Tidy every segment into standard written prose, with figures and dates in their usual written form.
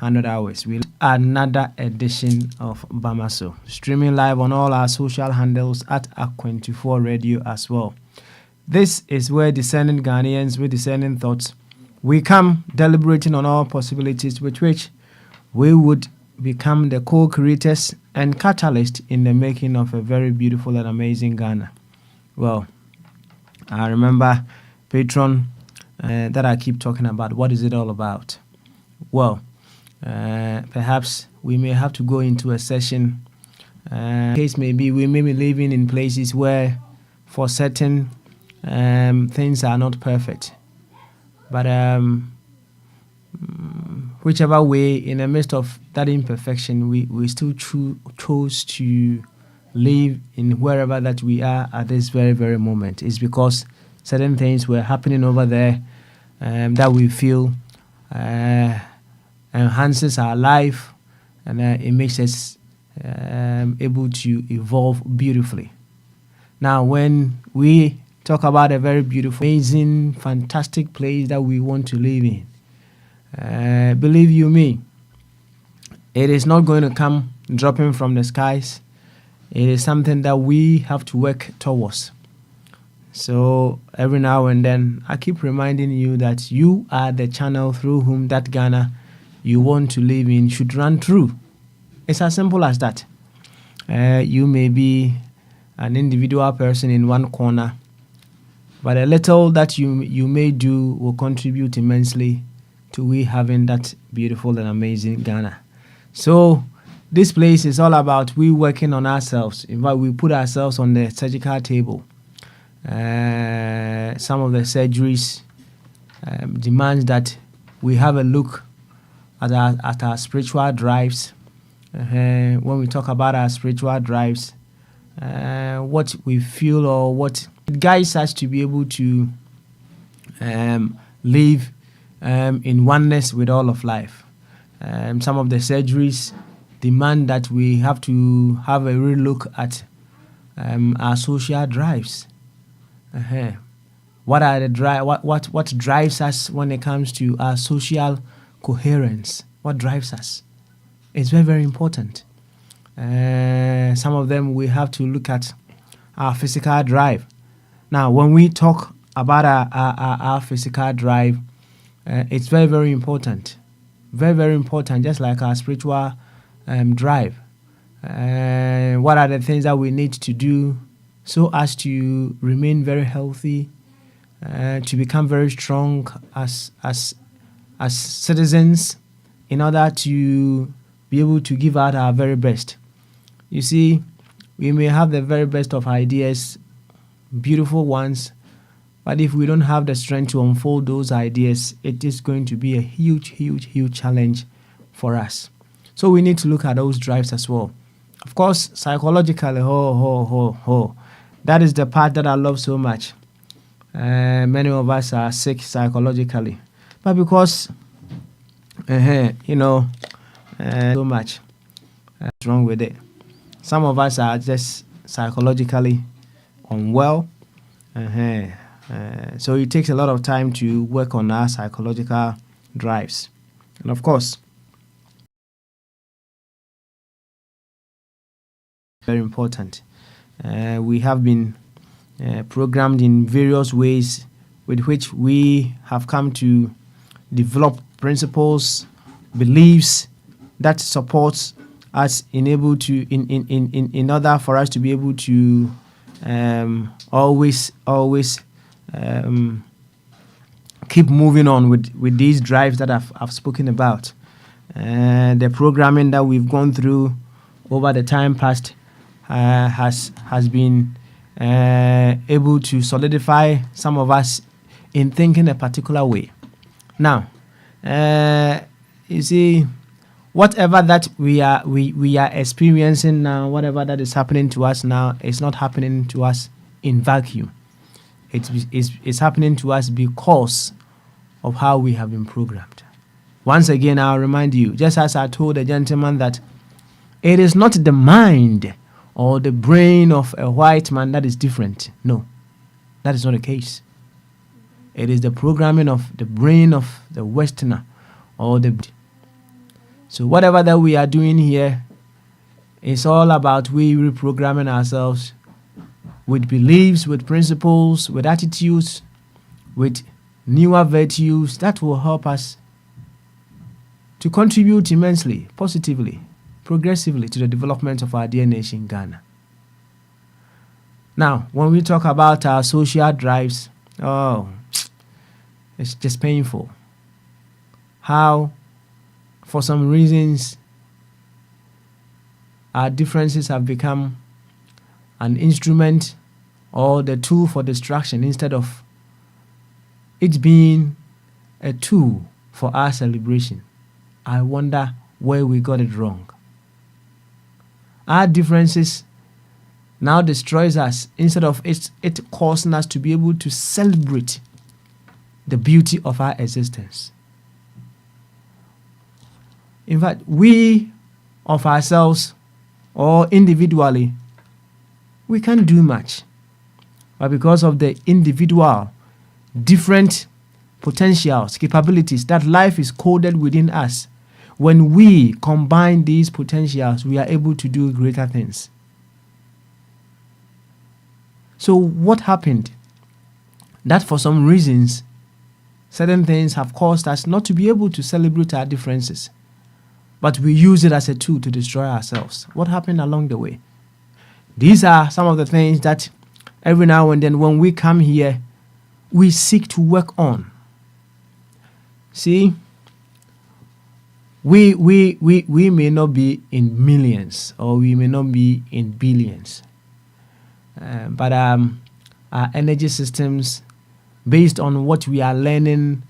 100 hours. We another edition of Bamaso, streaming live on all our social handles at Akwantufuo Radio as well. This is where discerning Ghanaians with discerning thoughts, we come deliberating on all possibilities with which we would become the co-creators and catalyst in the making of a very beautiful and amazing Ghana. Well, I remember Patron that I keep talking about. What is it all about? Well, perhaps we may have to go into a session. Case may be we may be living in places where for certain things are not perfect. But whichever way, in the midst of that imperfection, we still chose to live in wherever that we are at this very, very moment. It's because certain things were happening over there that we feel enhances our life, and it makes us able to evolve beautifully. Now, when we talk about a very beautiful, amazing, fantastic place that we want to live in, believe you me, it is not going to come dropping from the skies. It is something that we have to work towards. So every now and then, I keep reminding you that you are the channel through whom that Ghana you want to live in should run through. It's as simple as that. You may be an individual person in one corner, but a little that you may do will contribute immensely to we having that beautiful and amazing Ghana. So this place is all about we working on ourselves. In fact, we put ourselves on the surgical table. Some of the surgeries demands that we have a look at our spiritual drives. When we talk about our spiritual drives, what we feel or what it guides us to be able to live in oneness with all of life. Some of the surgeries demand that we have to have a real look at our social drives. What are the what drives us when it comes to our social coherence? What drives us? It's very, very important. Some of them we have to look at our physical drive. Now, when we talk about our physical drive, it's very, very important. Very, very important, just like our spiritual drive. What are the things that we need to do so as to remain very healthy, to become very strong as citizens, in order to be able to give out our very best. You see, we may have the very best of ideas, beautiful ones, but if we don't have the strength to unfold those ideas, it is going to be a huge, huge, huge challenge for us. So we need to look at those drives as well. Of course, psychologically, that is the part that I love so much. Many of us are sick psychologically, but because, so much wrong with it. Some of us are just psychologically unwell. So it takes a lot of time to work on our psychological drives. And of course, very important. We have been programmed in various ways with which we have come to develop principles, beliefs that supports us in order for us to be able to always keep moving on with these drives that I've spoken about. The programming that we've gone through over the time past has been able to solidify some of us in thinking a particular way. Now, you see, whatever that we are experiencing now, whatever that is happening to us now, it's not happening to us in vacuum. It's happening to us because of how we have been programmed. Once again, I'll remind you, just as I told the gentleman that it is not the mind or the brain of a white man that is different. No, that is not the case. It is the programming of the brain of the Westerner or the. So whatever that we are doing here is all about we reprogramming ourselves with beliefs, with principles, with attitudes, with newer virtues that will help us to contribute immensely, positively, progressively to the development of our dear nation, Ghana. Now, when we talk about our social drives, it's just painful. How, for some reasons, our differences have become an instrument or the tool for distraction instead of it being a tool for our celebration. I wonder where we got it wrong. Our differences now destroys us instead of it causing us to be able to celebrate the beauty of our existence. In fact, we of ourselves or individually, we can't do much. But because of the individual, different potentials, capabilities that life is coded within us, when we combine these potentials, we are able to do greater things. So what happened? That for some reasons, certain things have caused us not to be able to celebrate our differences, but we use it as a tool to destroy ourselves. What happened along the way? These are some of the things that every now and then when we come here, we seek to work on. See, we may not be in millions or we may not be in billions, but our energy systems, based on what we are learning,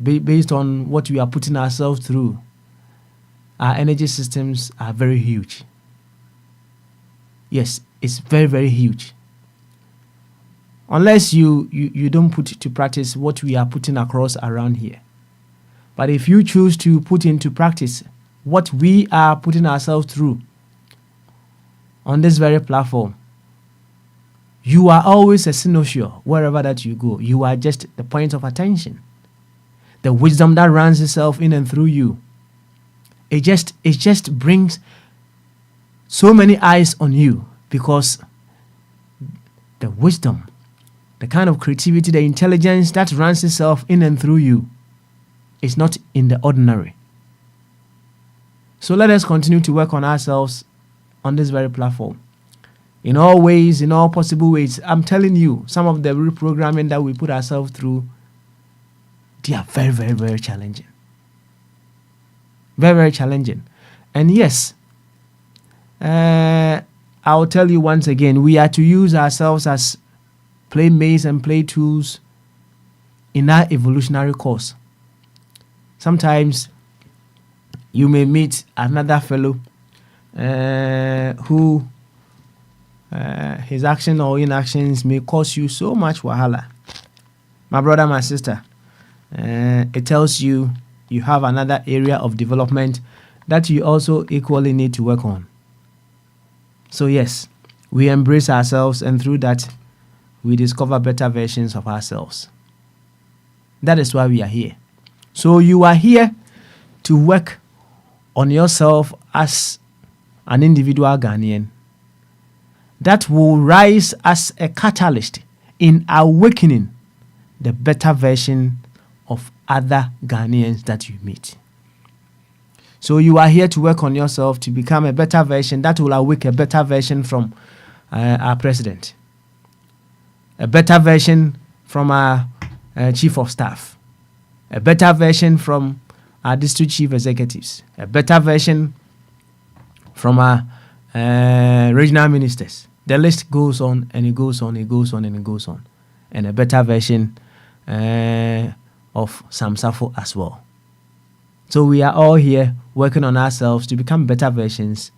based on what we are putting ourselves through, our energy systems are very huge. Yes, it's very, very huge. Unless you don't put to practice what we are putting across around here. But if you choose to put into practice what we are putting ourselves through on this very platform, you are always a cynosure wherever that you go. You are just the point of attention. The wisdom that runs itself in and through you. It just brings so many eyes on you because the wisdom, the kind of creativity, the intelligence that runs itself in and through you is not in the ordinary. So let us continue to work on ourselves on this very platform. In all ways, in all possible ways. I'm telling you, some of the reprogramming that we put ourselves through, they are very, very, very challenging. Very, very challenging. And yes, I'll tell you once again, we are to use ourselves as playmates and play tools in our evolutionary course. Sometimes you may meet another fellow who his action or inactions may cause you so much wahala. My brother, my sister, it tells you you have another area of development that you also equally need to work on. So yes, we embrace ourselves, and through that, we discover better versions of ourselves. That is why we are here. So you are here to work on yourself as an individual Ghanaian. That will rise as a catalyst in awakening the better version of other Ghanaians that you meet. So you are here to work on yourself to become a better version that will awake a better version from our president, a better version from our chief of staff, a better version from our district chief executives, a better version from our regional ministers. The list goes on and it goes on, it goes on and it goes on. And a better version of Sam Safo as well. So we are all here working on ourselves to become better versions,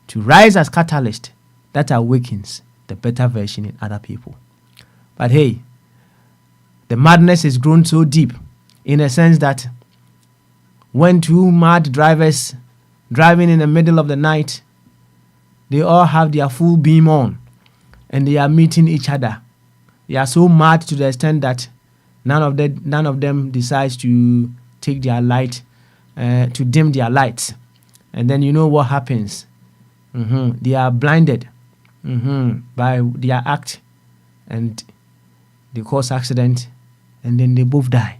to rise as catalyst that awakens the better version in other people. But hey, the madness has grown so deep in a sense that when two mad drivers driving in the middle of the night, they all have their full beam on and they are meeting each other. They are so mad to the extent that none of them decides to take their light to dim their lights. And then you know what happens. They are blinded by their act, and they cause accident, and then they both die.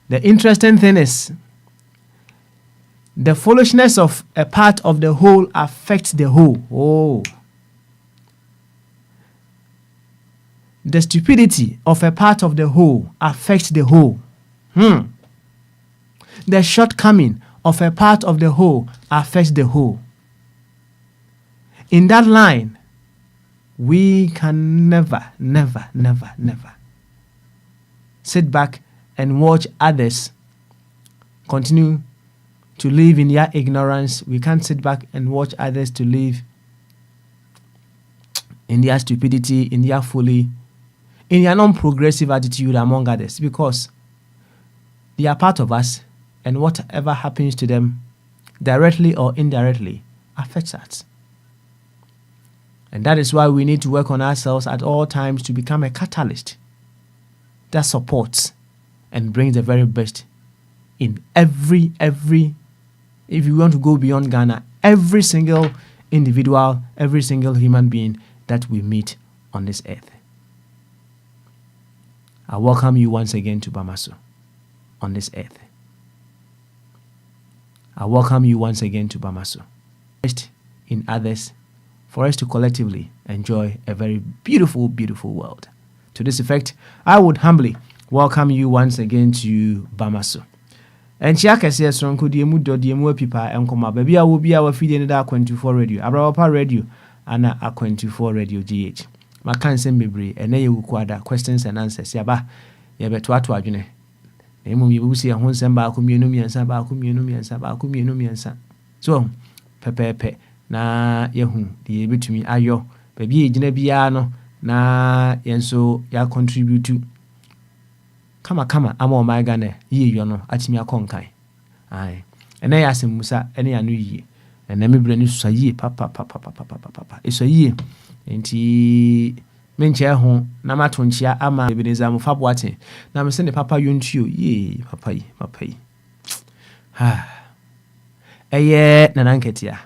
The interesting thing is, the foolishness of a part of the whole affects the whole. Oh. The stupidity of a part of the whole affects the whole. The shortcoming of a part of the whole affects the whole. In that line, we can never sit back and watch others continue to live in their ignorance. We can't sit back and watch others to live in their stupidity, in their folly, in their non-progressive attitude, among others, because they are part of us, and whatever happens to them, directly or indirectly, affects us. And that is why we need to work on ourselves at all times to become a catalyst that supports and brings the very best in every, if you want to go beyond Ghana, every single individual, every single human being that we meet on this earth. I welcome you once again to Bamaso on this earth. I welcome you once again to Bamaso. First in others, for us to collectively enjoy a very beautiful, beautiful world. To this effect, I would humbly welcome you once again to Bamaso. And Chiakasi Sonko Diemu do Diemu Pipa and Koma Baby, I will be our feeding the Akwantufuo radio, Abrapa radio, and Akwantufuo radio GH. My cancer memory, and then you will questions and answers. Yaba, Yabetwatu Ajune. Emu you will see a home samba, communum and saba, communum and saba, communum and sa. So, Pepe, na yehu, the between ayo, baby, Jinebiano, na yenso ya contribute to. Kama, I'm all my Ghana, ye, you know, at me a conkai. Aye, and I asked him, Musa, any anu ye, and then me bring you say ye, papa. It's a ye. Enti menche ho na matonchia ama ebeneza mo fabwate na me se ne papa yontuo ye papa yi eye na nanketia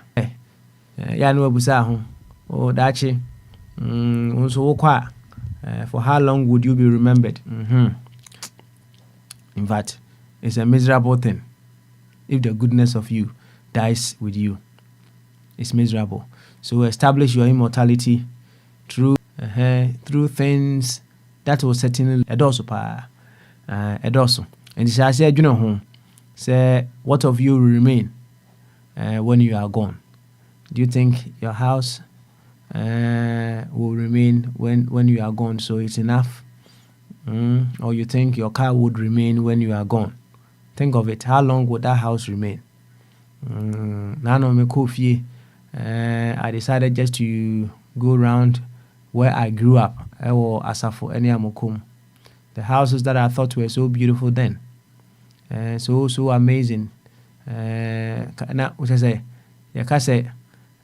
ya no abusa ho o dachi unso wo kwa for how long would you be remembered? In fact, it's a miserable thing if the goodness of you dies with you. It's miserable. So establish your immortality through things that will certainly edoso pa edoso. And this I said, you know, say what of you will remain when you are gone? Do you think your house will remain when you are gone? So it's enough, or you think your car would remain when you are gone? Think of it. How long would that house remain? Nano me kofi. I decided just to go around where I grew up, or Asafo, Eniamokum. The houses that I thought were so beautiful then, so amazing. Na which I say, you can say,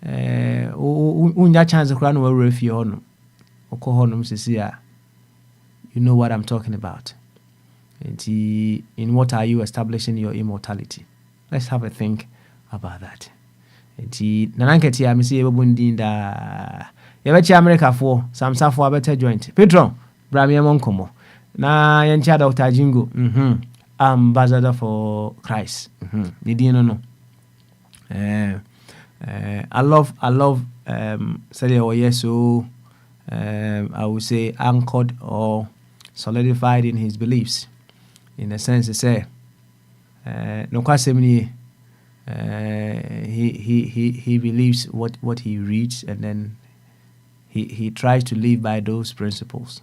unya chance to run away if you honor, or kohonum sisia. You know what I'm talking about. And in what are you establishing your immortality? Let's have a think about that. Enti nananketi ya misi ebundinda yabechi America for samsafo abete joint Petron brami monkomo na yancha Dr. Jingo ambassador for Christ ni dino no I love say oh yes so I would say anchored or solidified in his beliefs, in a sense to say no kwasem he believes what he reads, and then he tries to live by those principles.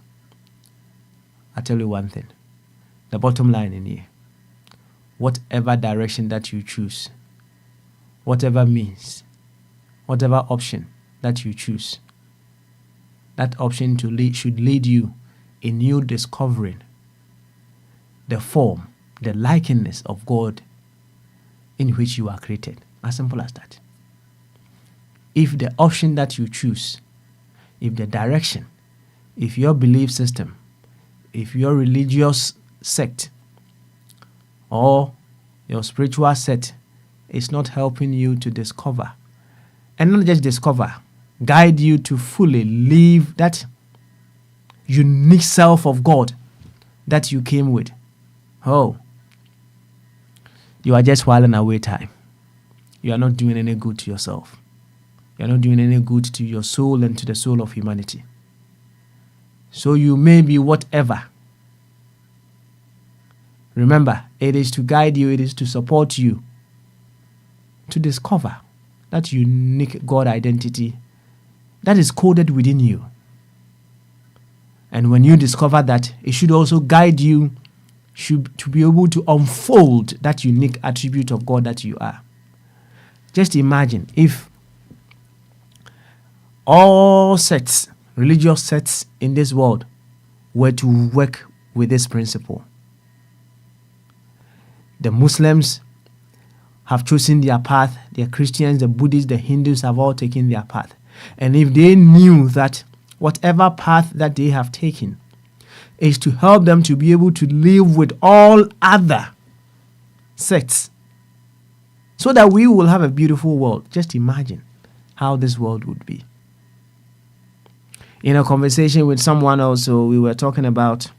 I tell you one thing, the bottom line in here, whatever direction that you choose, whatever means, whatever option that you choose, that option should lead you in you discovering the form, the likeness of God in which you are created. As simple as that. If the option that you choose, if the direction, if your belief system, if your religious sect, or your spiritual set is not helping you to discover, and not just discover, guide you to fully live that unique self of God that you came with, oh, you are just whiling away time. You are not doing any good to yourself. You are not doing any good to your soul and to the soul of humanity. So you may be whatever. Remember, it is to guide you, it is to support you to discover that unique God identity that is coded within you. And when you discover that, it should also guide you to be able to unfold that unique attribute of God that you are. Just imagine if all sects, religious sects in this world, were to work with this principle. The Muslims have chosen their path, the Christians, the Buddhists, the Hindus have all taken their path. And if they knew that whatever path that they have taken is to help them to be able to live with all other sects, so that we will have a beautiful world, just imagine how this world would be. In a conversation with someone also, we were talking about,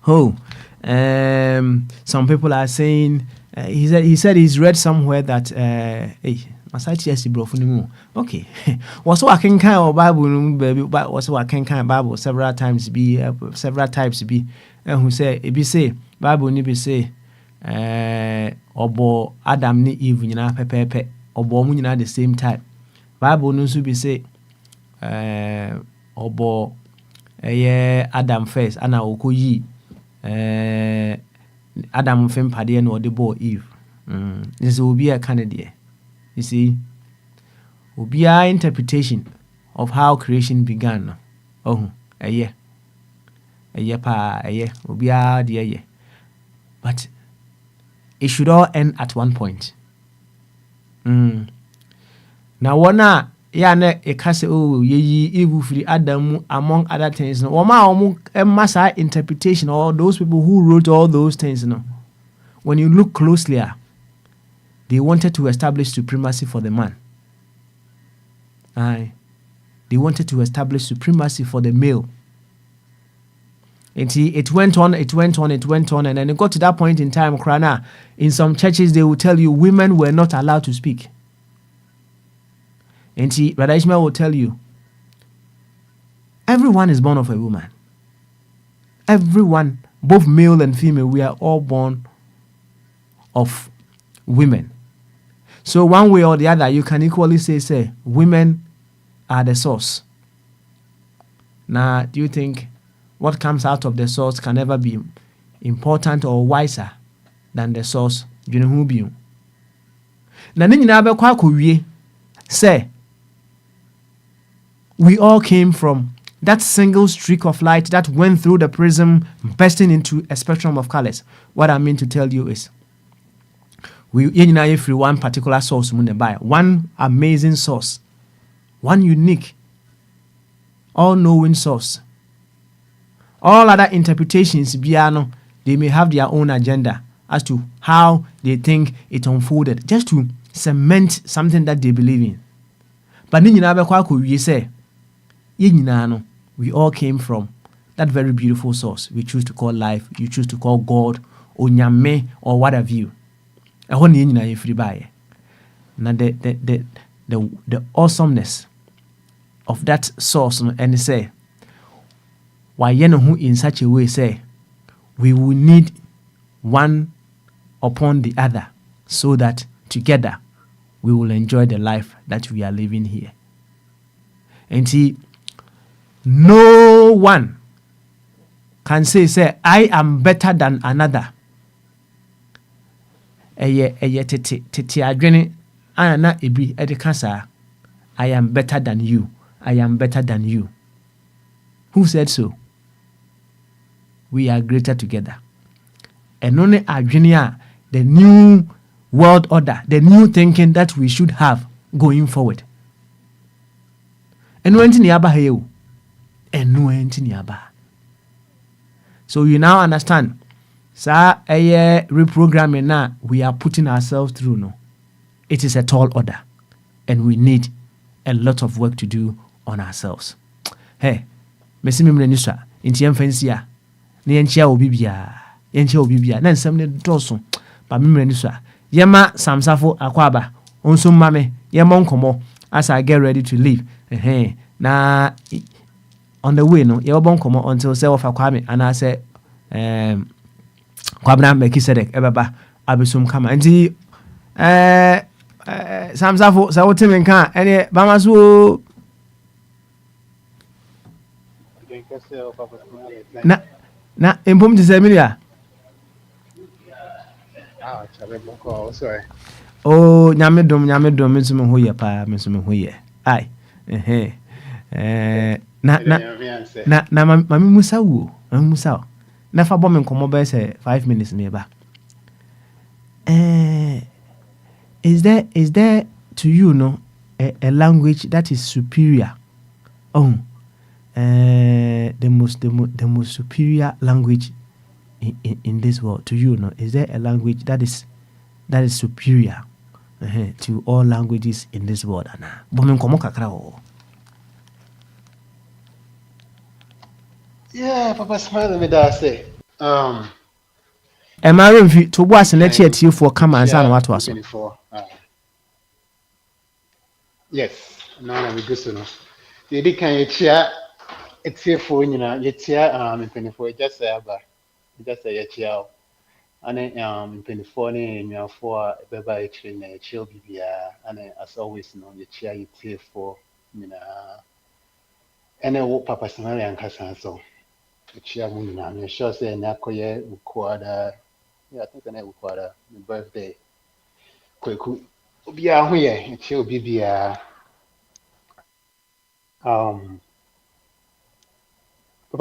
some people are saying, he said he's read somewhere that, okay, what's what can kind of Bible, baby, but what's what can kind of Bible several types be, and who say, it be say, Bible ni be say, obo Adam ni Eve nyina pepepe, obo mu nyina the same time. Bible no so be say, obo Adam first, ana okoyi, Adam fem pade no de bo Eve. This will be a candidate. You see, will be our interpretation of how creation began. Oh, a year pa, a year, will be our dear year. But it should all end at one point. Now, wana ne e kase oh ye evil free Adam among other things. No, wama massa interpretation, or those people who wrote all those things. No, when you look closely, they wanted to establish supremacy for the man. They wanted to establish supremacy for the male. And it went on, and then it got to that point in time, Krana, in some churches, they will tell you women were not allowed to speak. And Brother Ishmael will tell you, everyone is born of a woman. Everyone, both male and female, we are all born of women. So one way or the other, you can equally say, women are the source. Now, do you think what comes out of the source can ever be important or wiser than the source? You know who be? Na ni nyina be kwa kowie say we all came from that single streak of light that went through the prism, bursting into a spectrum of colors. What I mean to tell you is, we nyina free one particular source by one amazing source, one unique, all-knowing source. All other interpretations, they may have their own agenda as to how they think it unfolded, just to cement something that they believe in. But we all came from that very beautiful source we choose to call life, you choose to call God, or Nyame, or what have you. Now the awesomeness of that source, and say, why who in such a way say we will need one upon the other, so that together we will enjoy the life that we are living here. And see, no one can say I am better than another. I am better than you. I am better than you. Who said so? We are greater together. And only Adrinia, the new world order, the new thinking that we should have going forward. And when so you now understand Sa reprogramming na we are putting ourselves through no. It is a tall order, and we need a lot of work to do on ourselves. Hey, mesi me mmerɛ ni so a nti yɛmfa nsi a na yɛnkyia obi biara na nsɛm no dɔɔso ba me mmerɛ ni so a yɛma samsafo akɔ aba ɔnso mma me yɛmmɔ nkɔmmɔ as I get ready to leave. Na on the way no yɛbɛbɔ nkɔmmɔ until sɛ wɔfa Kwame anaasɛ Kwabena Mekisedek ɛbɛba abɛsom kama nti samsafo sɛ wote me nka a ɛneɛ bama so o na mpom te sɛ mene a o nyame dom me nso me ho yɛ paa me nso me ho yɛ ai na mame musa wo na fa bɔ me nkɔmmɔ bɛyɛ sɛ 5 minutes ne ɛba. Is there to you no a language that is superior? The most superior language in this world to you no, is there a language that is superior to all languages in this world? Ana bomen komo kakra o. Yeah, Papa smile me that say. Emma Remfi to boas na chi atiefo kama ansa na wato aso. Yes, now we go so no. The kan ye chia atiefo nyina ye chia mpanyinfo just say aba. Just say ye chia o. Ane mpanyinfo ne nnuafo a beba ye chire na ye chia bibia ane as always no ye chia ye atiefo nyina. Ene wo Papa smile yankasa so. Chia mu nyina me sure say na koye ukwada. Yeah, I think I know my birthday. Kweku. Obia ho ye, chia obi bia. But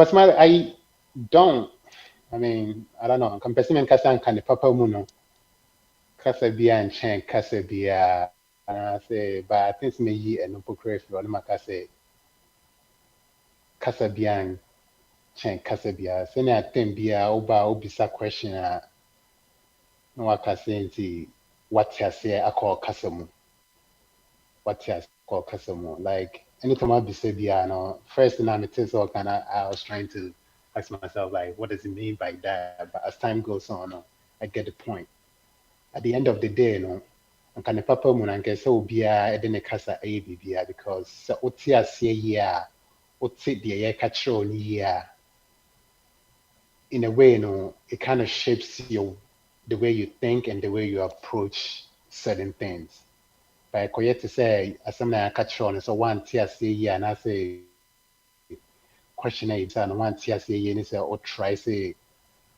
smile, I don't. I mean, I don't know. Compassion kasa kan papa mu no. Kasa bia and chen kasa bia. And I say, but I think me yi and no pokre fi on makase. Kasa bia and chen kasa bia. Say na tem bia oba obisa question no wakase nti what ya say akọ kasa mu. What ya call customer. Like anytime I be said, yeah, no, first thing I'm so kind of I was trying to ask myself like, what does it mean by that? But as time goes on, I get the point. At the end of the day, and kind of papa mun and guess so be a then a casa a bibia because so otia say yeah, oti the yeah catch on yeah. In a way, it kind of shapes the way you think and the way you approach certain things. By koye to say asɛm na yɛaka kyerɛ no sɛ woante aseɛ yie anaasɛ question a yɛbisa no woante aseɛ yie ne sɛ wotry sɛ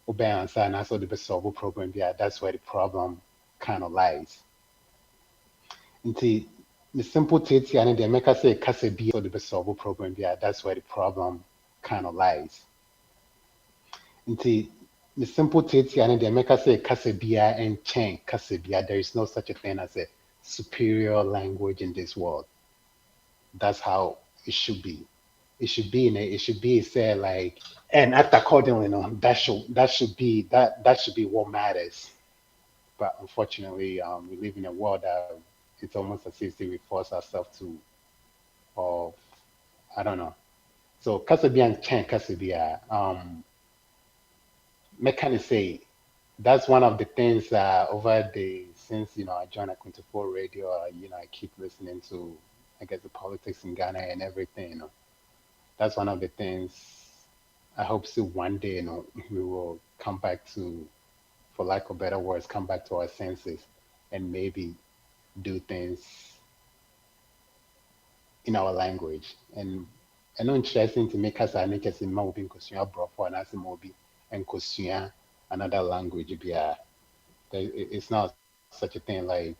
wobɛn ansa anaasɛ wode bɛsolve problem bi a that's where the problem kind of lies. Nti the simple tiatia ne deɛ mɛka sɛ kasa bi wode bɛsolve problem bi a that's where the problem kind of lies. Nti the simple tiatia ne deɛ mɛka sɛ kasa bia nkyɛn kasa bia there is no such a thing as a superior language in this world. That's how it should be. It should be said like and act accordingly. That should be what matters. But unfortunately, we live in a world that it's almost as if we force ourselves to, or I don't know. So Kasabian Chen Kasabia, me kind of say that's one of the things over the since I joined Akwantufuo radio, I keep listening to I guess the politics in Ghana and everything. That's one of the things I hope so one day we will come back to, for lack of better words, come back to our senses and maybe do things in our language. And I know interesting to make us a nature in Maubi and Kosia Brofo and Asimobi and Kosia another language. It's not such a thing like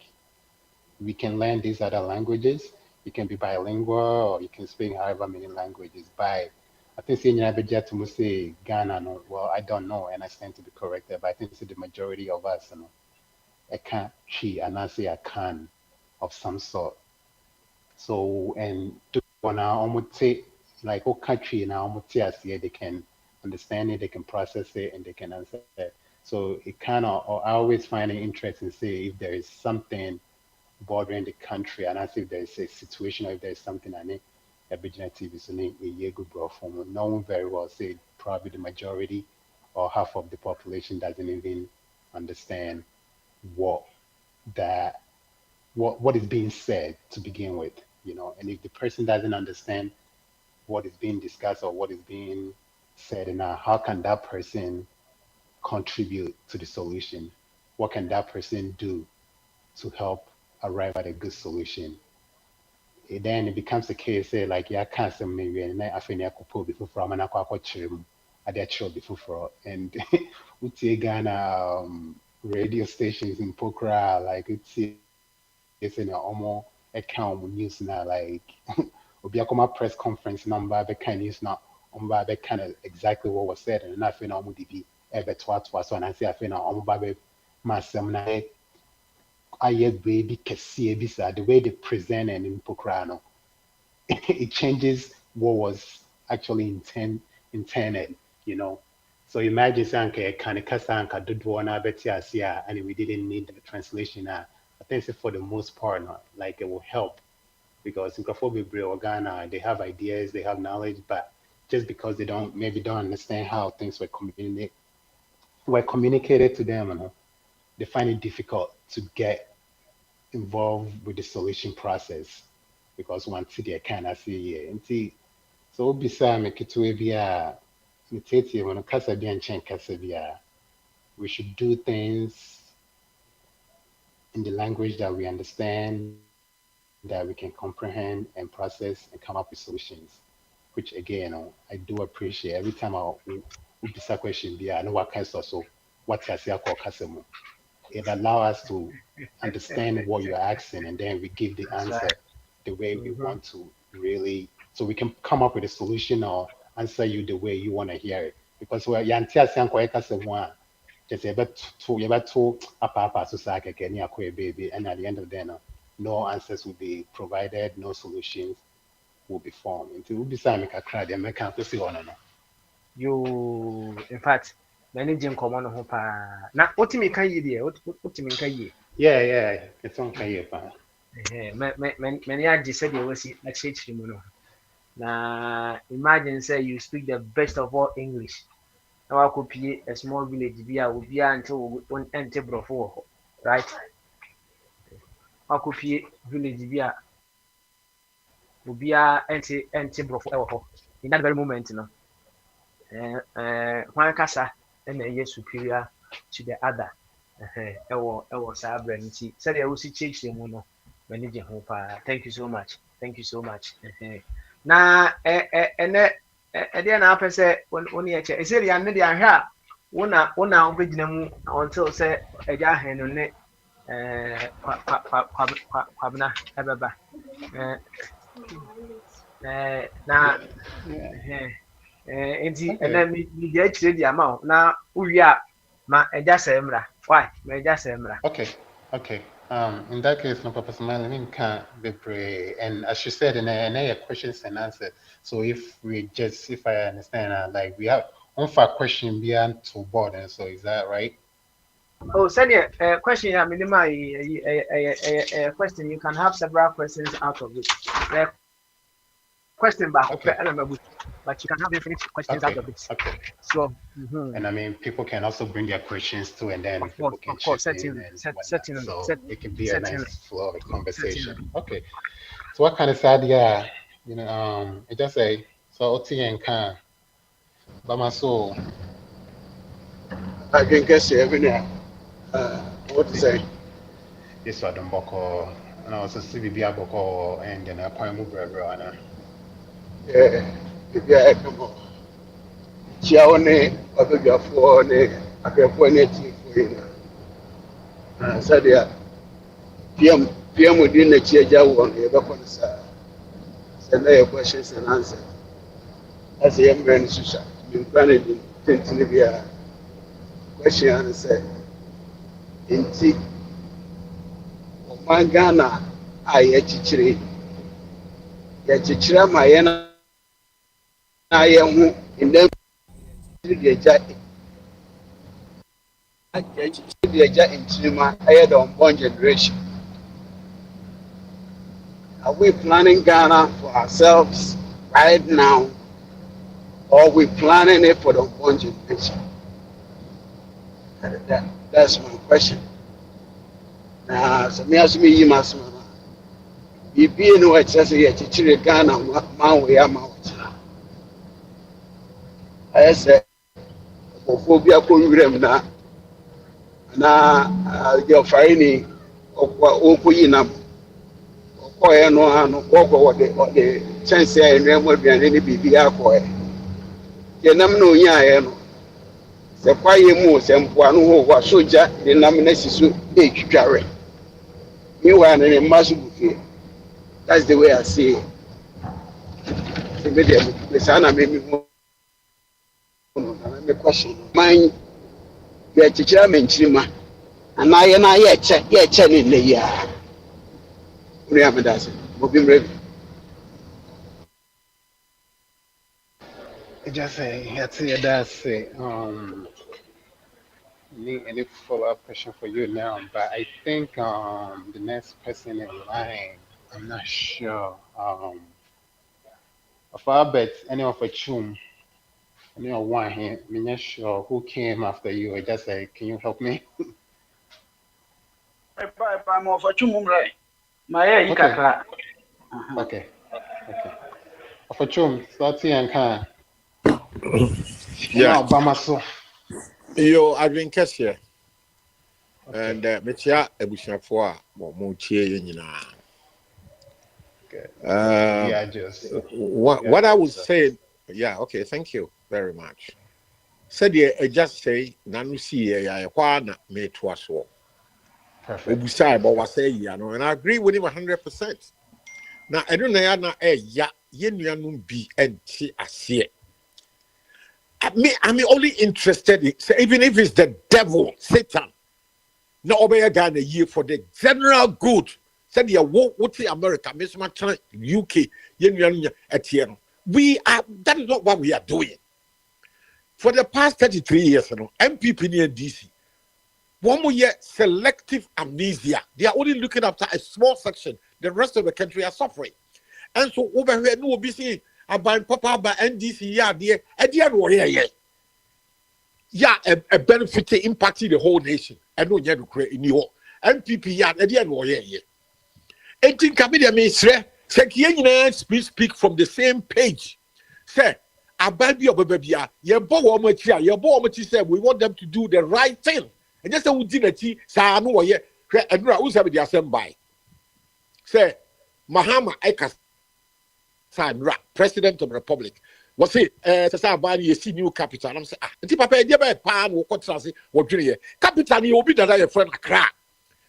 we can learn these other languages. You can be bilingual or you can speak however many languages. I think saying to say Ghana, no, well, I don't know, and I stand to be corrected, but I think the majority of us, I can't she and I say I can of some sort. So and to now almost say like whole country now almost say they can understand it, they can process it, and they can answer it. So it kind of, I always find it interesting to see if there is something bordering the country, and as if there is a situation or if there is something I need a business TV so need a year good bro from knowing very well say probably the majority or half of the population doesn't even understand what that what is being said to begin with, and if the person doesn't understand what is being discussed or what is being said, and how can that person contribute to the solution? What can that person do to help arrive at a good solution? Then it becomes a case say like yeah can't say maybe and I feel like couple before from an aqua chim at that show before and we take Ghana radio stations in Pokra like it's in a almost account news now like Obiakoma press conference number the kind news now that kind of exactly what was said and I feel now be ever twice so and I say I feel now masem na aye baby kesi bisa the way they present and in Pokra it changes what was actually intended, you know. So imagine sanke kind of kasanka do na betia sia and we didn't need the translation. I think for the most part, like it will help because in Ghana they have ideas, they have knowledge, but just because they don't understand how things were communicated to them, they find it difficult to get involved with the solution process because once they kind of see it. So bisa me ketewa bi a metietie mu no kasa bi nkyɛn kasa bi a we should do things in the language that we understand, that we can comprehend and process and come up with solutions. Which again, I do appreciate every time I bisa question bi a no waka so what I say call kasa mu. It allows us to understand what you're asking and then we give the That's answer right. the way we Mm-hmm. want to really so we can come up with a solution or answer you the way you want to hear it because we're yantia sanko ekasa one just you bet to apa so sa keke ni akwa baby and at the end of the day no answers will be provided no solutions will be formed until we be make a cry they make can see one no. In fact, many Jim Common Hopa. Now, what me can you dear? What me can you? Yeah, it's on here Many I just said you was actually Chimono. Now, imagine say you speak the best of all English. Now I could be a small village would be until one enter brofo, right? I could be village would be anti brofo in that very moment, you know. One kasa and a yes superior to the other. Ɛwɔ saa abirɛ no nti sɛdeɛ wosi kyerɛkyerɛ mu no m'ani gye ho paa. Thank you so much. Thank you so much. Na ɛnɛ ɛdeɛ na apɛ sɛ wɔn yɛ kyɛ ɛsɛ deɛ ne deɛ ahwɛ a wɔna wobɛgyina mu until sɛ ɛgya ahɛn no ne kwabena ɛbɛba na nti ɛnɛ mi deɛ akyerɛ deɛ ama wo na wowie a ma ɛgya sɛ mmra why ma ɛgya sɛ mmra. Okay. In that case, no, Papa Smile, I mean, can't be pray. And as you said, and I questions and answers. So if I understand, like we have one for question beyond to board, and so is that right? Oh, sɛdeɛ question a minima question you can have several questions out of it. Question back, Okay. but you can have infinite questions out of it. Okay. So, And I mean, people can also bring their questions too, and then people can of course, chip in and whatnot. So it can be a nice flow of a conversation. Okay. So what kind of side, yeah, it just say so OT and can, but my soul, I can guess every now. What to say? this one don't boko, and also CBB boko, and then I point move everyone. Yeah, come on. Chiaone, Abigafuone, Agapuaneti for you. Sadia, PM within the Chia one, the Baconsa. Send their questions and answers. As a young man, Susha, been planning to Libya. Question answer. In T. Mangana, I echichiri. Yachichira Mayana, I am in them. the intima ahead on one generation. Are we planning Ghana for ourselves right now, or are we planning it for the one generation? That's my question. Now, so me ask me, you must know. If you know it's just a teacher Ghana, man, we are out. I said, phobia program na your finding of what Okuyinam. Koye no ano koko the chance ya enremo biane ni bibia koye ye nam no nya ye no se kwaye mu se mpoa no ho wa soja ni nam na sisu e twitware mi wa ne masu buke. That's the way I see it. Se me dey me sana me no na me question man ye chichira me nchirima anaye na ye che ni le ya uri amedase mo bi mre. Just say, that's it. Any follow-up question for you now, but I think the next person in line, I'm not sure. Of Albert, any of a chum, any of one here, I'm not sure who came after you. I just say, can you help me? Pa mo fa chumum rai. Ma ye yi Okay, kakra. okay, okay. Of a chum, starting and can. Yeah. Now, Bamaso. Yo, I've been here. Okay, And Metia Ebushafua, Mochie, good. Um, Yeah, just. what I would say, yeah, okay, thank you very much. Said I just say, Nanusi, ya Wana, me twaso. Perfect. Obusai, That's but good. was say, and I agree with him 100%. Now, I don't know, na ya, Yenyanum be and see, I see it. I'm only interested in, so even if it's the devil, Satan. No obey Ghana year for the general good. Said you what America, Miss Matran, UK, Etienne. We are that is not what we are doing. For the past 33 years, MPP near DC. One more year selective amnesia. They are only looking after a small section. The rest of the country are suffering. And so over here, no BC about Papa by NDC, yeah, dear, and yeah, a benefit impacting the whole nation. And no, you create in your MPP, yeah, and the end, and think I mean, say, speak from the same page. Say, a baby of a baby, your boy, your boy, said, we want them to do the right thing. And just a who did a tea, say, I know, yeah, and who's having the assembly. Say, Mahama Ekas, President of the Republic. Was it you see new capital? I'm saying, ah, papa, you buy pan or contrast or junior capital, you will be that your friend Accra.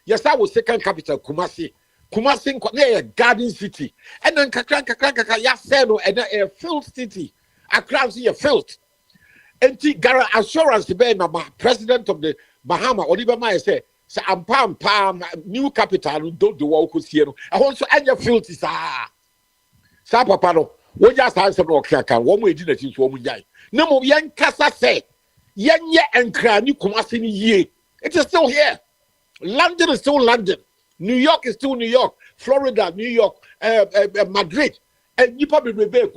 Yes, I was second capital, Kumasi. Kumasi, near Garden City. And then Kakranka, Yaseno, and a field city. Accra, see a field. And Gara assurance to be president of the Bahama, or even my say, I'm Pam, new capital, don't do what could see. I want to end your field is Sapapano. We just answer no kaka. One way did it woman yai. No more young Cassa say, Yan and Cranny Kumasi ye. It is still here. London is still London. New York is still New York. Florida, New York, Madrid. And you probably rebel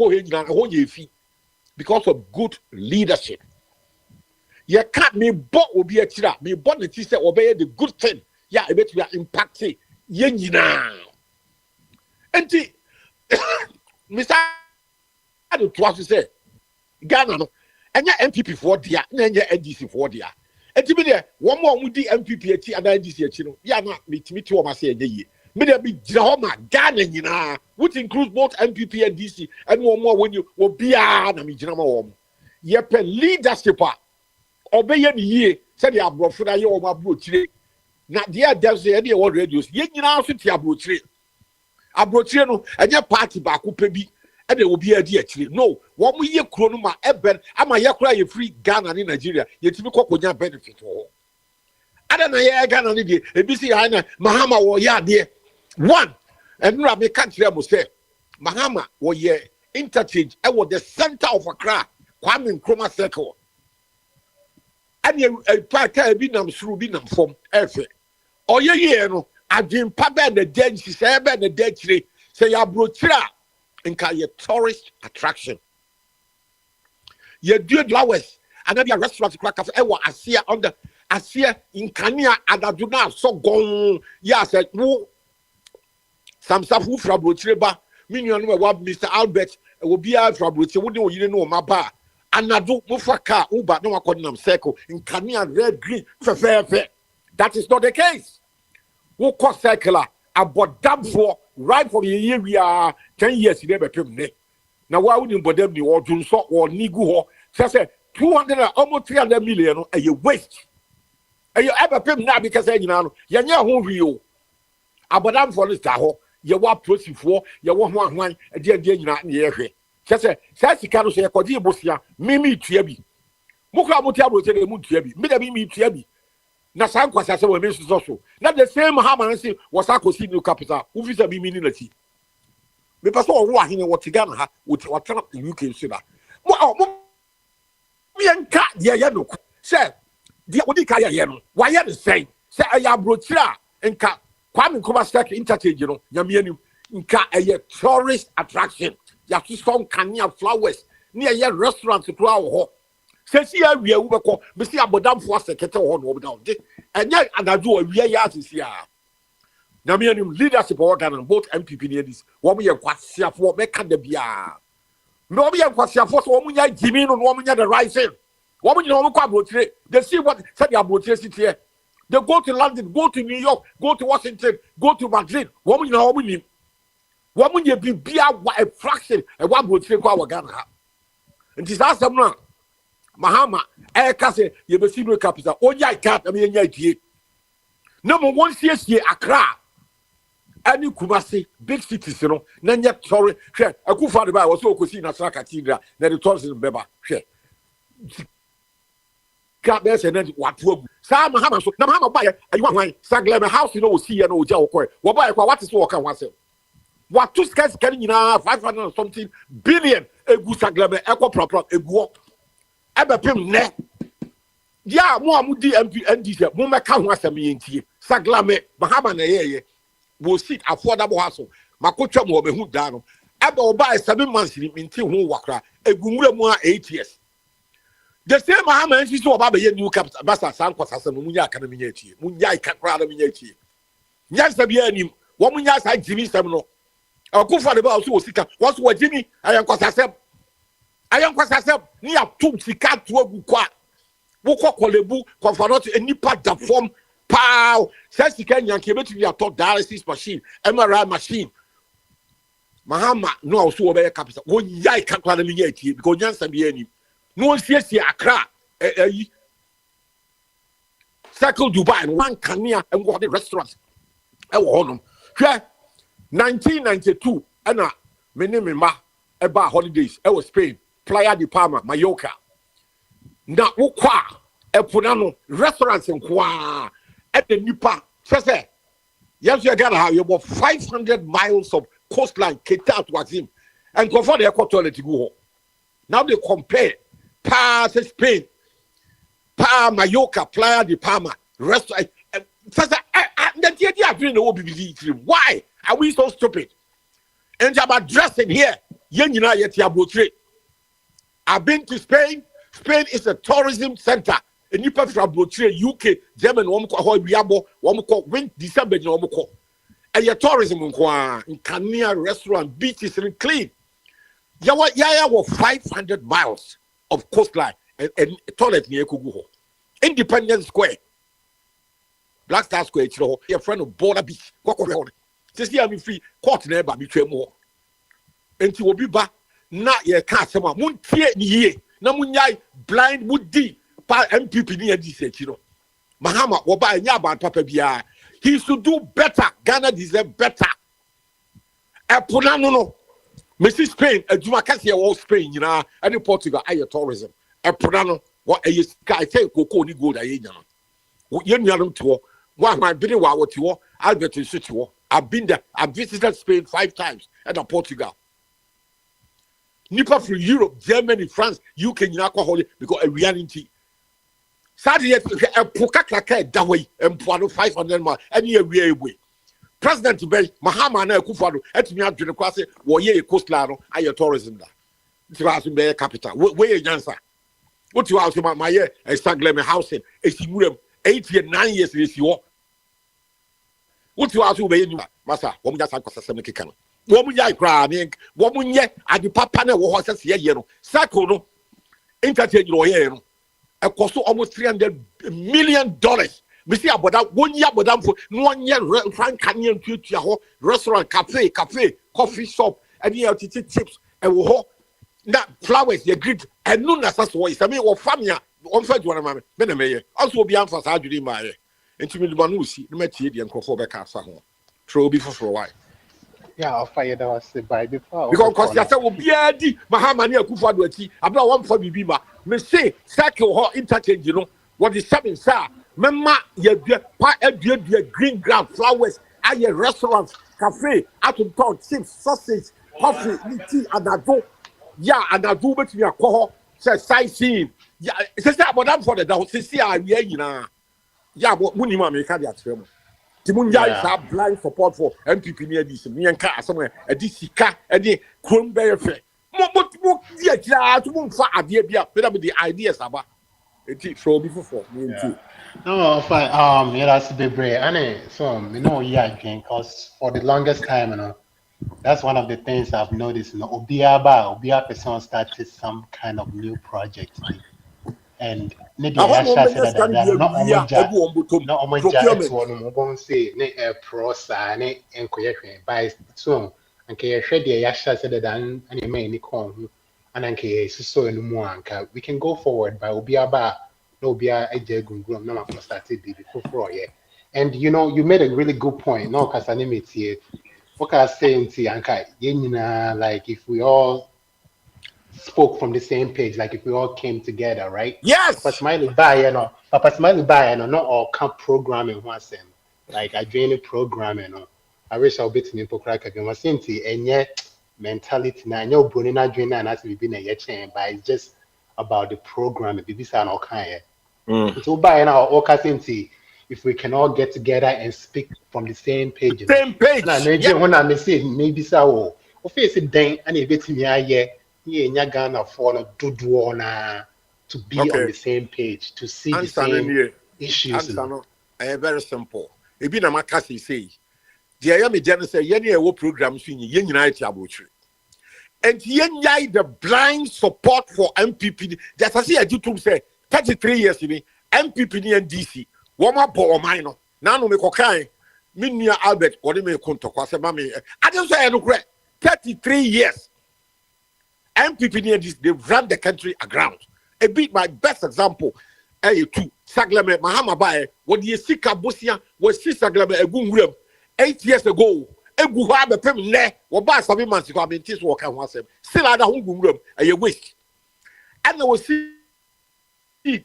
because of good leadership. You can't me bought will be a chira. Me bought the teacher obey the good thing. Yeah, I bet we are impacting. Yenina. And Mr. To say Ghana no enya MPP for dia na enya NDC for dia enti me one more mudi MPP ati and NDC ati no ya na metimi ti o ma say enya yi me dey be gira ho ma Ghana nyina which includes both MPP and DC and one more when you obia na me gira ma wo ye pe leadership a obeye ni yi say the abrofo na ye o ma brochire na dia dem say e dey wo radios ye nyina so ti abrochire no enya party ba ko pe bi and they will be a dear tree. No, what we hear chronoma, Eben, am I yakra you free Ghana in Nigeria, yet you could benefit all. I don't know, Ghana, a busy Hina, Mahama, or ya dear. One, and Rabbi country, I must say, Mahama, or ye interchange, I was the center of Accra, Kwame Nkrumah Circle. and a packer be nam through be nam from efe. Or ye no, I didn't papa the dead, she said, the dead tree, say ya brochira, and call your tourist attraction. Ye do flowers, and then your restaurant crack of ewa, I see on the Asia in Kenya, and I do not so gone. Yes, who some stuff who from Brocheba, minion what Mr. Albert will be out from Brocheba, wouldn't you know my bar. And I do Mufaka, Uba, no one circle in Kenya, red, green, fair. That is not the case. Who cost circular about damn for right from the year we are 10 years in every. Now, why wouldn't Bodem or Junso or Nigu? Just 200 almost 300 million a year waste. And you ever pay now because you know, you're who you. Abadam for this taho, you walk for, you want one, a dear not in the area. Just say, Sassy cannot say, Kodi Bosia, Mimi Triabi. Muka Mutabo said, Mutiabi, Midami Triabi. Nasan was as a woman also. Not the same Hamansi was Ako Sinu Capital, who is a meaninity. Because all what in what Tigana would what the UK Sina. Well, me and cat, yeah, no. Say, the Odikaya Yano, why are the same? Say, I am Brochira and Cat. Kwame Nkrumah interchange, you know, Yamianu, Nka a tourist attraction. You have to some Kenya flowers near your restaurant to grow. Since here we are over, Mr. Abodam for secretary on over down. And yet, and I do a real yard this year. Yamianu leadership organ and both MPP near this. What we are quite for make the beer. No, we are quite for woman, Jimmy, and woman the rising. Woman, you know, they see what said your boat here. They go to London, go to New York, go to Washington, go to Madrid. Woman, you know, woman, you be a fraction, and one would say, our Ghana. And this asked them now, Mahama, I can say, you have seen capital. Oh, yeah, I can't. I mean, yeah, number one, CSC, Accra. And you Kumasi, big cities, you know, Nanya, sorry, share. I could find about was so could see Nasra Cathedral, then the tourism Beba, share. Got there and then what will Sam Mahama, so Namama buyer, and you want Saglem house, you know, see and Oja or what buy what is walking oneself. What two skies getting in 500 something billion a good Saglem, equal proper, a walk. Ever pim net. Yeah, more Mudi MP and this, Muma can was a me in tea. Saglame, Mahama, will sit affordable hustle. Makocha will be hooked down. Ever buy 7 months in tea, who walk a good more 8 years. The same Mahaman is about the new capital, Bassa Sankos as a Munya Academy, Munya Academy. Yes, the Bianim, woman, yes, I Jimmy Semino. I'll go for the boss who was sick. What's what Jimmy? I am Quasasep. I am Quasasep. Near two Sikat to a Bukwa. Woko Kolebu, Confanot, and Nipa da form. Pow! Says the Kenyan came to be a top dialysis machine, MRI machine. Mahama, no, also obey a capital. One yai can't because Yansa Bianim. No one sees the Accra, Circle Dubai, and one Kenya and what the restaurants. I want them. 1992, and my name is about holidays. I was Spain, Playa de Palma, Mallorca. Now, Ukwa, Epunano, restaurants in Kwa, at the Nipa. Say, yes, you got to have about 500 miles of coastline, Ketat was him, and go for the toilet to go. Now they compare. Pa Spain, Pa Mallorca, Playa de Palma, restaurant. The idea of doing the OBBD. Why are we so stupid? And about dressing here, I've been to Spain. Spain is a tourism center. And you from UK, German, win December, and your tourism in Kenya restaurant, beaches, and clean. Yawa 500 miles of coastline and toilet near Kuguho. Independence Square. Black Star Square, your friend of Border Beach. Just here, I'm free. Court never be more. And you will be back. Not your customer. Moon tear ye. Namunyai blind would deep. Pa MPP near this, Mahama, Waba, Yaba, Papa Bia. He should do better. Ghana deserve better. Apunano. Mrs. Spain, a Jumacasia or Spain, and Portugal, I tourism. A Pranano, what a sky take Coco good. Young tour. Why my bidding what you are, Albert in Situ. I've been there. I've visited Spain 5 times and Portugal. Nipa from Europe, Germany, France, UK, alcohol because a reality. Sadly, a Pukaka Daway and Puano 500 miles, and year way. President Bay, Mahama and Kufado, at me out to the Kwasi, Waye Coastlano, I tourism. To ask him their capital. Where answer? What you ask about my year, a Saglem housing, a Simurum, 8 years, 9 years this year. What you ask you, Massa, woman just like a semican. Woman, I cry, woman, yet, I do papa, was a year, Sacco, entertain your hair. It cost almost $300 million. We see about that 1 year, but for 1 year, Frank Canyon future restaurant, cafe, coffee shop, and the LTT chips, and now flowers, you greet, and none as us voice. I mean, or family, on first one of my also be answers. I do my and to me, the one who see the material and conform back at home. Throw before for a while. Yeah, I'll fire that was by before. Because I will be a D. Mahamani Kufadwati, about one for Bibima. Me say, cycle her interchange, you know, what is something, sir. Mama, you green ground, flowers, aye, restaurants, cafe, out of town, chips, sausage, coffee, tea, and I go. Yeah, and I do bet me a call, says sightseeing. Yeah, it's a about them for the down, see, I you know. Yeah, but Munima make a film. Timunya is our blind support for MPP near this, me and car somewhere, a DCK, a day, Cronberry Fair. What, dear, to move for a dear, better with the ideas about it. So before me too. No, fine. Yeah, that's be brave. And so, you know, yeah, because for the longest time, you know, that's one of the things I've noticed. You know, Obia person started some kind of new project, and maybe I should say that not one say ne prosa ne enkoyehwe by so anke yehwe de ya sha said that and me ni kon and anke so no mu anka we can go forward by Obiaba no Obia eje gungrum na ma started be before yeah. And you know, you made a really good point. No, because I name it here. What can I say in Anka? Like if we all spoke from the same page, like if we all came together, right? Yes. Papa Smiley no, not all camp programming once and like I join the programming. No, I wish I'll be to me pokraka and yet mentality now. No, Brunina join and has to be in a chain, but it's just about the programming. This are all kind. So by now, all if we can all get together and speak from the same page. Same page. When I say maybe so, face it then and it gets me Ghana for to be on the same page, to see the same issues. Very simple. It be na makasi say. The Ayami General say yenny a program swing yen United Abuchi. And yen the blind support for MPP. Just as I do say 33 years in MPP and DC. Woma bo minor. Now no me kokai. Minia Albert or me konto kwase mami. I just say no 33 years. MPP near this, they ran the country aground. A bit my best example. Two Saglame Mahama Baye, what the Sika Bosia was Saglame a Gungram 8 years ago. A Guhaba Pemle, or by some months ago, I mean, this walk once. Still at a Gungram, a wish. And I was see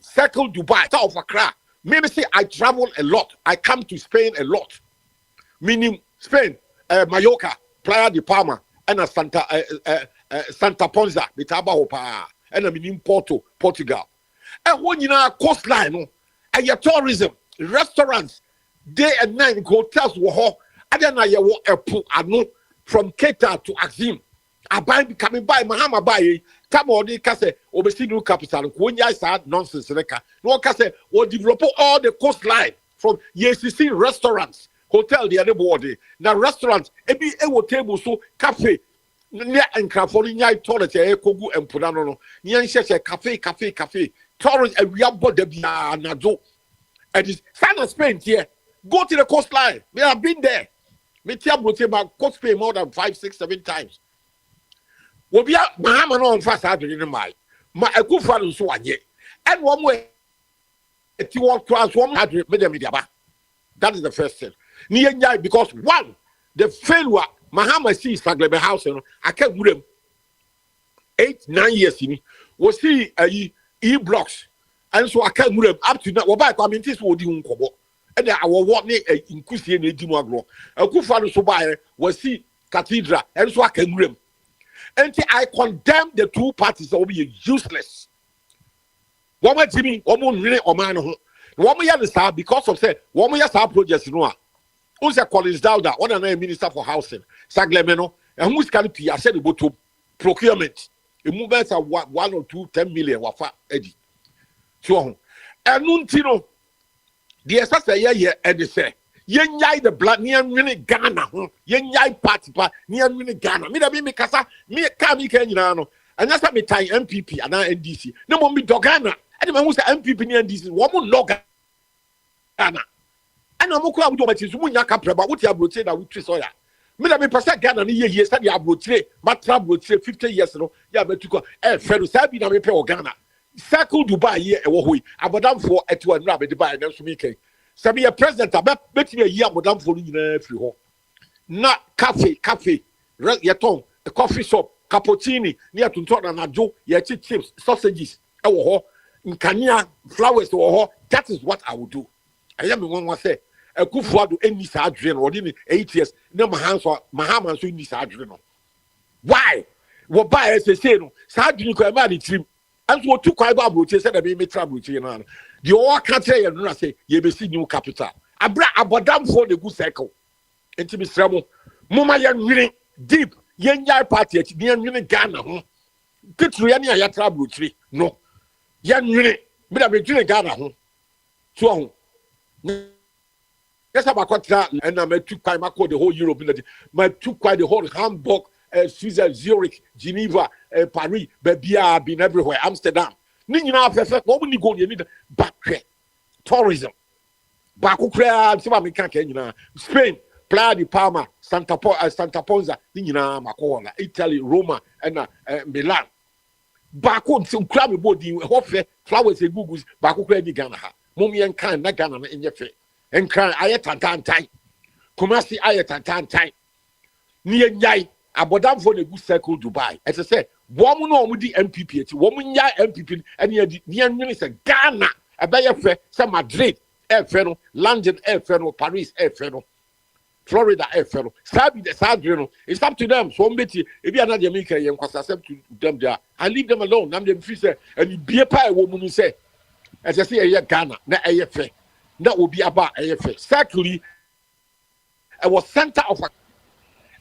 circle Dubai, South of Accra. Maybe say I travel a lot. I come to Spain a lot. Meaning Spain, Mallorca, Playa de Palma, and a Santa Ponza, Bitaba Hopa, and I mean Portugal. And when you know coastline, and your tourism, restaurants, day and night, hotels were hot. And then I walk a pool, I know from Keita to Axim. I buy coming by Mahama Baye, come on, the Case, Obesino capital, when I said nonsense, no Case, or develop all the coastline from YCC restaurants, hotel, the other body. Now, restaurants, every table, so cafe. And California toilet, Kogu and Pudano, Yan says a cafe, toilet, and we have bought the Nado. And it's San Spain here. Go to the coastline. We have been there. Metia Butema coast pay more than 5, 6, 7 times. We'll be out Mahama on fast out in the mind. My good father so one year. And one way, if you want to ask 100 media. That is the first thing. Because one, the failure. Mahama see Saglebe house, I can't with him 8, 9 years in was see E-blocks, and so I can't with him up to now. I mean, this would do uncover, and I will walk in Kusi and Dimagro. A good father so by was see cathedral, and so I can with him. And I condemn the two parties that will be useless. Woman Jimmy, woman really or man who woman ya the because of say woman ya sa projects no. Who's a Collins Dowda, one and a minister for housing, Saglemeno, and who's can be I said about to procurement. The movements are 1 or 2, 10 million wafa Eddie. So and Nuntino, the assessor yeah, and they say, Yen yai the blood near really Ghana, yen yai party near really Ghana. Me da be me kasa, me ka me Kenyano, and that's me time MPP and NDC. No more me dogana. And the man who say MPP near NDC, woman no Ghana. And I'm okay with what is Munya Capra, but what you have brought that we trace oya. Me da me pasa Ghana ni years that you have brought but trouble 50 years ago. Yeah, but to go, Ferro Sabi na me pay Ghana. Circle Dubai here, a woy, Akwantufuo at 1 rabbit Dubai, and then to me. Sabi a president, I bet me a year, Akwantufuo in every home. Not cafe, yaton, a coffee shop, cappuccini, near to Tottenham and Najo, your chips, sausages, in Kenya, flowers, or that is what I would do. I am the one who say, a good for do any surgery or in 8 years, no, my hands or Mahaman so in this surgery. Why? What buy as a say, no, surgery could have married him. And so, 2 quite about said, I may trouble to you. The all country and say, you may see new capital. I brought a bodam for the good cycle. And to be trouble. Mama, young winning deep, young yard party at the young Ghana. Good Riani, I trouble tree. No. Young winning, but I'm a junior Ghana. So, yes, I'm a contract, and I'm a 2 quite the whole Europe. My 2 quite the whole Hamburg. Switzerland, Zurich, Geneva, Paris, baby, I've been everywhere. Amsterdam. Nina, what will you go? You need back tourism. Baku crab, some can Spain, Playa de Palma, Santa Ponza, Nina, Macola, Italy, Roma, and Milan. Baku, some crabby body, hoffe, flowers and googles, Baku crab, Ghana. Mummy and kind, not Ghana in your face. And cry, I at Tantan time. Kumasi, I at Tantan time. Near Yai. Abodam for the good circle Dubai. As I said, woman no with the MPP, woman ya MPP, and near minister Ghana, a Bayer Fair, some Madrid, Air Ferro, London Air Ferro, Paris Air Ferro, Florida Air Ferro, Sabi the Sadrino. It's up to them. So Betty, if you are not Jamaica, you must accept to them there. I leave them alone. I'm the officer, and you be a pie woman who say, as I say, a year Ghana, not a fair. That will be about a fair. Certainly, I was center of a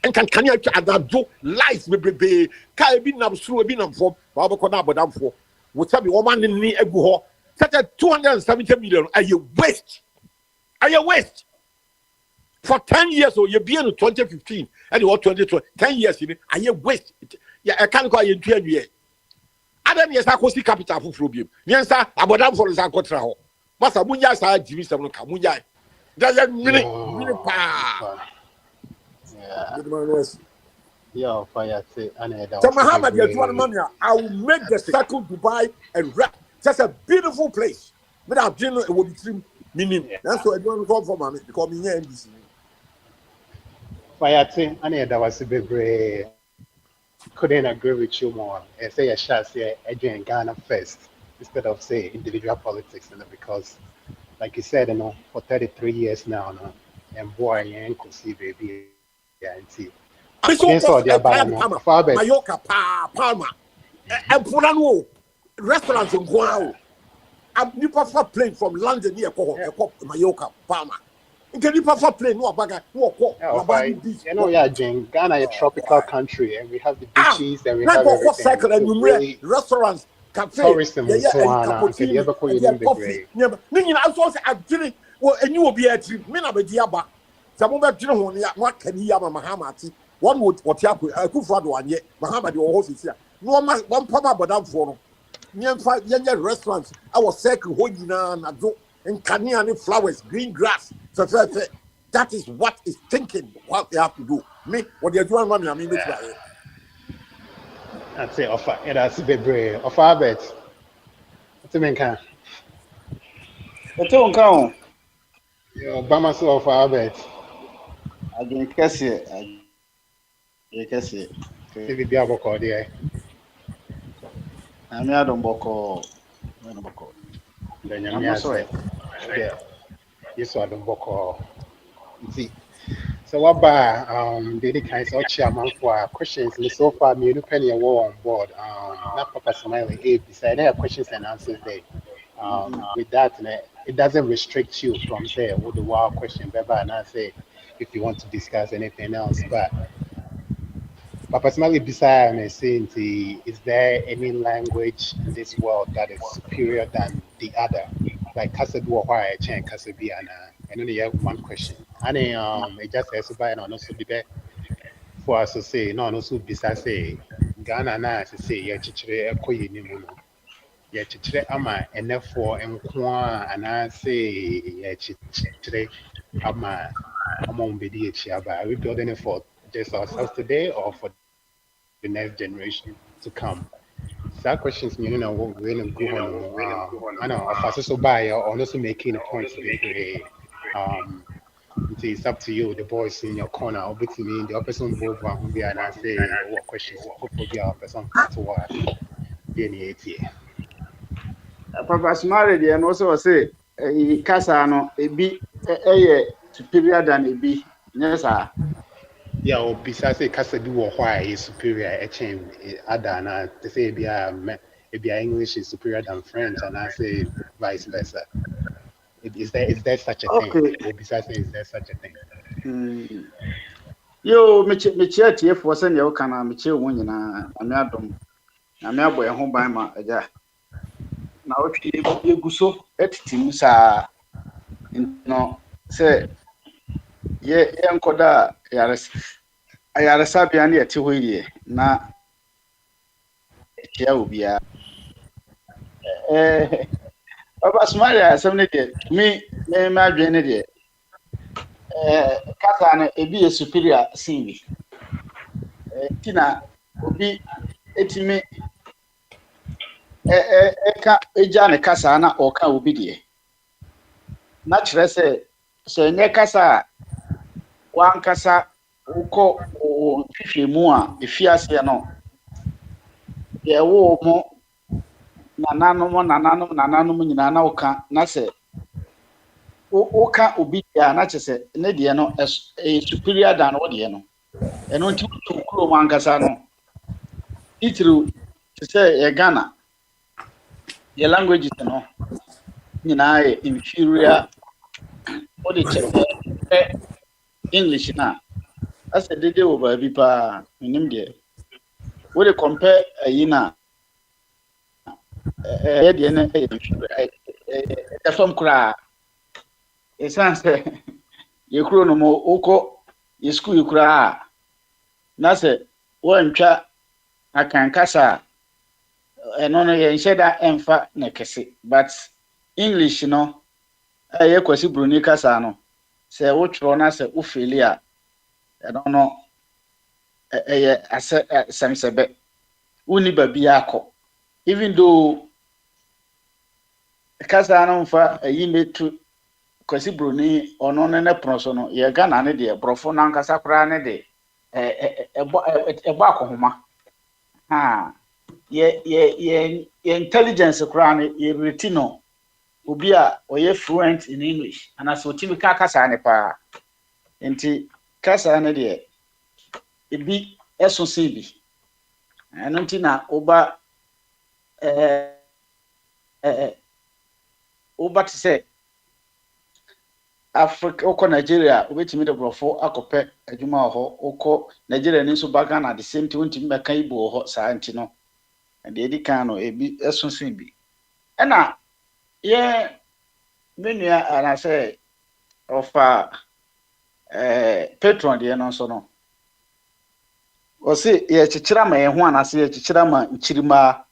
and can you adapt life be can be nam through be nam for Baba Kona Bodam for would tell me woman in me egu such a 270 million are you waste for 10 years or you be in 2015 and you want 2020 10 years in are you waste yeah I can't go in 2 years other years I could see capital for problem yes sir Abodam for the contra ho masa munya sa jimi sam no ka munya that minute pa. Yo, fire say, so Muhammad, you want money? I will make the circle Dubai and wrap. Just a beautiful place. But I've been it will be trim meaning. That's what I don't call for mommy because me here NBC. Fire say, that was a bit brave. Couldn't agree with you more. I say a shot say Adrian Ghana first instead of say individual politics, because like you said, for 33 years now, and boy, you ain't could see baby. Mayoka Palma and Fulano restaurants in Guao. I'm nipa for plane from London near Mayoka Palma. Can you prefer plane no baga no Ghana a tropical country and we have the beaches and we have everything. And restaurants, cafe, tourism and so on. Can you ever call you in the grave? Well, and you will be a trip. Men of a diaba. Some of you what can he have a Mahamati? One would what Yaku, a good father one yet. Mahamadi or horses here. No one pama but down for near 5 young restaurants. I was circle Hodina and Kanyani flowers, green grass. So that is what is thinking what they have to do. Me, what they're doing, money, I mean, I'd say offer it has to be brave. Offer bet. What's the main kind? The two count. Obama so offer bet. I didn't catch it. I didn't catch it. If you be able to there. I'm not on Boko. Then you're sorry. Yeah. You saw the Boko. See. So what about the kinds of chairman for questions and so far me penny a war on board. Not Papa Smiley A beside questions and answers there. With that, it doesn't restrict you from say, oh, the wild question, and I say, if you want to discuss anything else. But personally, besides me saying, is there any language in this world that is superior than the other? Like Kasabi or why I change Kasabi and only have one question. And it just says by and also be for us to say, no, no, so besides say, Ghana na say, yeah, chichire ekoye ni muno. Yeah, chichire ama enefo enkwa and I say, yeah, chichire ama umbedi echiaba. Are we building it for just ourselves today or for the next generation to come? That questions meaning we're going to go on. I know if I so buy or also making a point to be great. It's up to you, the boys in your corner, or between me, the person both one be and I say what questions hopefully be our person come to what be any 80. Papa Smart dey no so say kasa no ebi superior than ebi. Yes sir. Yeah, or besides say Casa do or why is superior a chain other to say be English is superior than French and I say vice versa. Is there such a thing? Okay. Or besides say is there such a thing? Yo me tie for say ne kana me tie wo nyina ame adom. Na me aboy ho ban ma aja. Na o twi eguso etitim sa no say ye enkoda ayaresa bia na yete hoyie na tia obia Papa Somalia asem ne de me ma adwen ne de kasa na ebi superior sinwi tina obi etimi eka eja ne kasa na oka obi de na kire se nye kasa wan kasa uko hwehwe mu a efiase no ye wo mo nananom nyina na oka na se oka obi ya na chese ne de no superior than what de no eno nti to kuro man kasa no itru se ye Ghana ye languages no nyina ye inferior what the English na as a dede over bi pa nim de what they compare yina de na e from kura e sense ye kuro no mo uko ye school kura na se wantwa akan kasa eno no ye nsheda emfa na kese but English no ye kwasi bruni kasa no se wo twro na se wo felia eno no ye semsebe uni babia akọ even though kasa no mfa metu kwasi bruni ono ne proso no ye Ghana ne de brofo na nkasa kra ne de ebo akohoma ha ye intelligence kra ne ye retino obi a oye fluent in English and as otimi ka kasa ne pa enti kasa ne de ebi eso sebi eno nti na oba oba to say Africa oko Nigeria obetimi de brofo akope adwuma ho oko Nigeria ni so baga na the same thing ntimi be kan ibo ho sa anti no and the edikan no ebi eso sebi ena ye menua ana say ofa patron de no so no o se ye chichira ma ye ho ana se ye chichira ma nchirima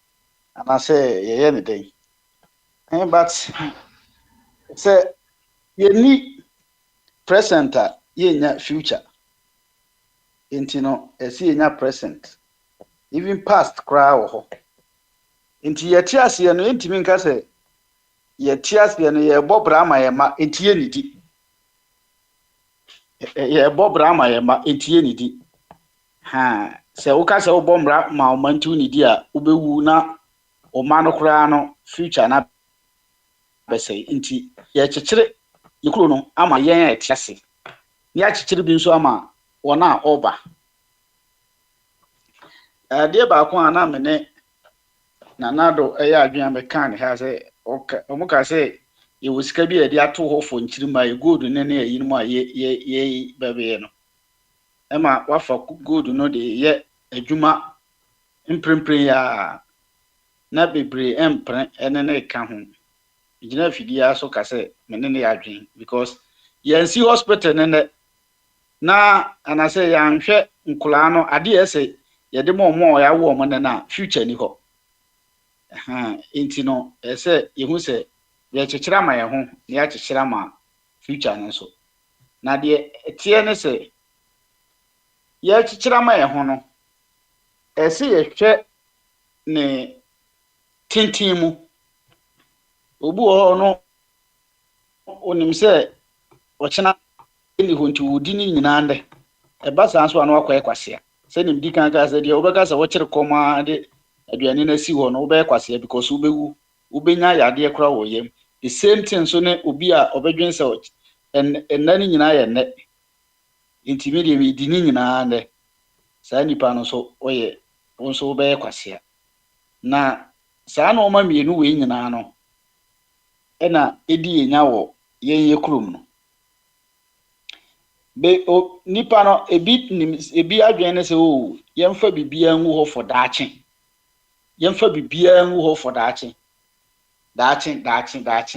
ana say ye ne den but say ye ni present ye nya future enti no esi ye nya present even past kra wo ho enti ye tiase no entimi nka say ye tiase no ye bobra ma ye ma enti ye nidi ye bobra ma ye ma enti ye nidi ha se wo ka se wo bombra ma o mantu nidi a wo bewu na o ma no kra no future na bese enti ye chichire yekuro no ama yen etiase ni achichire bi nso ama wona oba de ba ko ana mene nanado eya adwen be kan ha se okay omuka say you will sika bi e dia to ho fo nchirima e gold ne ne yi mu a ye bebe no ema wafa gold no de ye adwuma imprempren ya na bebre empren ene ne ka ho gina fidia so ka say mene ne adwen because yansi hospital ne na ana say yanhwe nkula no ade ese ye de mo ya wo mo ne na future ni ho inti no ese yehu se ye kyekyera ma ye ho na ya kyekyera ma future ne so na de tie ne se ye kyekyera ma ye ho no ese ye hwɛ ne tintin mu obu ho no onim se okyena ni ho nti wodi ni nyina nde e ba san so ana wakɔ ekwasea se nim di kan ka se de obeka se wo kyere kɔma de aduane na si ho no wo be kwasea because wo bewu wo benya yade ekora wo yam the same thing so ne obi a obedwen se nani nyina ye nne intimidate me di ni nyina nde saa nipa no so oye wo so wo be kwasea na saa na oma mienu we nyina no na edi enya wo ye krom no be o nipa no ebi adwen ne se o yemfa bibia nwu ho for daache yemfa bibia nwu ho for daache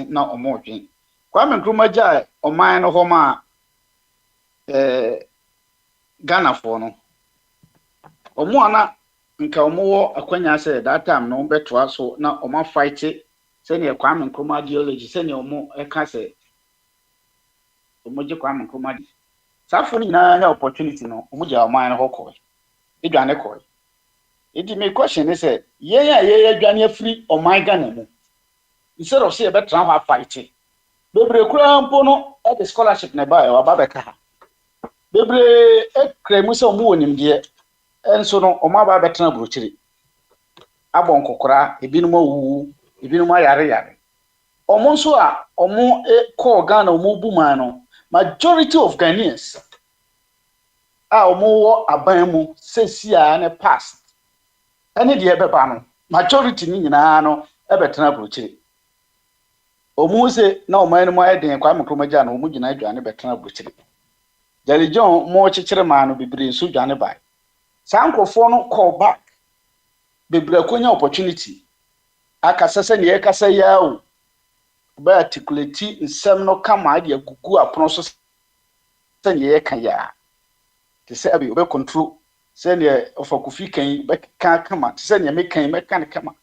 na omo dwen Kwame Nkrumah ja oman no ho ma Ghana for no omo ana nka omo wo akwanya se that time no betwa so na omo fight se ne Kwame Nkrumah ideology se ne omo eka se omo je Kwame Nkrumah safo ni na opportunity no omo ja oman no ho ko edwane ko edi me question is say ye adwane afiri oman Ghana mu instead of say betra ho fight bebre kura mpo no e the scholarship na ba e wa ba beka ha bebre e kremu se omo wonim de enso no omo ba betra brochiri abon kokora ebinum awu ebinum ayare omo nso a omo call Ghana omo buman no majority of Ghanaians a omo wo aban mu sesia ne past ene de ebeba no majority ni nyina no ebetra brochiri omo se na omo enu mo eden Kwame Nkrumah ja na omo gina adwane betra brochiri Jali John mo kyekyere ma no bibiri nso dwane bai sankofo no call back bibiri akonya opportunity akasa se ne yakasa ya o ba articulate nsem no kama de agugu apono so se ne yaka ya te se abi obe control se ne ofakufi kan be kan kama te se ne mekan mekan kama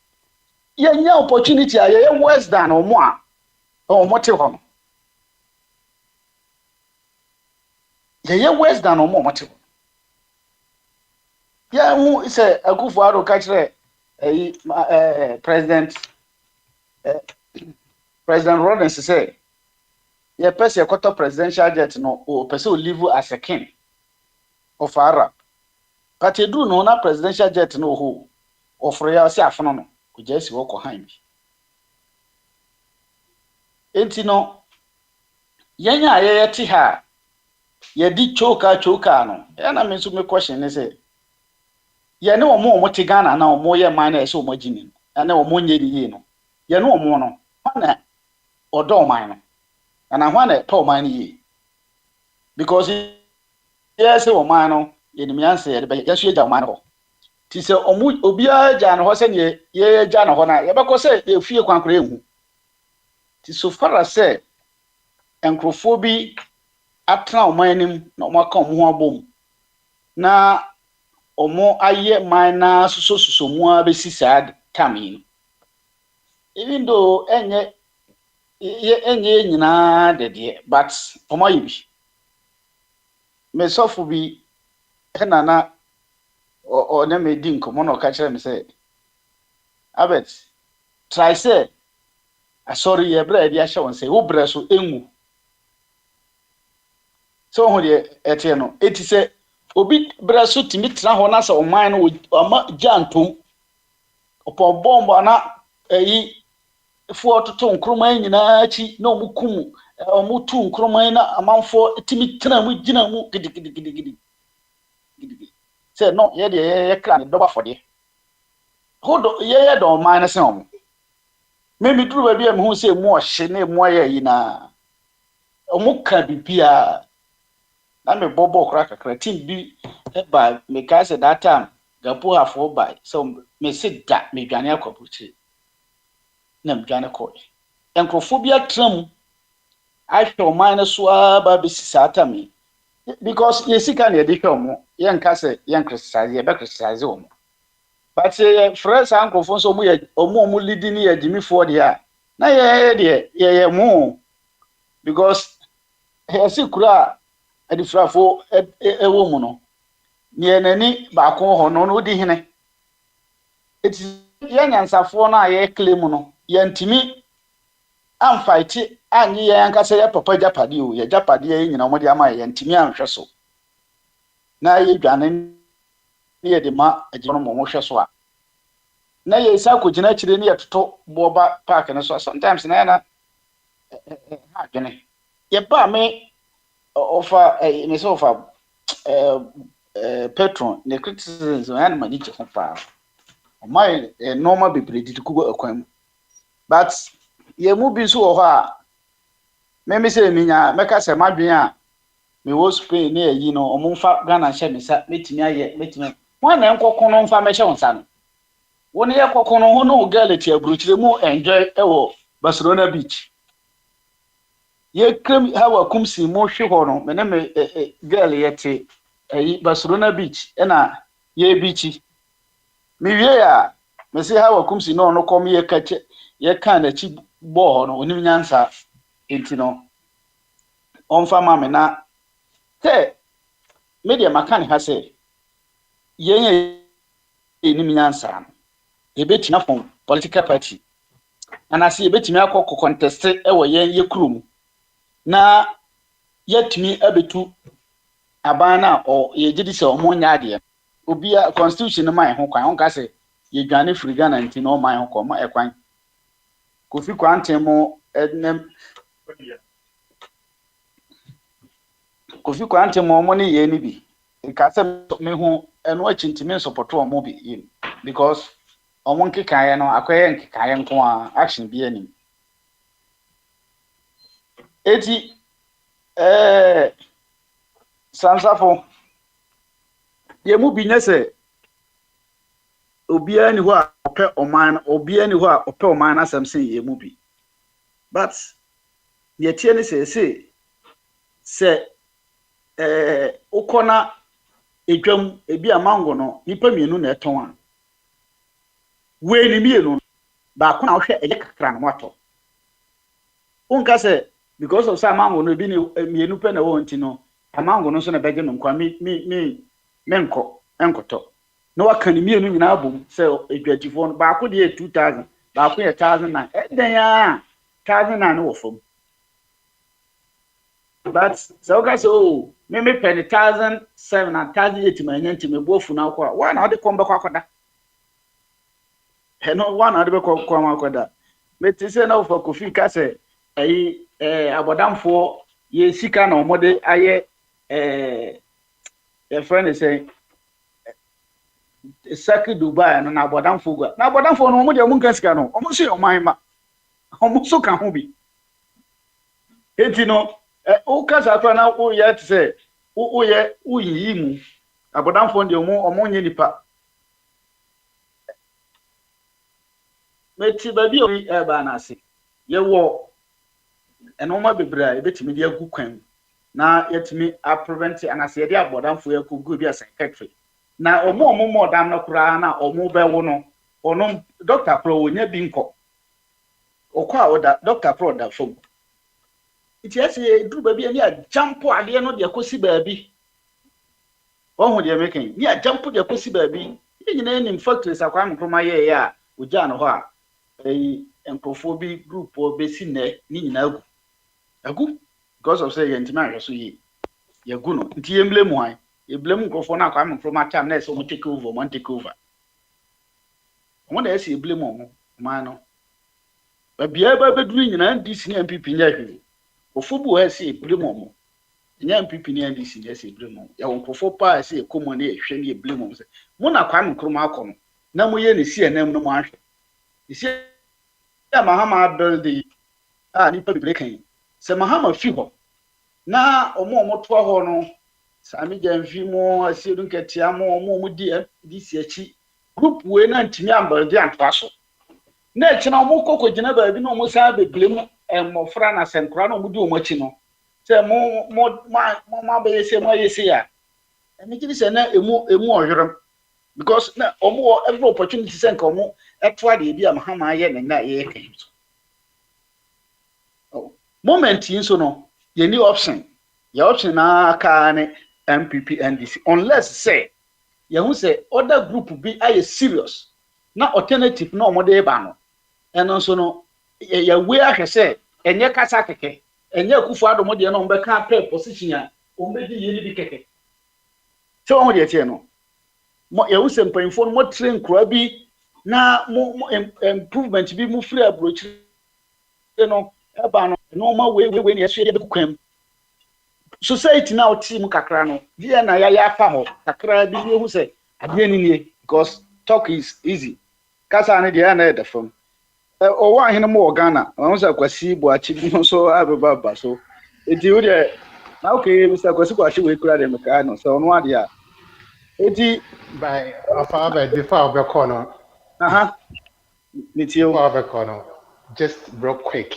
ya nya opportunity a ye worse than omo a omo te ho no ye worse than omo te ho ya hu se Akufo-Addo ka kire President Rawlings say ye person quarter presidential jet no o person live as a king of Arab but e do no na presidential jet no ho ofro ya si afono no ko jesi wo ko han bi enti no yenya ye ti ha ye di choka no ya na me so me question ne say ye ne omo te Ghana na omo ye man na e so omo gini na omo nye di no ye ne omo no na odo man no and I want to tell man ye because yes man no ye ni answer ye be yesu eja man ho ti se omu obia ja no ho se ne ye ja no ho na ye be ko se e fie kwankora ehu ti so far as say enkrofo bi atena oman nim na omo aka omo ho abom na omo aye man na suso mu abesi sad tami even though enye nyina de but omo yibi me sofo bi na o na me din komo no ka kire me say abet try say sorry ye bra dia hye won say wo bra so enwu so ho de etie no eti say obi bra so timi tra ho na say oman no ama jantom opo bombo na fo toto Nkrumah nyina chi na omukum omutu Nkrumah na amanfo timi tena mu gina mu gidi say no ye de ye kra ne doba for de hodo ye do man na say omo me duru ba bi am hu say mu ohye na mu aye yi na omu ka bibia na me bobo kra kakra team bi ba me ka say that time gapo afo by so me sit da me dwane akwabuchi na me dwane ko enkrofobia tram ahwe minus wa ba bi sisata me because yesika na yedi hwe mo yen ka say yen criticize ye be criticize o mo but friends ankrofo so mu ye omu leading ye dimifo de a na ye mu because yesi kura adifrafo ewo mu no ne nani ba ko ho no di hene eti ye nyansafo na ye claim no ye ntimi amfight anyi ye ankasa ye papa japade o ye japade ye nyina mo de ama ye ntimi anhwe so na ye dwane ne ye de ma agye no mo hwe so a na ye sa ko gina kire ne ye toto boba park ne so sometimes na na ha dwane ye ba me offer me so offer patron ne criticisms and mani che ho pa my normal bebre di kugo akwan but ye mu bi so ho a me say minya meka se madwen a me wo Spain na yi no omumfa Ghana hye me sa metimi aye metimi won na nkokon no mfa me hye wonsa no won ye kokon no ho no galati abruchire mu enjoy ewo Barcelona beach ye krem hawa kumsi mo hwe ho no me na me girl ye te Barcelona beach na ye beach mi wie ya me se hawa kumsi no kom ye kache ye kan na chi bo ho no onim nyansa enti no onfa ma me na te media makani ha se ye enim nyansa no e betina from political party ana se e betimi akọ contest e wo ye krum na yetimi abetu abana o ye gidi se o mo nya ade obi a constitution no man ho kwan on ka se ye dwane free Ghana nti no man ho ko ma ekwan Kofi Kwantem mo ednem Kofi Kwantem mo ne ye ni bi ka se me ho eno achintimi support o mo bi because omo nkekaye no akoye nkekaye nko a action bi ani eti sansafo ye mu bi nyese obia ni ho a opɛ oman obia ni ho a opɛ oman na samse ye mu bi but ye tie ni se ukona edwam ebi amango no nipa mienu na eton a we ni mienu ba ko na hwɛ eye kakra na wato unka se because of some mango no bi ni mienu pe na wo nti no amango no so na beje no nkwa mi enkoto no waka ni mienu nyina abom se edwatifo no ba ko de 2000 ba ko ye 1009 eden ya 1009 no wo fom but so ka so me pen 1007 and 1008 ma nyanti me bofu na kwa wa na de kombe kwa koda he no wa na de be kwa ma koda me ti se na wo for Kofi ka se abodamfo ye sika na omode aye a friend is saying Saki Dubai no na abodamfo gwa na abodamfo no omode amunka sika no omuso yo man ma omuso ka ho bi enti no o kasa kwa na o ye te se o ye uyi mu abodamfo de omonye nipa meti ba bi o ba na ase ye wo enoma bebra ebetimi de agu kwan na yetimi a prevent anase ye de abodamfo ya kugu bi a psychiatry na omo dam no kura na omo be wo no ono Dr. Pro wonya bi nko okwa oda Dr. Pro da fom iti ase duru ba bi ani a jump ade no de akosi ba bi ohun de meken ni a jump de akosi ba bi nyina ni factories akwa nkroma ye ya oja no ho a enkofo bi group obesi ne ni nyina agu because of say yentima ahweso yi yagu no nti emble mu han eblem nkrofo na akwa nkroma time na so mo take over mo na ese eblem mo man no ba bia ba beduru nyina ndc ne MPP nya hwe ofubu ha ese eblem mo nya MPP ne ndc ne ese eblem mo ya nkrofo pa ese ekomo ne ehwe ne eblem mo se mo na akwa nkroma akọ no na mo ye ne CNN no mo ahwe Mahama build the nipa breaking. Se Mahama fi ho. Na omo to ho no Sami Jamfi mo asiru ketia mo di DC achi group we na ntimi ambelde antoaso. Na echi na omo kokogina ba bi na omo sa beblem mmofra na senkra na omo di omo achi no. Se mo ba yese mo yese ya. Emi gidi se na emu ohwerem because na omo every opportunity se nka omo etwa de bi Mahama aye na ye kan. Oh, moment yin so no ye ni option. Your option na ka ne MPP NDC unless say you say other group be aye serious na alternative na omode ba no eno so no ya we ahwe say enye kasa keke enye kufu adomode na ombe ka play position a ombe di yeli bi keke so on de tie no mo ya say mpanfo mo train kura bi na mo improvement bi mo free approach no e ba no no ma we na yeso ye be kwam society now team kakra no dia na ya afa ho kakra bi hu say ade ni nie because talk is easy kasa ne dia na the from o wa hene mo Ghana won say Kwasi Boachi bi so abeba so eti wo de na okay Mr. Kwasi Boachi we kura dem ka no so no ade a eti by afa before we call no nitio before we call no just real quick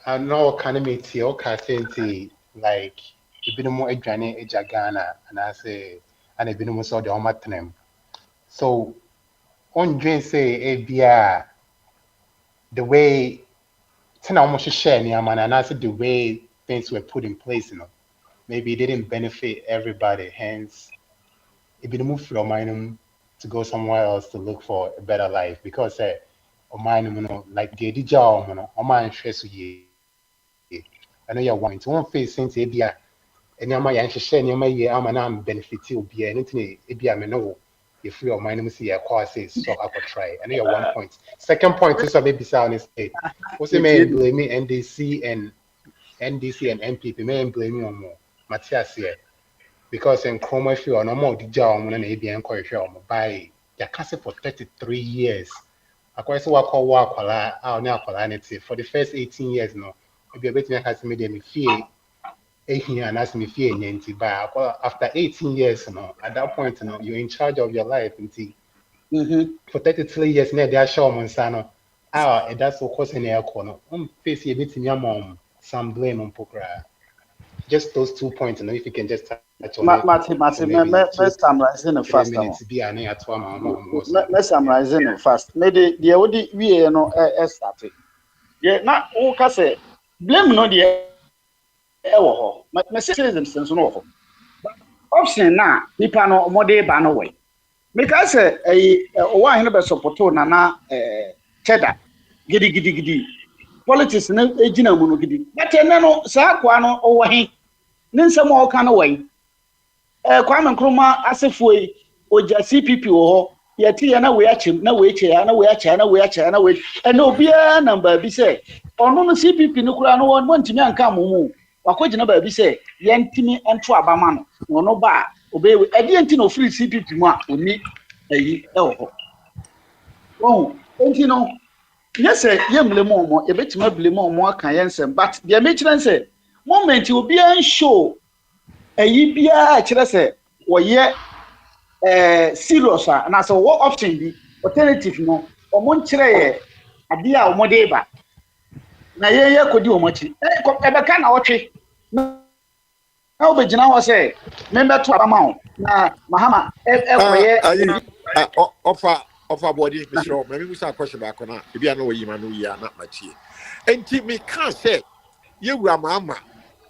I know can meet you okay say like ebinom adwane agya Ghana and I say and ebinom so de omatenem so on dream say ebia the way tena almost share near man and I said the way things were put in place, you know, maybe it didn't benefit everybody. Hence, it been moved from mine to go somewhere else to look for a better life because mine, you know, like the job, you know, mine stress ye. I know you're one to one face since ebia and yama yan share near my year, I'm an benefit will be anything ebia me know. If you are minding see a course so I could try. I know your 1 point. Second point is a baby sound is what's the man blaming NDC and MPP man blaming on more Matthias here. Because in Chroma if you are no more the job and ABN correction by your castle for 33 years. I quite so I call work our now for the first 18 years no. Maybe a bit has made me fear. And ask me fear after 18 years, you know, at that point, you know, you're in charge of your life. For 33 years, now they are showing Monsano. And that's what causing the corner. Face a bit in your mom, some blame on Pokra. Just those 2 points, you know, if you can just touch on it. Let's summarizing it fast. Minutes be an air to let's summarizing it fast. Maybe the OD we no started. Yeah, not all can say blame no the my citizens sense no option na nipa no omode ba no way because one hin be support na cheddar gidi politics na ejina mu no gidi but no sa kwa no owo hin ne nsem o ka no way Kwame Nkrumah asefo yi oja CPP wo ho yeti ya na we achim na we che ya na we acha na we acha na we ena obia number bi say ono no CPP no kura no won ntimi anka momu wakogina ba bi say yentimi ento abama no ono ba obewe ade enti no free CPP mu a oni ayi ewo ho oh enti no yes yemlemo omo ebetima blemo omo aka yensem but the make say moment obia show ayi bia kire say woye serious na so what option bi alternative no omo nkire ye ade a omo dey ba na ye kodi omo chi ebeka na wotwe na obegina ho say member to abama na Mahama ekoye offer body Mr. Maybe we start question back on if you know where you man we are not much here and me can't say you Mama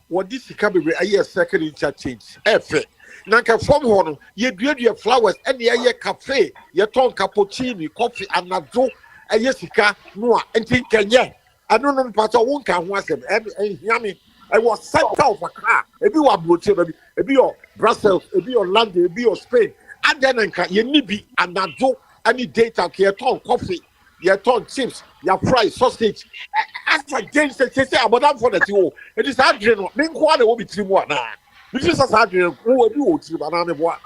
what this can be a year second in change efe nanka from hono ye dua flowers and ye cafe ye ton cappuccino coffee and nazo a sika no enti kenye anu no pato won kan ho asem yami I was sent out of a car ebi wa broche ebi your Brussels ebi your London ebi your Spain and then ye nibi and nazo any data ye ton coffee ye ton chips ye fry sausage as a James say about that for the two it is hard dream me kwa na wo bi tiri mu na this is as hard dream wo bi wo tiri ba na me boa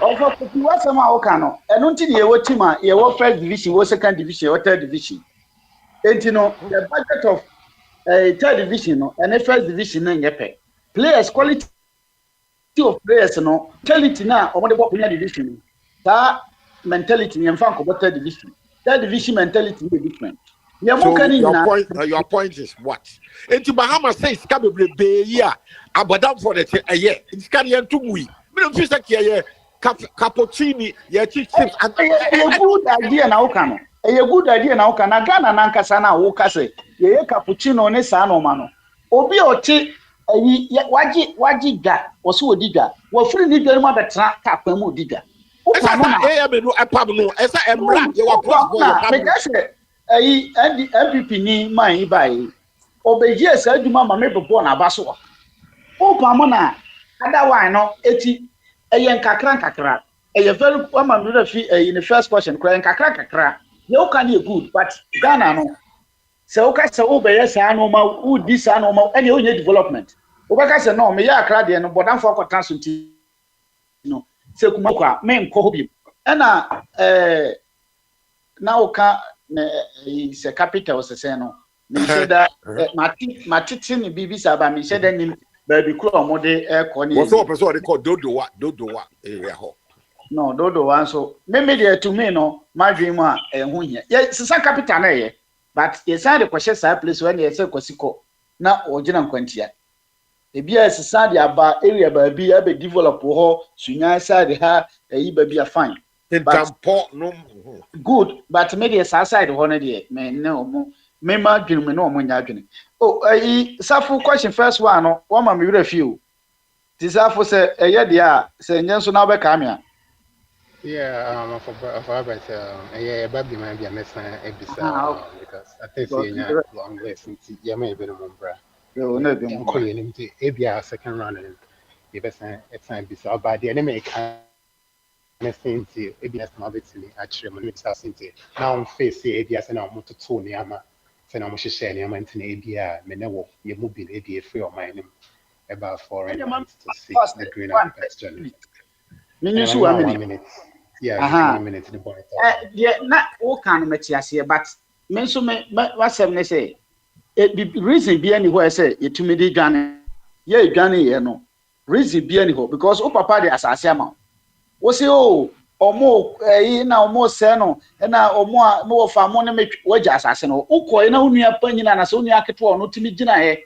also kuti wasema o ka no eno nti ye wo team a ye wo first division wo second division wo third division You know, the budget of third division and the first division in Japan. Players quality of players no mentality na omo de bɔ premier division. That mentality in fan ko third division. Third division mentality is different. So your point is what? Enti Bahama says kabebre ya abadam for the year. It's can yen to we. Me no feel like ye cappuccini ye chips and a good idea na uka no. A good idea na uka na Ghana na nkasa na uka se ye cappuccino ne sa no ma no. Obi oti waji ga oso odiga. Wo free ni dwere ma betra ka kwa mu odiga. Esa am no apam no esa emra ye wa post for your pam. MPP ni man ibai obeji esa aduma ma me bebo na abaso pam na ada wan no eti eye nkakra eye very woman no fi in the first question kra nkakra you can be good but Ghana no se o ka se o be yes anu ma u dis anu ma any onye development o ba ka se no me ya akra de no bodan for kwatan so ti no se kuma kwa me nko hobi na na o ka is a capital say no me say that matiti ni bibi saba me say that ni baby kuro mo de ko ni what's up person they call dodowa area ho no dodowa so me dey to me no my dream a hu hia ye sisa capital na ye but ye say the question say place when ye say kwasiko na ogina nkwantia e bia sisa de aba area ba bi abe develop ho sunya side ha yi ba bia fine no good but maybe side one there me no me ma dwene me no mo nya dwene oh safu question first one no one ma me review ti safu say eye dia say nyenso na be ka me a yeah for about yeah baby man be mess ebisa because I think say long list yeah me be no bra no no be mo call him to ebia second round and you be say it's time bisa but the enemy Mesenti, ABS Mabitini, actually, when it's Sinti. Now I'm facing ABS and I'm to Tony Ama, and I'm share any amount in ABA, Menewo, you move in ABA free or mine about 4 months to see the green question. Minutes 1 minute. Yeah, 1 minute in the boy. Yeah, not all kind of materials here, but mention me what's them say. It be reason be anywhere say it to me the Ghana. Yeah, Ghana, you know. Reason be anywhere because oh papa the assassin. Wo se o omo na omo se no na omo a no fa mo ne me wagya asase no ukọ na onua panyina na se onua keto no timi gina he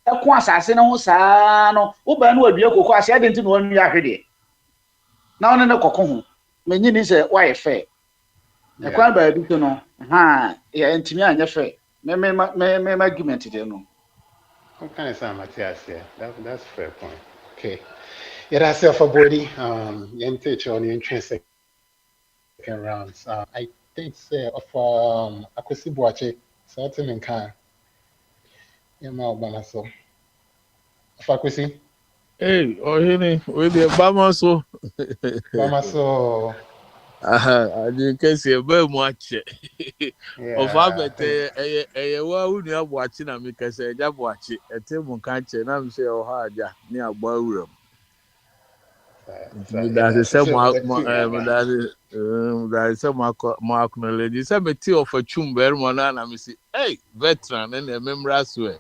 eko asase no ho saa no wo ba no adua kokọ ase adenti no onua hwede na one ne kokọ ho menyi ni se why fair e kwa ba bi to no ha ya ntimi anya fair me argument de no What kind of sound Matthias here? That's fair point. Okay. Yeah, that's it for body. You take on the intrinsic second rounds. I think say of Akwantufuo, so that's in can. Yeah, my Obama so. Of Akwantufuo. Hey, ohini, with the Bama so. Obama so. I can see a very much. Of Yeah. a well, we are watching and make us a job watch it. A table country, and I'm say, oh, hard, yeah, near a ballroom. That is some that is some mark knowledge. Some tea of a chumber, one, and I say, hey, veteran, and a member as well.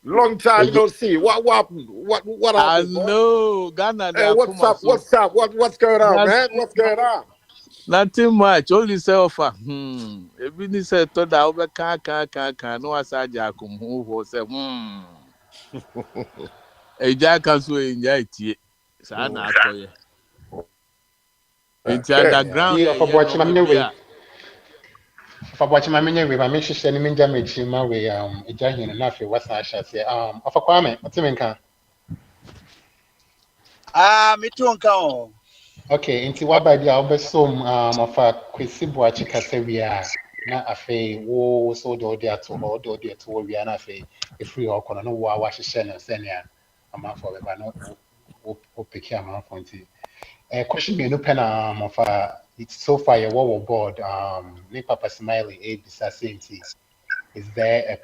Long time no see. What happened? What happened? I know Ghana. What's up? What's going on, man? What's going on? Nothing much. Only say offer. Every say to da over can no asaja kum who say e jaka so enja tie. Sa na atoye. It's underground. Yeah, for watching my way. For watching my menu with my mission sending damage in my way, a giant enough. What's I shall say? Of a Kwame, what's in can? Me too nka Okay, into what by the Albersom of a Quisibo Chicasavia, not a fay, wo so do there to all do there to we are not fay, if free or can know what was a shen and senior a month for the banner or pick a month for tea. A question me no pen of it's so far a war board, Papa Smiley, a disassinity. Is there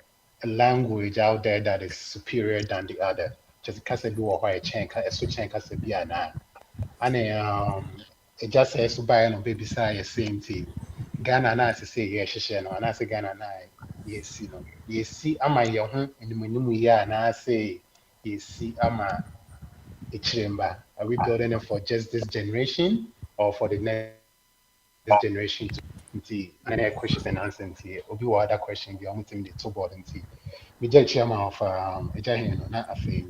a language out there that is superior than the other? Just because I do or a chank, a switch and Casabiana. And it just says to buy no baby side same thing. Ghana na say yes no and I say Ghana na yes no yes ama ye ho animanimu ya na say yes ama ichiremba. Are we building it for just this generation or for the next generation to any questions and answers obi wa other question bi omo tim dey to board me just chairman of ejahin no na afei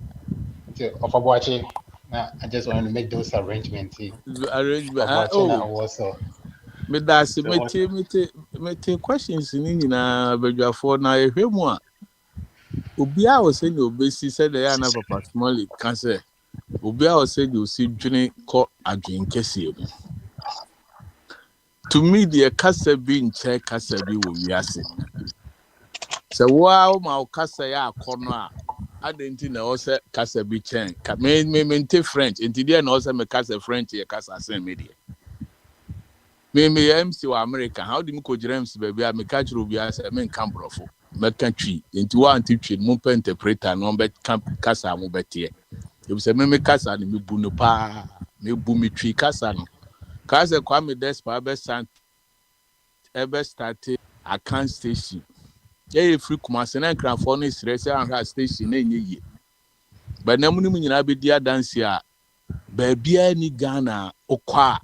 of Abuachi. Now I just want to make those arrangements Arrangement. of watching that also. Me that's So me questions ni nyina badwafo na ehwe mu a obi a o se ni obesi se de ya na papa small kan se obi a o se ni o si dwene ko adwen kese mu. To me the kasa bi nche kasa bi wo wiase. Se wa o ma o kasa ya akono a adenti na o se kasa bi chen ka me mente French enti dia na o se me kasa French ye kasa sen me die. Me MC wa America how do me ko James baby a me catch ro bia say me nkan brofo me kan twi enti wa anti twi mo pe interpreter no be kasa mo betie e say me kasa ni me bu no pa me bu me twi kasa no kasa kwa me despa be sant ever started Akan station e free Kumasi na Akwantufuo no sire say anha station na enye yi ba na mu ni nyina be dia dance a ba bia ni Ghana okwa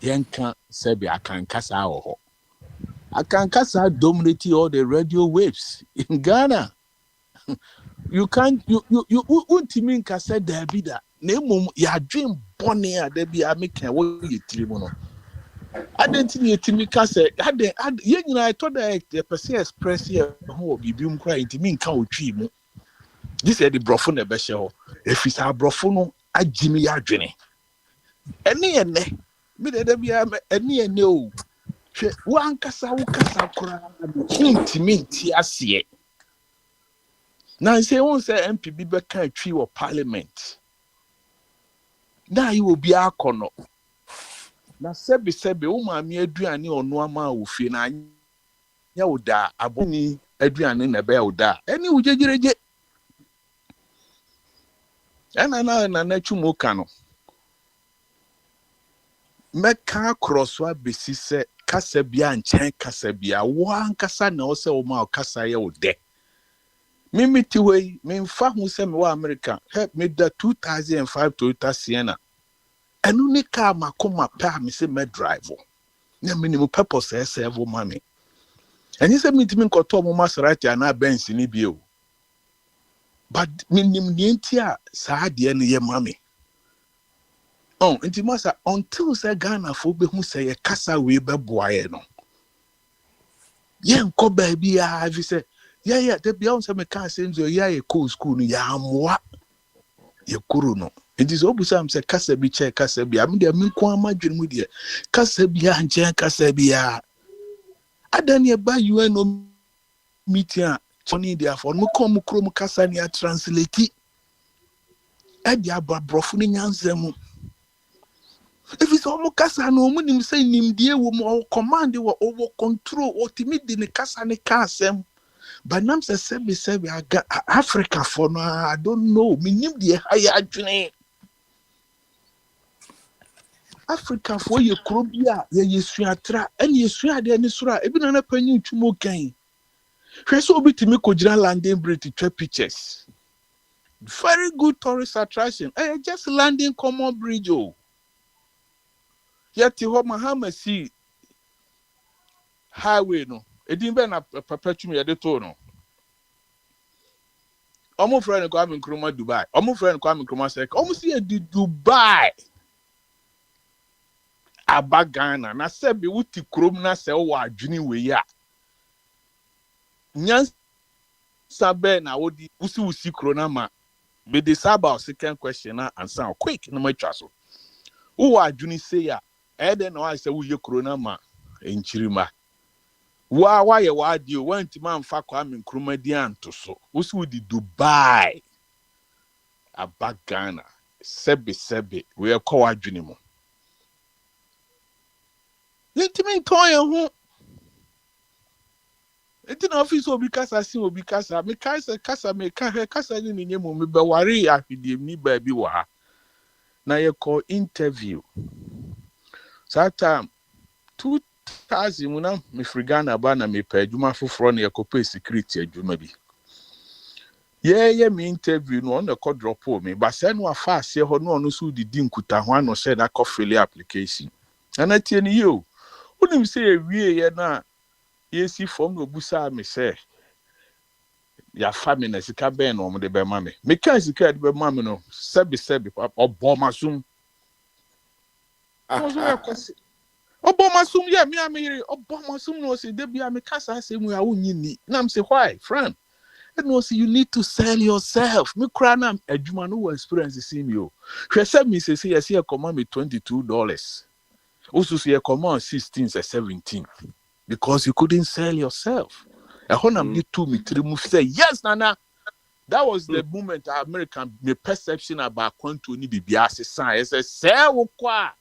yenka sebi akankasa ho akankasa dominate all the radio waves in Ghana. You can't you ultimate nkasa da bi da na emom ya dream bone a da bi a meka wo yetiri mu no adenti yetimi kasa ade ye nyina I thought that the person express here ho bibi mu kra intimi nka otwi mu this is the brofo na be hye ho efisa brofo no agimi ya dwene ene me da bi a ene o hwe wankasa wo kasa kora intimi nti ase na say won say MPB be kan twi wo parliament na yi obi akono na sebi wo maami aduane ono ama wo fie na anya wo da aboni aduane na be wo da eni wo jejereje na chumo kano meka crosswa besi se kasa bia nchen kasa bia wo ankasa na wo se wo ma kasa ye wo de mimi tiwe memfa hu se me wa America help me da 2005 Toyota Sienna enu ni ka makoma pa me se me drive na minimum purpose serve money enyi se mitimi nkoto mo Maserati na Benz ni bio but minimum ni ntia sa de ne ye mame oh nti masa until say Ghana fo be hu say ye kasa we be boaye no ye nko ba bia vi say yeah the bia on say me kan say nzo ya ye cool school no ya amwa ye kuru no nti so obusa am say kasa bi che kasa bi am de me nko amadwene mu de kasa bi a nche kasa bi a adani e ba UN meeting choni dia for mo kom krom kasa ni a translate e dia brofo ni nyanzem if it's omo kasa no mo nim say nim die wo mo command wo over control o timi di ni kasa ni ka asem but nam say sebi Africa for no I don't know me nim die higher adwene Africa for ye krobia ye yesuatra ene yesuade ne soro ebi na panyin twumo kan hwe so obi timi ko gira landing bridge to take pictures very good tourist attraction just landing common bridge oh yet ho Mahama see highway no edin be na perpetuum ye de to no omo friend ko am nkruma Dubai omo friend ko am nkruma sek omo see di Dubai aba Ghana na sebi wuti krom na se wo adwini we ya nyan sabe na wodi usi krona ma be the saba second question na answer quick na matwa so wo adwini say ya ede na wa se wo ye krona ma enchirima wa ye wa di o wanti ma mfa kwa me nkroma di anto so usi wodi Dubai aba Ghana sebi we ko adwini mo Yentimi ntoye ho enti na office obi kasa si obi kasa me kasa me ka he kasa ni nyemu me be ware ahwediem ni ba bi wa na ye call interview that time tazi mu na me frigana ba na me pa adwuma foforo na yekopa security adwuma bi ye me interview no on the code drop me ba se no afa ase ho no ono so didi nkuta ho ano se na fill application ana tie ni yo unim se ewie ye na yesi form no busa me se ya family na sika ben no mo de be ma me kan sika de be ma me no sebi obo masum no so ya kwese obo masum ya me amiri obo masum no se de bia me kasa asemu ya wonyini na me say why friend and no say you need to sell yourself me kra na adwuma no experience see me o hwe se me say yes here command me $22 also say command 16 or 17 because you couldn't sell yourself and when I'm to me three move say yes nana. That was the moment American the perception about Akwantufuo ni bibia sesan e say wo kwa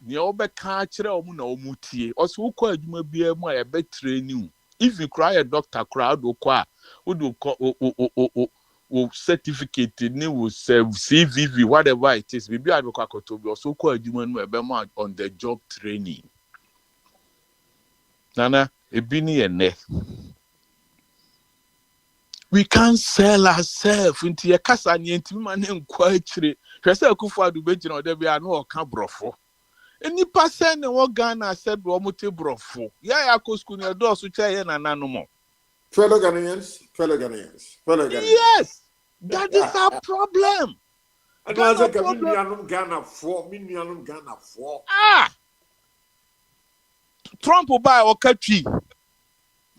ni obeka kire omu na omutie also wo kwa adwuma bia mu a be training if you cry a doctor crowd wo kwa wo do o certificate ni wo CVV whatever it is bibia adwuma akoto bi also kwa adwuma no e be ma on the job training nana ebi ni ene. We can't sell ourselves into a casa and yentman and quite. Tressa Kufadu Bejin or Debia no cabrofo. Any person and what Ghana said Romote brofo. Ya Coscunia doors which I and animal. Fellow Ghanaians. Yes, that is our problem. And I was like a Ghana 4 million Ghana 4. Ah, Trump will buy or country.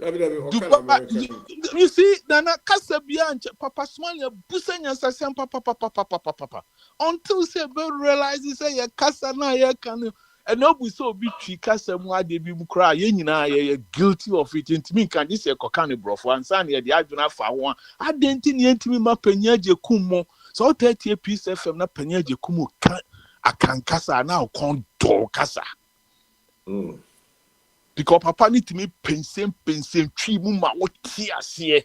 You see, Nana Casabian, Papa Smania, Busanya Sassam, Papa. Until Sebe realizes a Casana, ya can, and no, we so be Casamwa de Bimukra, Yenina, guilty of it. Into me, can this a cocani brof, one son, the Aduna for one. I didn't need me, my Penyaje Kumo, so 30 piece FM, not Penyaje Kumo, I can Casa now, con do Casa. Because Papa need to me pensem tree muma what here.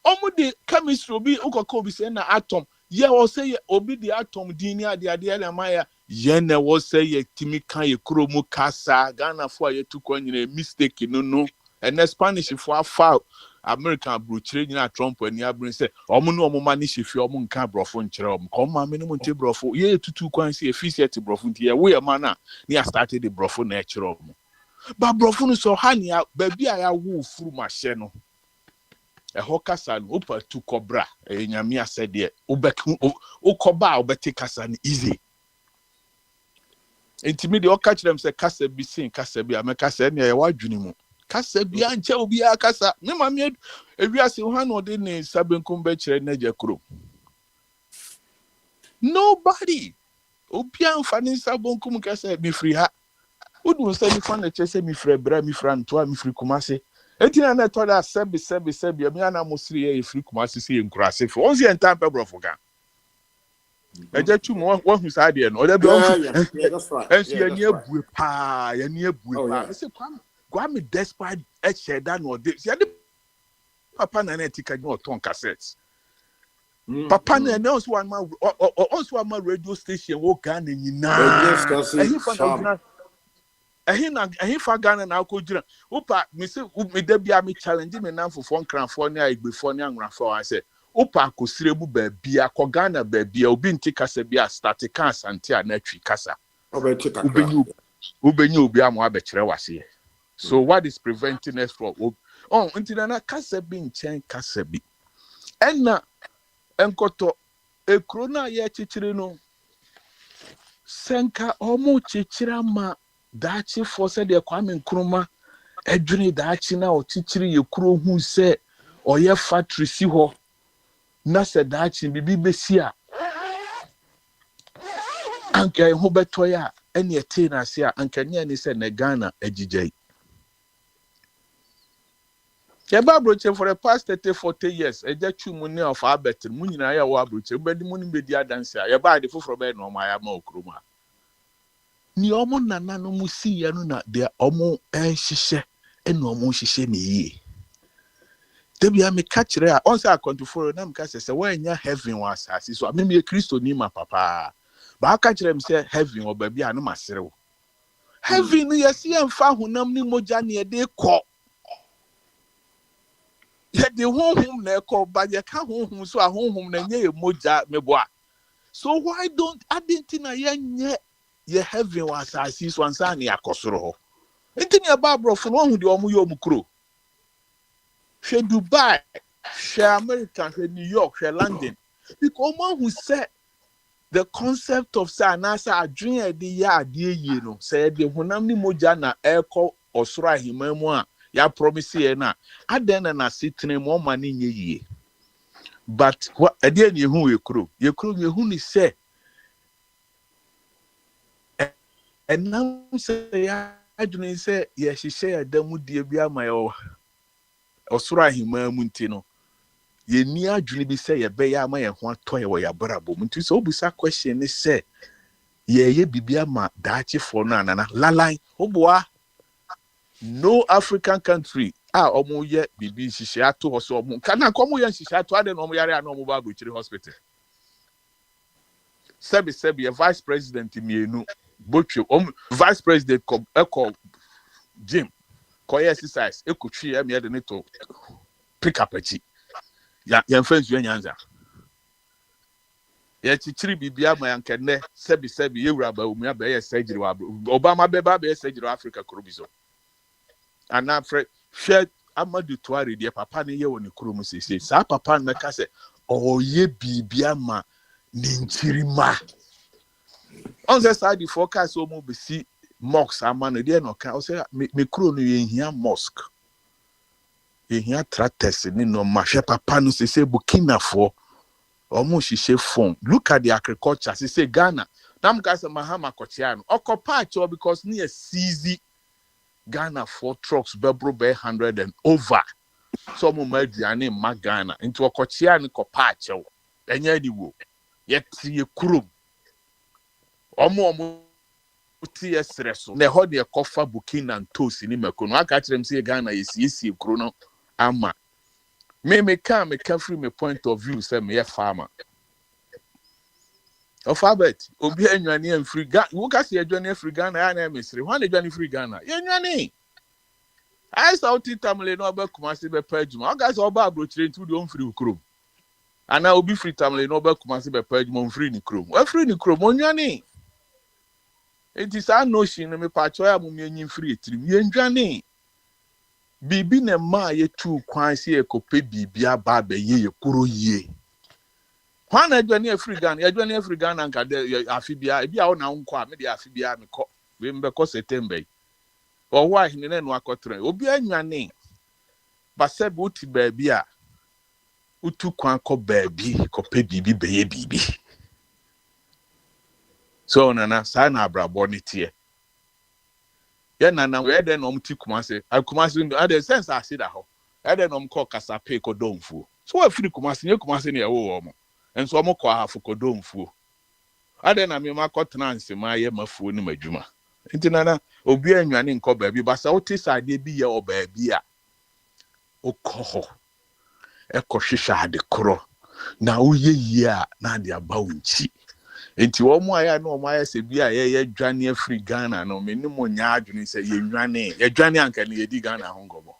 Omo de chemistry obi ukoko bi say na atom. Ye wo say obi the atom dinia de ade ele maya. Ye na wo say ye timi kan ye kromo kasa Ghana for ye to kwa nyina mistake no. And Spanish for foul American brochire nyina Trump ani abrin say omo no omo mani hyefi omo nka brofo nkyere omo. Kom ma me no mo nte brofo. Ye tutu kwan say efficiency brofo nti ye we man na ne started the brofo na kyere omo. But brofunu so hania baby aya wo furu mahye no e ho kasa no opa tu cobra e nyame asede obeku okoba obete kasa no easy intimi de okach dem se kasa bi sin kasa bi ameka se ne e wadwuni mu kasa bi anche obi akasa me mame ewiase ho na ode ne sabenkum be kire na jakuro nobody obi anfa ne sabonkum kasa bi free ha Udu say me fan chese mi frɛ bra mi fra ntoa mi firi kumase etina na to da sebi me ana mosiri e firi kumase se enkurase fo onzi entan pe brofo ga eje tu mo wa hu sa de no o da bi That's right. ensi ya ni abue pa me se kwa me despite e sheda no de ya de papa na na tika no ton cassette papa na na also one ma radio station wo Ghana nyina Ehin fa Ghana na akojira upa me se me da bia me challenge me nan fofo nkranfo ne agbefo ne angrafo an se upa akosire bu ba bia ko Ghana ba bia obi nti kasa bia start kan asante na atwi kasa ubenyu obi amo abekere wase so what is preventing us from nti na kasa bi nchen kasa bi enna enkoto ekro na ye chichire no senka omo chichira ma dachi for said the Kwame Nkrumah edwene dachi na ochichiri yekuro hu se oye factory si ho na se dachi bibi besi a anka ho beto ya ene ete na se a anka nya ni se na Ghana agigei Keba broche for the past 30-40 years eja twumu ne of abet mu nyina ya wo abroche bedi mu ni bedi adanse a yeba ade foforo be no ma ya ma okroma ni omo nana no musi ya no na de omo hihye eno omo hihye ne yi debia me ka kire a on say Akwantufuo na me ka se wanya heaven was asase so me Kristo ni ma papa ba ka kire me say heaven o ba bia no maserewo Heaven yes ye mfa honam ni moja ne de kɔ. Ye de honhom na ekɔ ba ye ka honhom so a honhom na nye moja meboa. So why don't adentina ye heaven was asase so ansa ne akosoro ho. Enti ne ba brofo no hu de omo ye omukro. Hwe Dubai, hwe America, hwe New York, hwe London. Because omo who said the concept of say anasa adwen ade ya ade yie no say de honam ni moja na ekɔ osoro ahimamu a ya promise ye na aden na sitene mo ma ne nye yie. But what ade ye hu ye kro ye hu ni say enam say ya adwen say ye hihye adamu die bi ama yo osoro ahimamu nti no ye ni adwene bi say ye be ya ama ye ho atoye wo ya brabo nti so obusa question ni say ye bibia ma dachi for no anana lalai oboa no African country omo ye bibi hihye ato ho so omo kana komo ye hihye ato ade no omo yare ana omo ba Abuchiri hospital sebi vice president mienu botwe vice president ko gym ko exercise ekotwi e me de ne to pick up achi ya mfansu nyanza ye chichiri bibia ma yankene sebi yewura ba omu aba ye surgery wa Obama be ba be surgery Africa krobizo ana fre hwe Amadu Tuare de papa ne ye woni kromu sese sa papa na ka se oye bibia ma ninchiri ma on the side the forecast omu be si mosque amana de no ka o se me kro no ye hia mosque ye hia trates ni no ma hwe papa no sese Burkina Faso almost she phone. Look at the agriculture. She say Ghana. Nam guys Mahama Kochiano. Occupy because near CZ Ghana 4 trucks bebro be 100 and over. Some made the name Magana into a Kochiano Copacho. Enya di wo. Yet ye krum. Omo TS reso. Ne hold your coffer Burkina and toast in Imekono. I catch them say Ghana is easy chrono ama. Me can free my point of view say me a farmer. Of Albert, Obi Enwani and free Ghana. Who can see a journey free Ghana and mystery? One journey free Ghana. Yenwani. I saw Titamle no be Kumasi be Pejuma. I guys all about train to the free Krum. And now be free Tamle no be Kumasi be Pejuma free ni Krum. We free ni Krum onwani. It is our notion me pachoya mu me free trim. Yenwani. Bibi ne ma ye tu kwan se ekope bibia ba be ye kuro ye. Kwan adwane afri Ghana, adwane afri Ghana nka de afibia, e bia wo na nko a me de afibia me ko. We mbeko September. O wa hine ne no akotre. Obi anwane. Ba se be uti baabi a utu kwan ko baabi ko pe bibi be ye bibi. So nana sa na abrabo ne tie. Ye nana we de no mti Kumase. Kumase ndo ade sense asida ho. Ede no mko kasape ko domfu. So afiri Kumase ne ye wo mo. Enso omo kwa hafu kodomfuo ade na me makotena nsema ye mafuo ni madwuma nti nana obi anwane nko baabi basa wote sade bi ye obaabi a okoho ekohwehwa ade koro na uye yi a na ade aba wonchi nti omo aya na omo aya se bi a ye dwane afri Ghana no me ni mo nya adwene se ye dwane anka ne ye di Ghana ho ngobo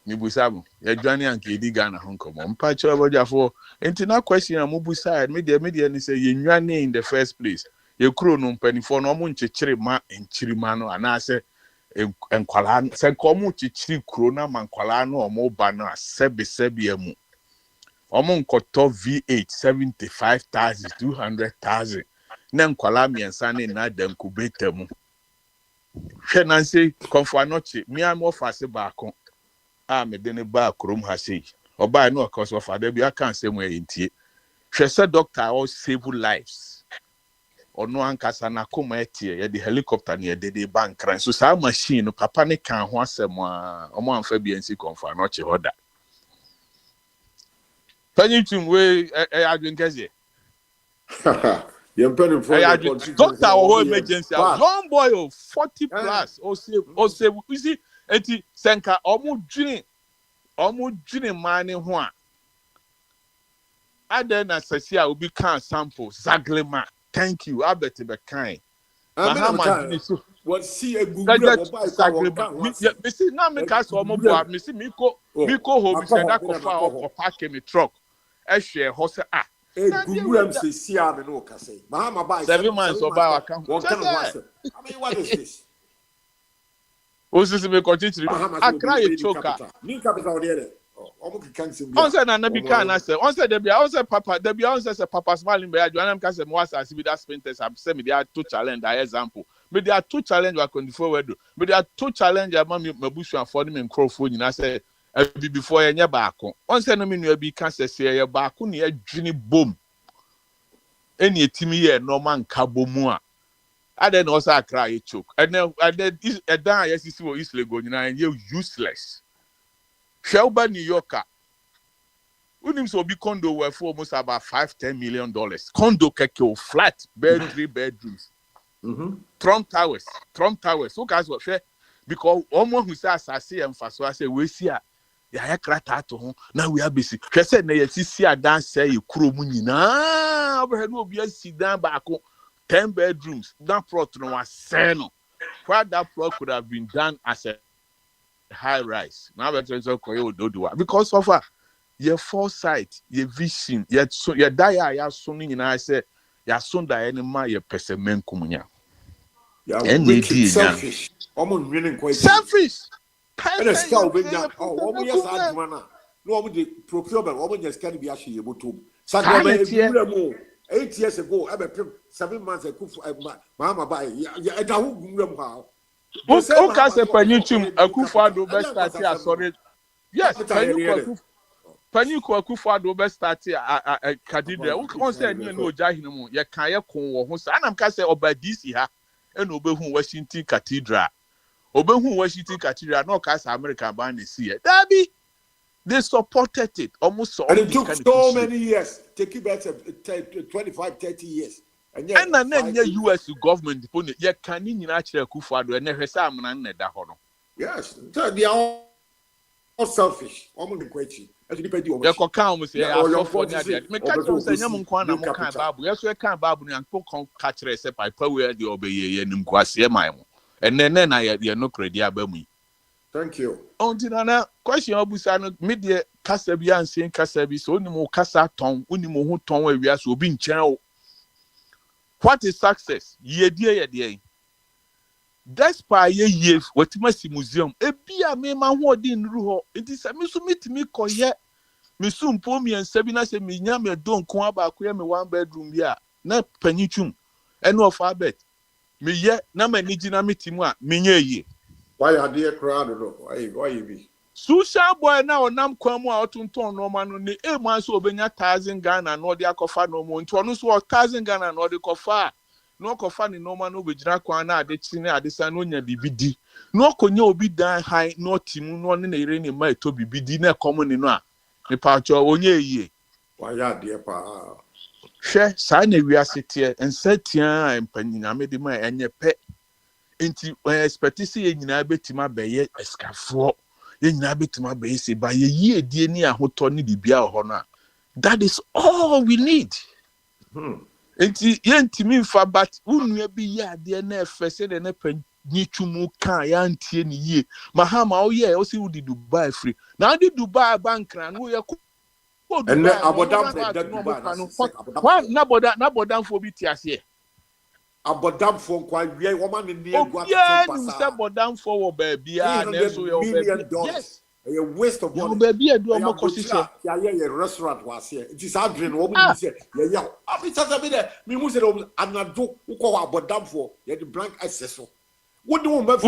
mi busabu ye dwane anka edi Ghana ho nkomo mpa che obojafo enti na question am busa media ni say ye nwane in the first place ye kuro no mpanifo no mo nchechire ma enchirima no ana se enkwala se komo chichiri kuro na mankwala no omo ba no sebi amu omo nkoto V8 75,000 200,000 na nkwala miensa ne na dankubeta mu hwe na say komfo anoche mi am ofase baako me de ne ba krom ha sei oba no cause of father bi aka nsem entie hwe se doctor all save lives ono ankasa na koma etie ye de helicopter ne ye de bankran so sa machine no papa ne kan ho asem a omo amfa bi ensi konfa no che hoda panitum we adwenkase Yempeni for your politicians. Doctor or emergency young boy 40 plus o save you see enti senka omo dwene man ho a aden na sesi a obi kan sample zaglema thank you Albert be kind Mahama did so. What see a good Missy, now me cast or mobile, Missy Miko home said that for parking me truck. I share horse. Ah, good say, see, I don't know, Cassay. Mahama buy 7 months or buy account. I mean, what is this? Who's this? Me continue. I cry a choker. New capital there. On said na be can I say. On said there be. On said Papa. There be. On said Papa smiling be. Joanna can say more as with that sprinters. I'm saying me there are 2 challenge. That example. Me there are 2 challenge. Akwantufuo we do. Me there are 2 challenge. Ama me busu afford me microphone. You know say. Before you near back. On said no me no be can say you back. Ni a dreamy boom. Any team here no man kabo mua. I then also I cry a choke. And then a down yes is what is Lego. You know and you useless. Shelby, New Yorker. Unim so be condo were for almost about $5-10 million. Condo keke flat, 3 bedrooms. Trump Towers. So guys what fair because almost who says I see and fast. So I say we see ya krata to home. Now we are busy. She said na see a dance say you kuro muni na overhead no be sit down back 10 bedrooms. That plot no was seno. Why that plot could have been done as a high rise. Now because of your foresight, your vision, your dia soon in I say your son die anymore your person men kumunya. Selfish. Almost really quite selfish. And a scout big down. Oh, almost yes, I no one the procurement, almost just can't be actually able to. 8 years ago, I 7 months ago, Mama buy. I don't how. Who can say Panyuchum Akufo-Addo best start here? Sorry. Yes, Panyuchum Akufo-Addo best start here at Cathedral. Who say you know Jahinamu? You can't call who say I'm can say Obadisi ha and Obehu Washington Cathedral. Obehu Washington Cathedral. No cast American band is here. Dabi, they supported it almost. And it took so many years. Take it back 25-30 years. And then the US government put it. You can't even actually Akufo-Addo and never say I'm not that honor. Yes, they are all selfish. I'm not quite sure. You can come say I saw for that. Me catch you say nyamu nkwa na mo kan Bible. Yes we kan Bible na nko kon catch say papa we dey obey ye nim kwase mai mo. And then na ye no credit abamu. Thank you. Until na question obusa no me dey kasa bi ansen kasa bi so onimu kasa ton onimu ho ton wa wi so obi nkyɛn o. What is success? Ye die. Despite ye what must museum. Ebia me ma ho odi nru ho. Enti se me so metimi koye. Me so mpo mi ensabi na se me nya me don ko aba ko ye me 1 bedroom bia na panyitwum. Eno of abet. Me ye na manigi na metimu a me nya ye. Why are they crowd no? Why you be? Social boy na onam kwamu a otonton no ma no ne e man so obenya 1000 Ghana na odi akofa no mo nti ono so 1000 Ghana na odi kofa no kofa ni no ma no begina kwan na ade chi na ade sa no nya bibidi no konya obi dan high no timu no ne na ire ni ma eto bibidi na common no a me pa cho onye yie why are they pa hwe sa na wi asetie ensatia empanyina me de ma enye pe nti expect say nyina betima beye eskafo that is all we need. But we be ya dear first and Nichumu can yanti any ye. Mahama, oh yeah, also would Dubai free. Now did Dubai bank and we are and Nabodam for BTS here. Abodam for quite real woman in the Abodam for baby, yes. A waste of money. Baby, I do more consider. Yeah, restaurant was here. It is Adrian woman. Yeah. After a minute, me was another who call Abodam for the blank access. What do you want? Who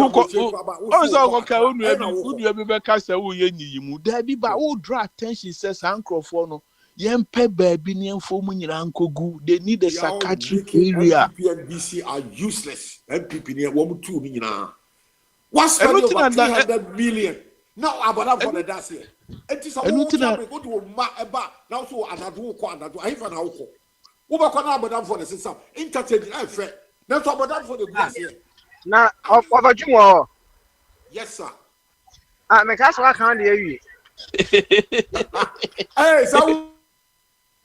you ever cast away? You Daddy, but all draw attention says Uncle Fono. Yempe baby near forming your uncle go. They need a psychiatric area. NPC are useless. MPP near 1 2 million. What's 300 million? Now about for the dance here. It is a go to a now so another corner. I have an alcohol. Uber corner about for the system. Entertaining fair. Now about for the glass here. Now, of a junior. Yes, sir. I make us work on the hey, so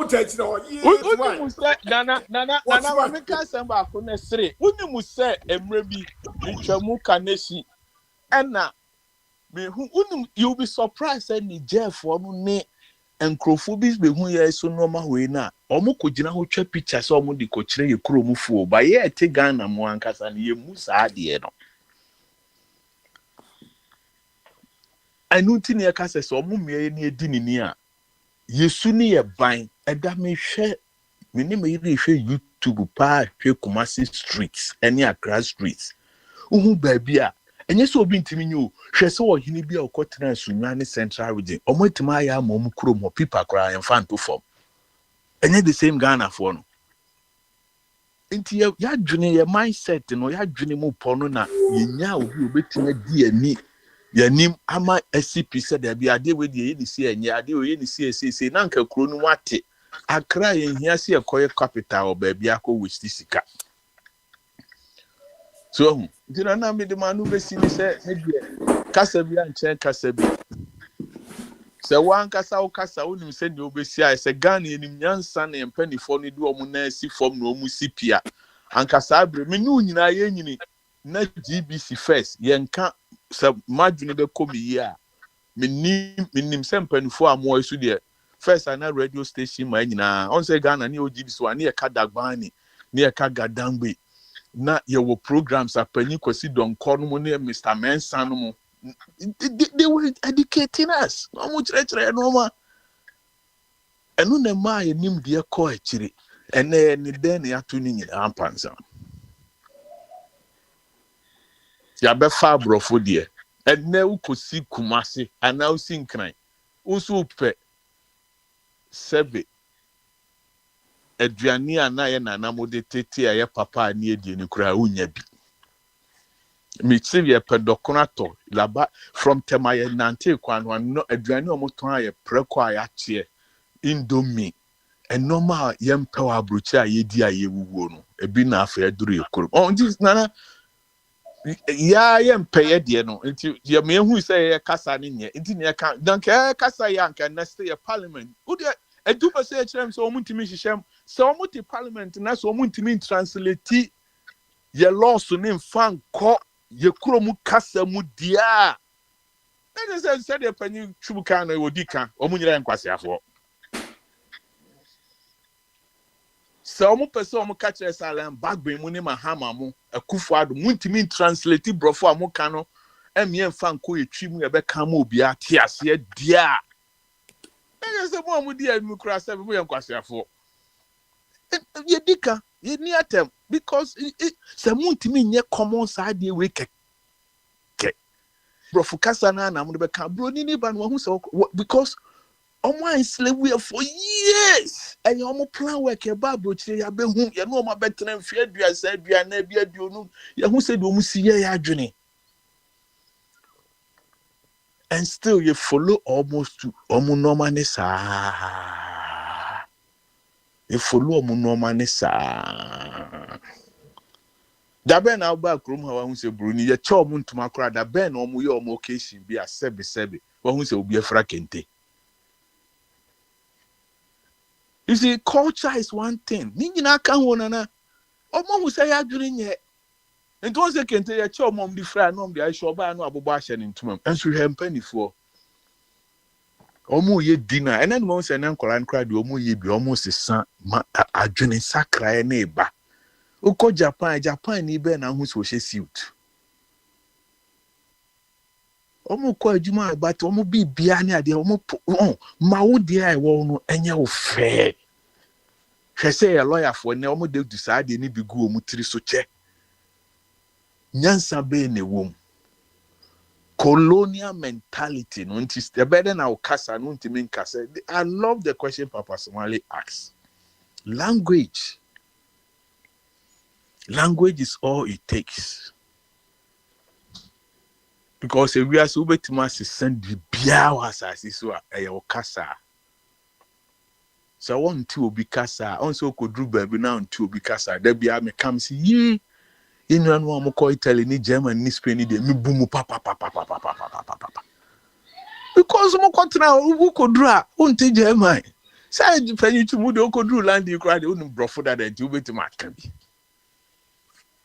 Uni musa nana mameka samba ko na sere. Uni musa emre bi itwamu kanesi. Ena me hu uni you'll be surprised that ni Jeff onu ne enkrofo bi be hu ye so normal we na. Omo ko gina ho twa picture so omo di ko kire ye kromufuo. Ba ye ete Ghana mo ankasa ne ye musa ade no. Anu ti ne ka se so omo mie ne edi ni a. Yesu ni ye ban eda me hwe me me yiri hwe YouTube pa hwe Kumasi streets ene Accra streets uhu baabi a enye so obi ntimi nyu hwe se wo hini bi a okotena sunwa ne central region omotima ya ma omukuro mo pipa kra Akwantufuo form enye the same Ghana for no nti ya dwene ye mindset no ya dwene mu pono na yenya obi obetima di ani yanim ama SCP said there be ade we die ni si enye ade we ni si na nka kuro no wate Accra ye hia se ekoye capital obabi akọ which sika so dina na me de manu be si ni se ne de kasa bi anche kasa bi se wan kasa o kasa onim se de obesi a se Ghana enim nyansa na empanifo no de omu na si fom na omu si pia ankasa abre me nu nyina ye nyini na GBC first ye nka se madwene be komi yi a menim se empanifo amo isu de first ana radio station ma nyina on say Ghana ni GBC wa ni e ka dagbani ni e ka gadangbe na ye wo programs apani kwasi donko no ne Mr. Mensa no mo they were educating us no mo chire no ma enu na ma ye nim de ko akire ene ni den ya to ni nyina ampansa ya be fa brofo de ene ukosi Kumasi ana usi nkran usu pe sebe aduane ana ye nana mo de tete ya papa ani edie ni kura unya bi mi tivye pedokonato laba from temaye nante kwanwa no aduane o moton aye preko ayache indomie enoma yempewa abrochi ayedi ayewuwo no ebi na afa eduru ekuru on this nana ya yempe de no nti ye me hu se ye kasa ne nye nti ne ka danke kasa ya nka next year parliament udi eduba se echirem so omuntimi hihiem se omuti parliament na so omuntimi translate ye law so ne mfa nko ye kuro mu kasa mu dia na se de panyi chubuka no odika omunyira nkwasiafo se omu pese omu ka kire salam bagbe mu ne mahama mu Akufo-Addo muntimi translate brofo amuka no emie mfa nko etwi mu ye be ka ma obi ate ase dia na se mo amu dia mu kura se mu ye nkwasiafo ye dika ye ni atem because se muntimi nye common side we ke brofo kasa na na mu be ka bro ni ba no hu se because omo in slavery for years and omo plan work e ba brochire ya be hu ye no omo betena mfi aduasa aduana bi aduonu ye hu se de omo si ye ya adwene and still you follow almost to omo normal ne sa you follow omo normal ne sa da ben na ba krom ha wa hu se broni ye che omo ntuma kora da ben omo ye omo occasion bi a sebe wa hu se obi afra kente. You see, culture is one thing. Nina can one na. Omo who say ya dwene nye. And once they can tell ya cho mom di fra no dia sure ba no abobo ahye ne ntumam. Enso hwe mpanifo. Omo ye dinner. And then mo say na nkola nkra de omo ye bi omo sesa adwene sakra na eba. Uko Japan ni be na hu so hye suit. Omo ko adwuma but omo bi bia ne ade omo ma wo de ai wo no enye wo fe hwese a lawyer for ne omo de decide ni bi gu omo tiri so che nyansa be ne wom colonial mentality no nti the better na okasa no nti men kasa. I love the question Papa Somali asks. Language is all it takes. Because if we are so betima se send bia was as so e okasa. So one two obi kasa, on so kodru baby now two obi kasa. There bia me come see ye in one mo ko Italy ni German ni Spain ni de me bumu papa. Because mo kontra who kodru a unti German. Say penny to move the Okodru land you cried on brofo that you wait to match can be.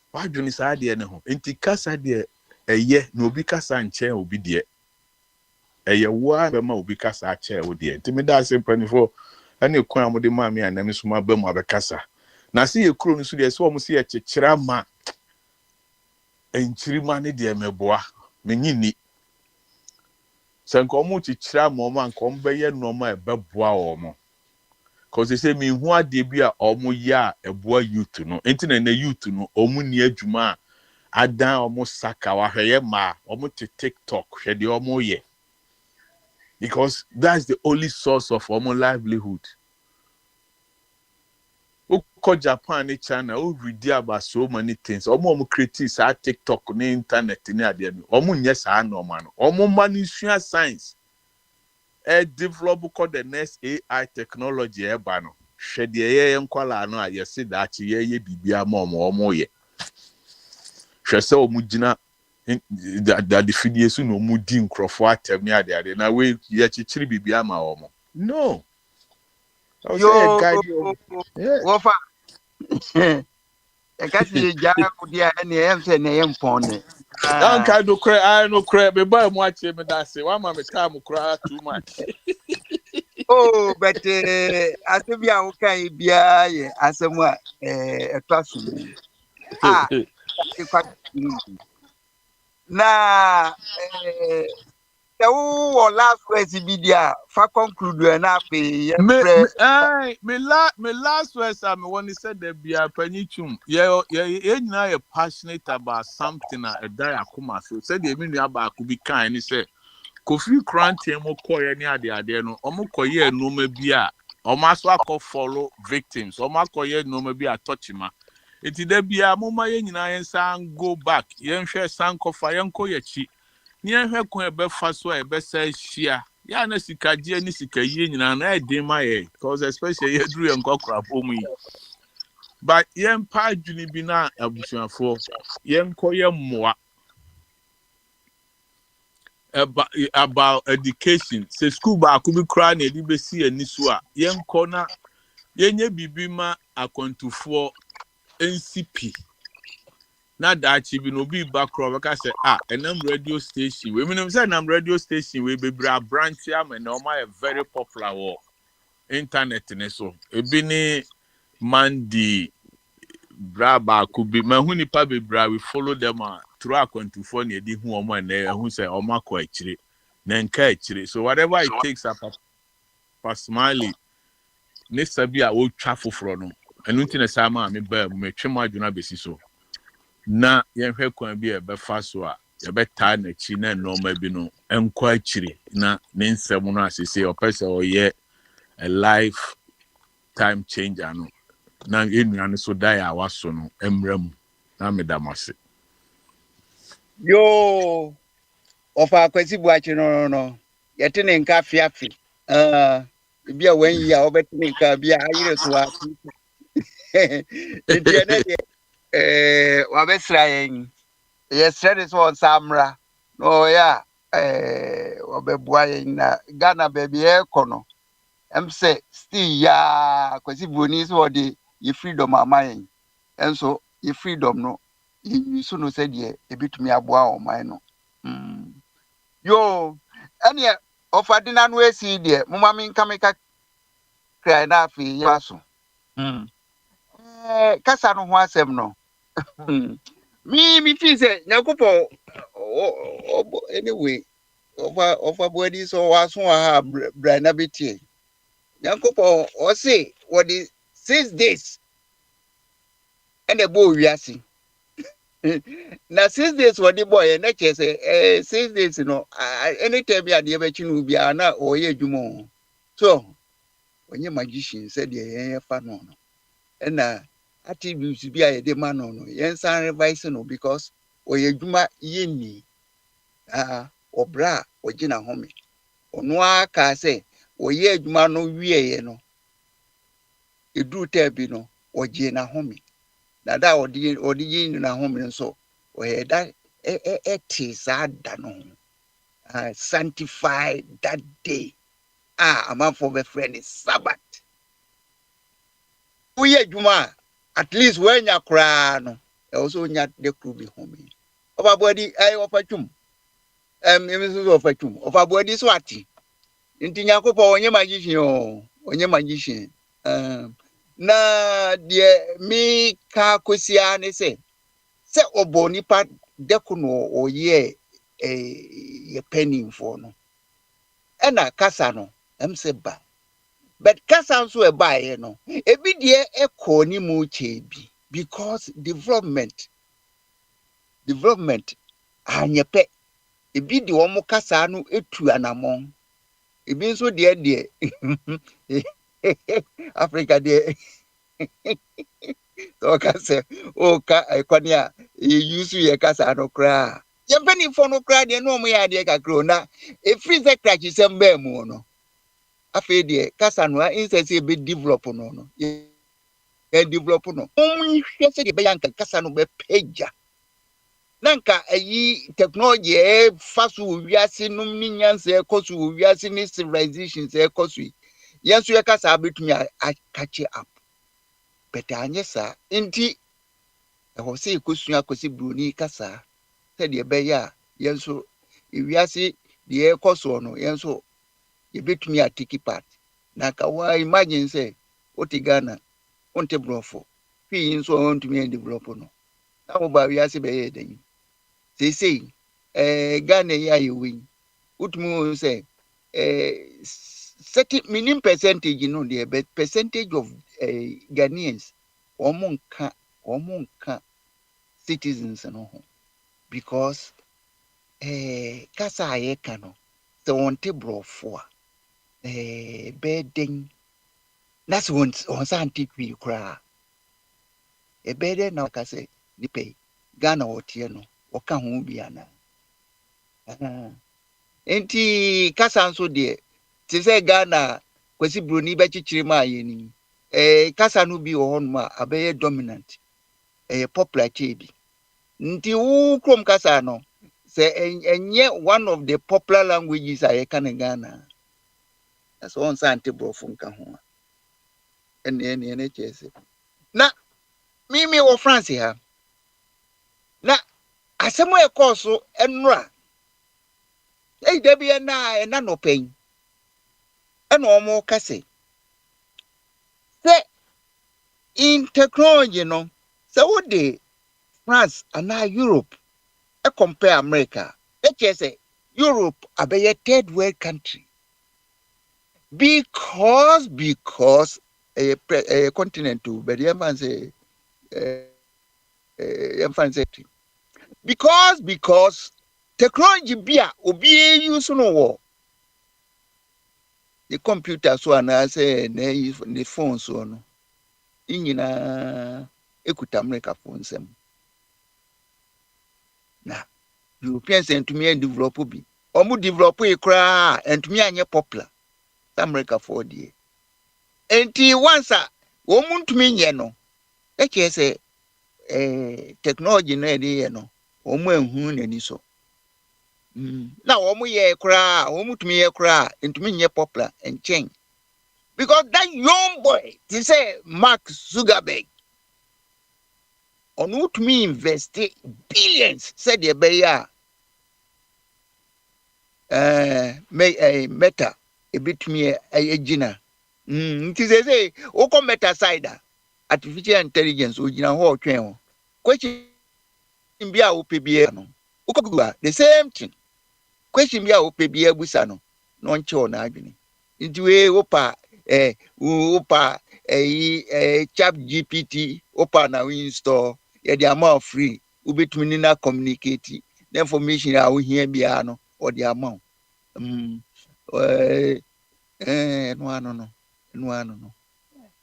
Why do you say no? Inti casa dear a year no be casa and chair will be dear. A year one bema will be casa chair with dear. Timida say penny for any quam with the mammy and then my bema of a casa. Now see a croon so there's almost see a chirama and chirimani dear me bois. Menini. Sankomu chichira mama and come by your normal beboa or because they say me who are debia almost ya a boy you to know. Internet na you to know omu near Juma. Adan almost saka wa heye ma almost TikTok shedi almost ye. Because that's the only source of almost livelihood. Uko Japan ni China, who read about so many things. Almost create sa TikTok ni internet ni ade. Almost yes I know man. Almost manusua science. Develop called the next AI technology ebano. Shedi ye nkwala no a yesi da chi ye bibia mo ye. Hwese omugina da defidie so no mudi nkrofo atemi ade na we ye chichiri bibia ma omo. No. I was say a guide you. Yeah. Wofa. E ka ti ja ko dia ene em se ne em pon. I no cry me buy mo ache me da say one man me time cry too much. Oh, but asebia wo kan bia ye asemu a etwaso ah ikwa na the whole last words be there fa conclude na pe ye frɛ me last words I me when he said there be a panichum ye na you passionate about something a die akoma so said the me nua ba ko bi kan ni say Kofi Krante mo koye ni ade no omo koye no ma bi a omo aso akọ follow victims omo akoye no ma bi a touchima enti da bia mo ma ye nyina yen san go back yen hwe san kofa yen koye chi ni yen hwe ko e be fa so e be sa hia ya na sikaje ni sikaye nyina na e den ma ye because especially ye dru yen kokra pomu yi but yen pa adwuni bi na abusuafo yen koye mmoa about education say school ba ko bi kra na edi be si ani so a yen ko na yenye bibi ma Akwantufuo NCP na dachi bi no bi back row ka say enam radio station we mean say enam radio station we be bra branch am na o ma very popular wo internet ne so ebi ni Mandi bra ba ko bi ma hu nipa be bra we follow them through Akwantufuo na edi hu o ma na hu say o ma ko akire na nka akire so whatever it takes up personally ne sabi a wo twa foforo no enu nti na sama me ba me twema adwuna besi so na yenhwe kwan bi e be fa so a ye beta na chi na normal bi no enko akire na ne nsem no asese opese oye a life time changer no na enua no so dai a waso no emram na medamase yo ofa kwesi buachi no yete ne nka fiafi bia wan yi a obetene nka bia ayire so a enti ene de wa besra yen yes ready so samra no ya obebua yen na Ghana baby e kono em say still ya kwesi buoni so de ye freedom amayen enso ye freedom no yi so no say de ebitumi aboa o man no yo ene ofadina no esi de mama min kameka krai na afi yaso kasa no ho asem no mi fi say nyakopo anyway of body so waso ha bra na betie nyakopo o say what is 6 days and the boy wiase na 6 days what the boy na che say 6 days no anytime be ade be chinu bia na o ye adwuma so onye magician said ye fa no na attributes bi a de ma no yen san revise no because o ye adwuma ye ni obra ogina home ono aka say o ye adwuma no wie ye no eduru tabi no ogie na home na da odi na home nso o ye da is ada no sanctify that day a man for the friend is Sabbath woyɛ adwuma at least woanya koraa no ɛwɔ sɛ wonya de koro bi home ɔfaboadi ɔfa twum ɛmi nso ɔfa twum ɔfaboadi so ate nti Nyankopɔn ɔnyɛ magician o ɔnyɛ magician na deɛ mi ka kosia ne sɛ ɔbɔ nipa dɛko no ɔyɛ yɛ pɛnimfoɔ no ɛna kasa no ɛm sɛ ba but kasa nso ɛbaeɛ no ebi deɛ ɛkɔ ne mu kyɛ bi because development anyɛ pɛ ebi de wɔn kasa no etu anamɔn ebi nso deɛ Africa deɛ ɔka sɛ ɔka ɛkɔne a yɛyusu yɛ kasa no koraa yɛn mpanimfoɔ no koraa deɛ na wɔn yɛ adeɛ kakra na efiri sɛ krakye sɛm bɛɛ mu no afei deɛ kasa no a nsɛ sɛ ebe develop no yɛ develop no wɔn hwɛ sɛ deɛ bɛyɛ anka kasa no bɛpɛgya na nka ayi technology ɛfa so wɔ wiase nom ne nyansa ɛkɔ so wɔ wiase ne civilization sɛ ɛkɔ so yi yɛn nso yɛ kasa abɛtumi a catch up bɛtɛ anyɛ saa nti ɛwɔ sɛ yɛkɔsua akɔsi buroni kasa sɛdeɛ ɛbɛyɛ a yɛn nso ewiase deɛ ɛkɔ soɔ no yɛn nso yɛbɛtumi a take part na ka wa imagine sɛ wote Ghana wonte borɔfo fii nso ɔntumi a develop no na wo ba wiase bɛyɛ dan seesei Ghana yi a yɛwɔ yi wotumi wɔ sɛ certain minimum percentage no deɛ but percentage of Ghanaians wɔn nka citizens no ho because kasa a yɛka no sɛ wɔnte borɔfo a bɛyɛ den na sɛ wɔn sa nte twi koraa ɛbɛyɛ dɛn na wɔka sɛ nipa yi Ghana wɔteɛ no wɔka ho bi ana nti kasa nso deɛ te sɛ Ghana kwasi buroni bɛkyekyere ma yɛ ni kasa no bi wɔ hɔnom a abɛyɛ dominant popular kyɛ bi nti wo krom kasa no sɛ ɛnyɛ one of the popular languages a yɛka ne Ghana sɛ wɔn sa nte borɔfo nka ho a ɛne kyerɛ sɛ na mimi wɔ France ha na asɛm a ɛkɔɔ so ɛnora da bi ɛna nɔpɛn ɛna ɔmo ka sɛ in technology no sɛ wode France anaa Europe compare America ɛkyerɛ sɛ Europe abɛyɛ third world country because continent to but yɛmfa sɛ because technology bi a obi use no wɔ the computer so anaasɛ ne phone so no nyinaa ekuta America phone nsɛm na Europeans ntumi develop bi ɔmo develop yi koraa ntumi anyɛ popular America for die enti once a wɔn ntumi nyɛ no ɛkyerɛ sɛ technology no ɛde yɛ no wɔn ehunu n'ani so na wɔn yɛ koraa wɔn ntumi yɛ koraa ntumi nyɛ popular nkyɛn because that young boy they say Mark Zuckerberg ɔno ntumi invest billions sɛdeɛ ɛbɛyɛ a Meta ebitumi egyina nti sɛ wokɔ Meta side a artificial intelligence ogyina hɔ ɔtwɛn ho question bi a wopɛ bi no wokɔ Google the same thing question bi a wopɛ bi abusa no na ɔnkyɛ na adwene nti we wopa chat GPT wopa na we install yɛ the amount free wobɛtumi ni na communicate the information a wohia bia no or the amount no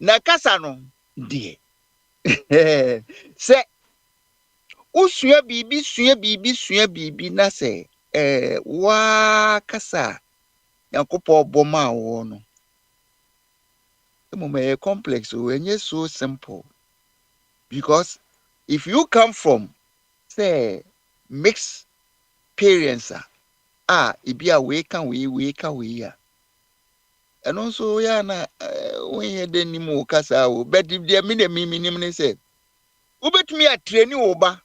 na kasa no die sɛ usua bibi na sɛ wa kasa Yankopɔn bɔ ma wo no the complex so enye so simple because if you come from say mixed parents ibi a we ka we ya And also, yana, when you didn't move Casa, but if they mean a mimi say, Ubet me a training oba,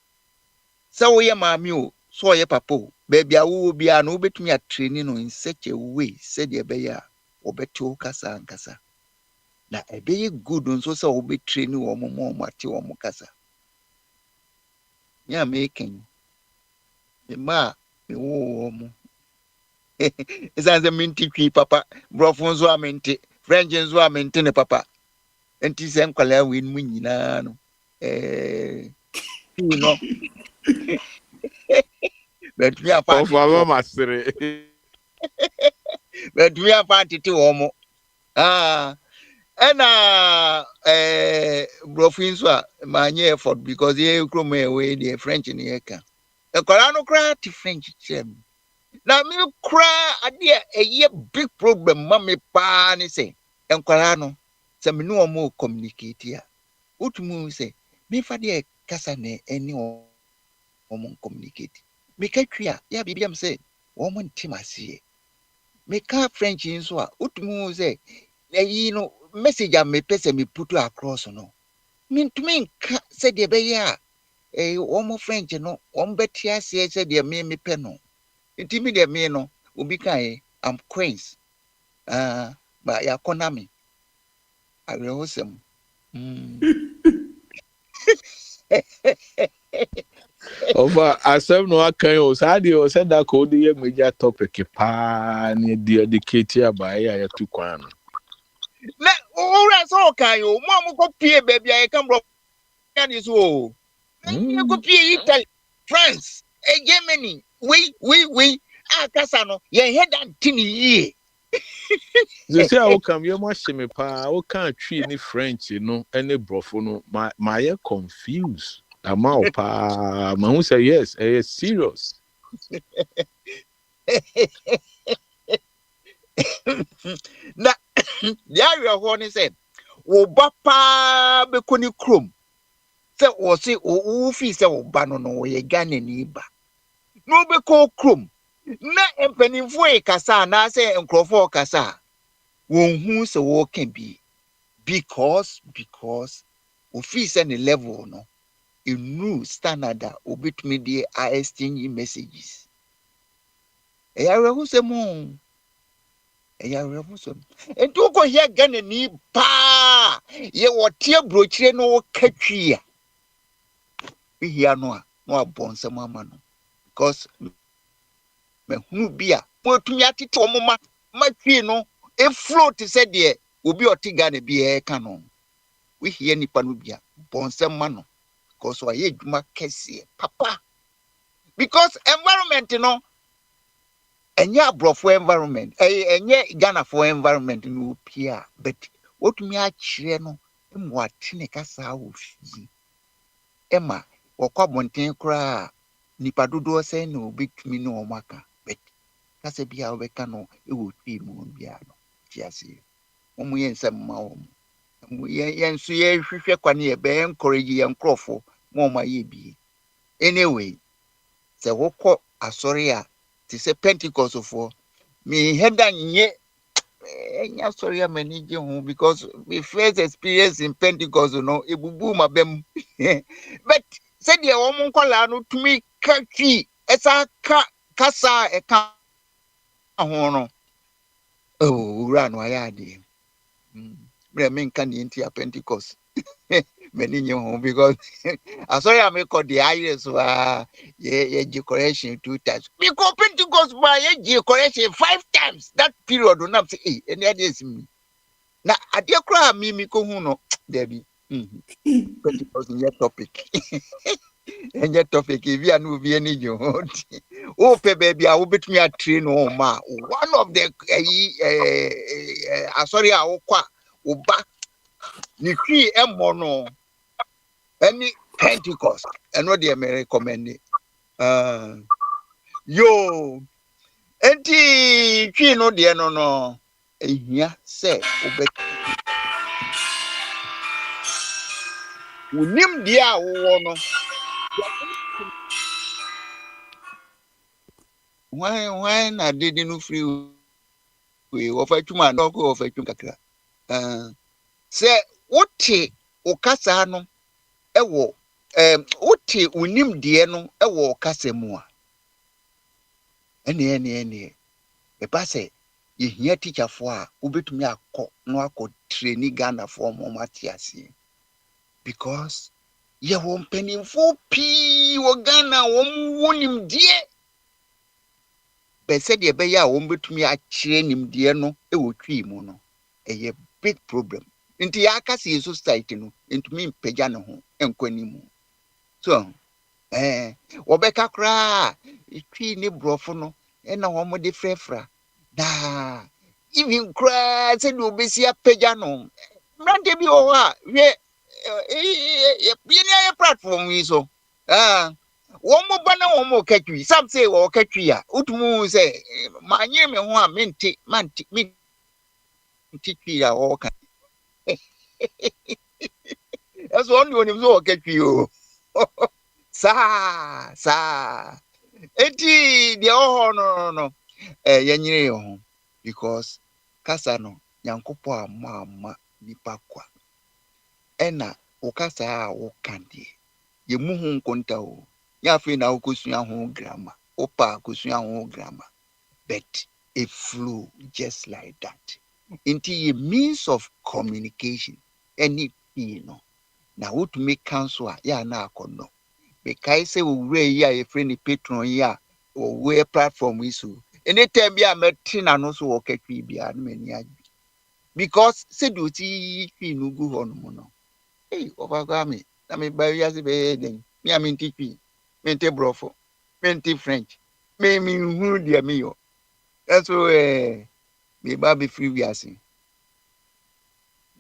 so ya mammy, so ya papo, baby, I will be an ubet me a training in such a way, said your bear, or beto Casa and Casa. Na ebe good nso sɛ wobɛtrain wɔ mo ma ɔmo ate wɔ mo kasa nyɛ making ma me wo wɔ mo ɛsiane sɛ mente twi papa borɔfo nso a mente french nso a mente ne papa nti sɛ nkwalaa wei no mu nyinaa no twi no bɛtumi afa Of our master. bɛtumi afa atete wɔ mo ɛna borɔfo nso a manyɛ effort because yɛ kurom ɛwɔ deɛ french ne yɛka ɛkwalaa no koraa te french kyerɛ me na me koraa adeɛ ɛyɛ big problem ma me paa ne sɛ nkwalaa no sɛ me ne ɔmo communicate a wotumi sɛ mefa deɛ kasa na ɛne ɔmo communicate meka twi a yɛ biribiam sɛ ɔmo ntem aseɛ meka french nso a wotumi sɛ ɛyi no message a mepɛ sɛ me put across no mentumi nka sɛdeɛ ɛbɛyɛ a ɔmo french no ɔmo bɛte aseɛ sɛdeɛ mepɛ no nti me deɛ me no obi kae am queens ba yakɔna me awerɛhosɛm Over asem no akan o saade o said that code ye major topic pa ne de educate about ya to kwan. na owura so kae o mo amukɔ pie baabi a yɛka mbɔ ya de so o na ko pie Italy France Germany we akasa no yɛn head and tin yie They say I come you must me pa o kan twi ni French no any brofo no my confused. Ama pa ma who say yes serious. na the area hɔ ne sɛ wo ba paa bɛkɔ ne kurom sɛ wɔse wo fi sɛ wo ba no no wɔyɛ Ghana ni ba na wobɛkɔ kurom na mpanimfoɔ kasa anaasɛ nkurɔfoɔ kasa wɔnhu sɛ wɔka bi because ofi sɛ ne level no enu standard a obetumi de exchange messages ɛyɛ awerɛhosɛm o ɛyɛ awerɛhosɛm nti wokɔ hia Ghana ni paa yɛ wɔte aburokyire no wɔka twi a wihia no a na wabɔ nsɛm ama no because mahunu bi a wɔtumi atete wɔn ma twi no efloat sɛ deɛ obi ɔte Ghana bi ɛka no wihia nipa no bi a bɔ nsɛm ma no because wayɛ adwuma kɛseɛ papa because environment no ɛnyɛ aborɔfo environment ɛnyɛ Ghana for environment no pia but wotumi akyerɛ no mu ate ne kasa wɔ fie ɛma wɔkɔ abɔnten koraa nipa dodoɔ sɛ na obetumi ne wɔn aka but kasa bi a wɔbɛka no ɛwɔ twi mu biara no ti ase wɔn yɛ nsɛm ma wɔn yɛn nso yɛhwehwɛ kwan yɛ bɛyɛ encourage yɛn nkorɔfo ma wɔn ayɛ bi anyway sɛ wɔkɔ asɔre a te sɛ Pentecost for me head and ye sorry I'm managing home because my first experience in Pentecost ebubu ma bem but said the woman kola no to me kaki esa kasa e ka ho no oh ran wa ya de me kan the Pentecost many home because I saw you make the iris yeah decoration 2 times. Because Pentecost by decoration 5 times. That period do not say any others me. Now I dear cry me ko no Debbie. Pentecost in your topic. And your topic if you are no be any you. Oh baby, I will bet me a train oh ma. One of the sorry I will qua back. Ni free no any Pentecost and what the American recommend it. Yo enti twi no de no ehia se obet unim dia a wo no why na did no free we offer to man no go offer to kakra say wote okasa no ewo wote unim de no ewo okasa mu a ene eba say yehia teacher fo a obetumi akọ no akọ training Ghana for mo matiase because ye wo mpanimfo pii wo Ghana wo wonim de be said ye be ya wo betumi akire nim de no ewo twi mu no eye big problem nti ya akase ye society no ntumi mpagya ne ho enkwani mu so wobeka kra twi ni brofo no na wo mo de frefra da even kra se do besi apagya no mrante bi o ha we ye platform yi so wo mo bana wo mo katwi some say wo katwi a utumu say manye me ho a menti twi a wo ka eso on ni so katwi o sa eti de ho no yanyire yo ho because kasa no nyankopo ama nipa kwa ena ukasa a ukandie ye muhu nkonta o ya fe na ukosua ho grammar opa kosua ho grammar but it flow just like that into a means of communication any no na what to make counsel ya na akono because say we ya a friend patron ya or we platform we so anytime be a metina no so okatwi bia no mani agi because say do ti twi no gu ho no no overgame na me ba ya se be den me am twi mente brofo mente French me hu dia me yo that's me ba be free we asin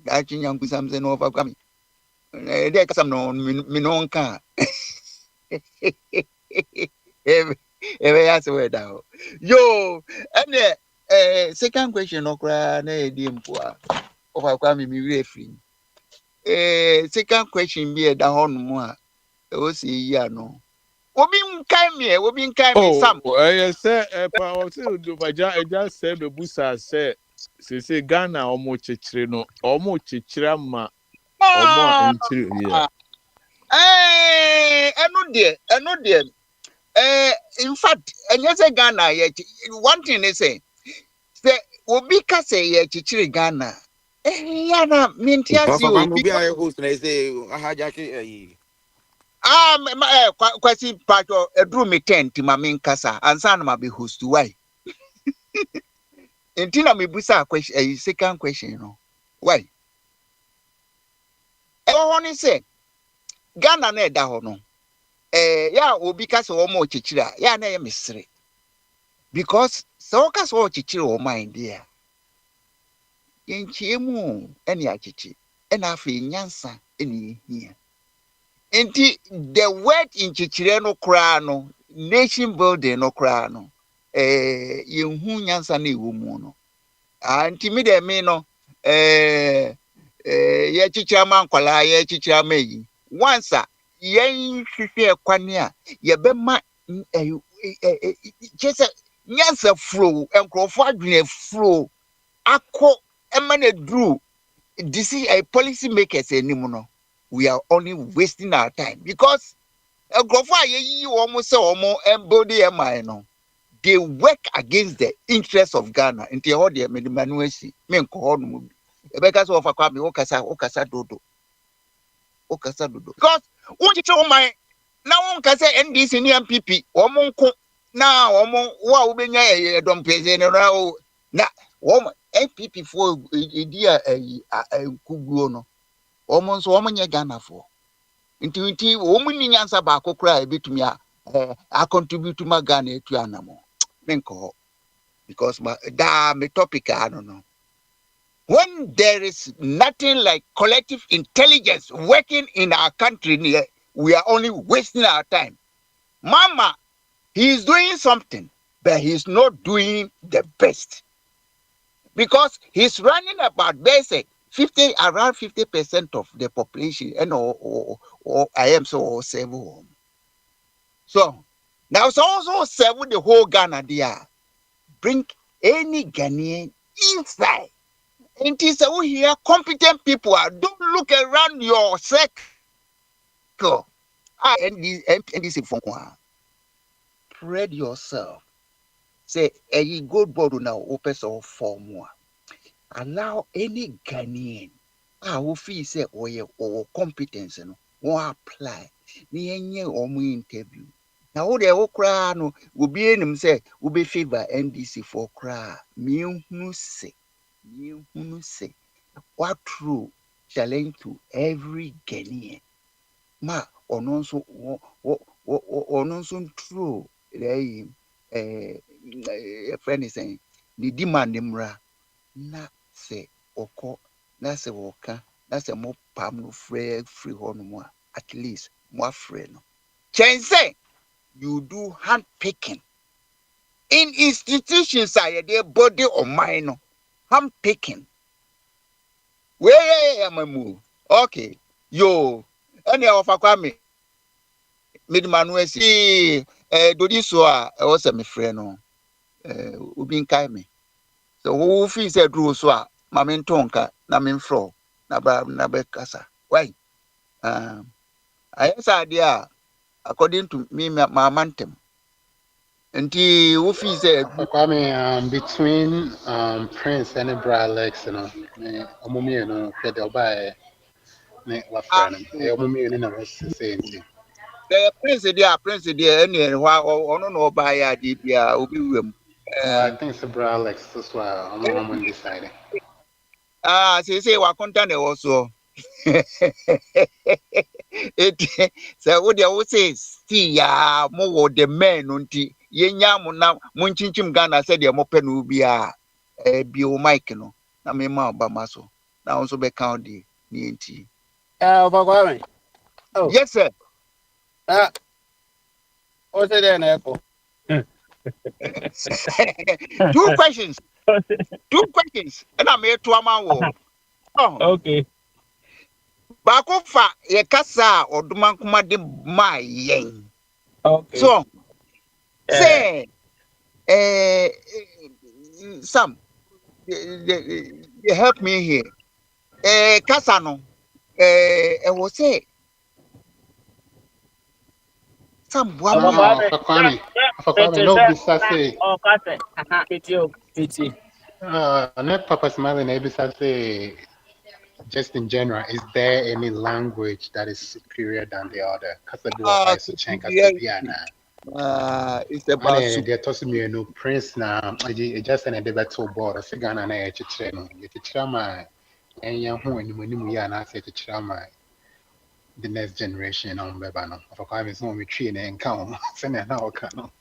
da chinya nkusam se no overgame de kasam no me no nka ebe ya se we da yo ene second question okra na edi mpo a overgame me we free second question be da honu mu a o si yi ano obi nkai me sam say pa o say do baja eja say be busa say say Ghana omo chechire no omo chechira ma omo entire yeah eno de in fact enye say Ghana ye one thing they say obi ka say ye chichiri Ghana ya na mintiasi obi be a host and say Hajaki. kwasi pato edru me tent ma min kasa ansa na ma be host why entina me busa question second question no why honey say Ghana na eda ho no ya obi kasa wo mo chichira ya na ye mesre because so kasa wo chichira wo mind there yenchiemu eni achichi ena afi nyansa eni hia enti the word in chichire no kra no nation building no kra no yenhu nyansa na ewo mu no anti me de me no ye chichira man kwala ye chichira meyi once yen hwehwe kwane a ye be ma just nyansa flow enkrofo adwene flow akọ emane drew this is a policy makers anymore. We are only wasting our time because a grofa ye almost say almost embody no. They work against the interests of Ghana. Into all the manuasi, men call no because of a kwame okasa dodo. Because what you tell my now one can say NDC ni MPP or monko now or mon wa ubenya don't pay na woman MPP for idea kuguo no almost woman ye Ghana for inti woman ni nyansa ba kokra ebetumi a contribute to my Ghana etu anamo menko because me topic I don't know when there is nothing like collective intelligence working in our country we are only wasting our time mama he is doing something but he's not doing the best because he's running about basic around 50% of the population and or I am so 7. So now so also 7 the whole Ghana there. Bring any Ghanaian inside. And it's a here competent people don't look around your circle. And this phone. Spread yourself. Say a good body now opens all form. Allow any Ghanaian who feel say or competence or apply. Ni or interview. Now the okra no will be in him say will be favor NDC for cry. Me who say what true challenge to every Ghanaian. Ma or non so true. A friend is saying the demand mra na say oko na say woka na say mo pam no free hono at least more free no. Say you do hand picking in institutions are their body or mind no hand picking. Where am I move? Okay, yo, any of Akwame Midmanu see Dodi so was a me friend no ubin kai me. So who feel said ru so a mamin tonka na min fro na be kasa. Why? I idea according to me my mantem. Nti who feel said Kwame, between Prince and Bra Alex, me omumi no kede obae ne wa friend. Omumi no na was saying. the prince there any wa ono no buy ya di bia obi wem. I think it's Bra Alex as well. I'm undecided. Say wa content also. It so what they say see ya mo wo the men nti yenya mo na mo nkinkim Ghana said the mo pe no bia bi o mic no na me ma ba maso na also be count the ni nti. Kwame. Oh. Yes sir. What's it then, Echo? Two questions. And I made to a man. Okay. Bakofa ye kasa oduma kuma de ma yen. Okay. So say Sam they help me here. Kasa no was say Sam Buama. Kwame, no bisa say. Oh, Kase. Pity. Net Papa Smiley, no bisa say. Just in general, is there any language that is superior than the other? It's about they're tossing me a prince now. I just an debate to board. I think I'm a channel. You teach my and young when you are not say to chama the next generation on Bebano. For five is no retreat and count. Send an hour canon.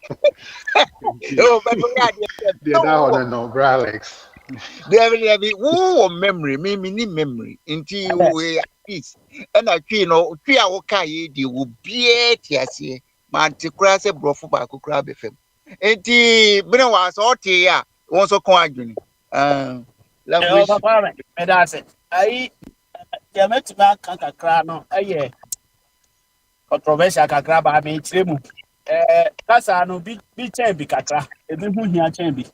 oh, but The other no, Bralex. there will be memory, me memory until we at least. And I know, 3 hours they will be at yes, Manti Crass a brofu back crab FM. And the Bena was all tea, also coagulating. Kwame. That's it. I met back kakra no. Aye. Controversial kakra ba me tremu. Kasa no bi chen bi kakra. Ebi hu hia chen bi.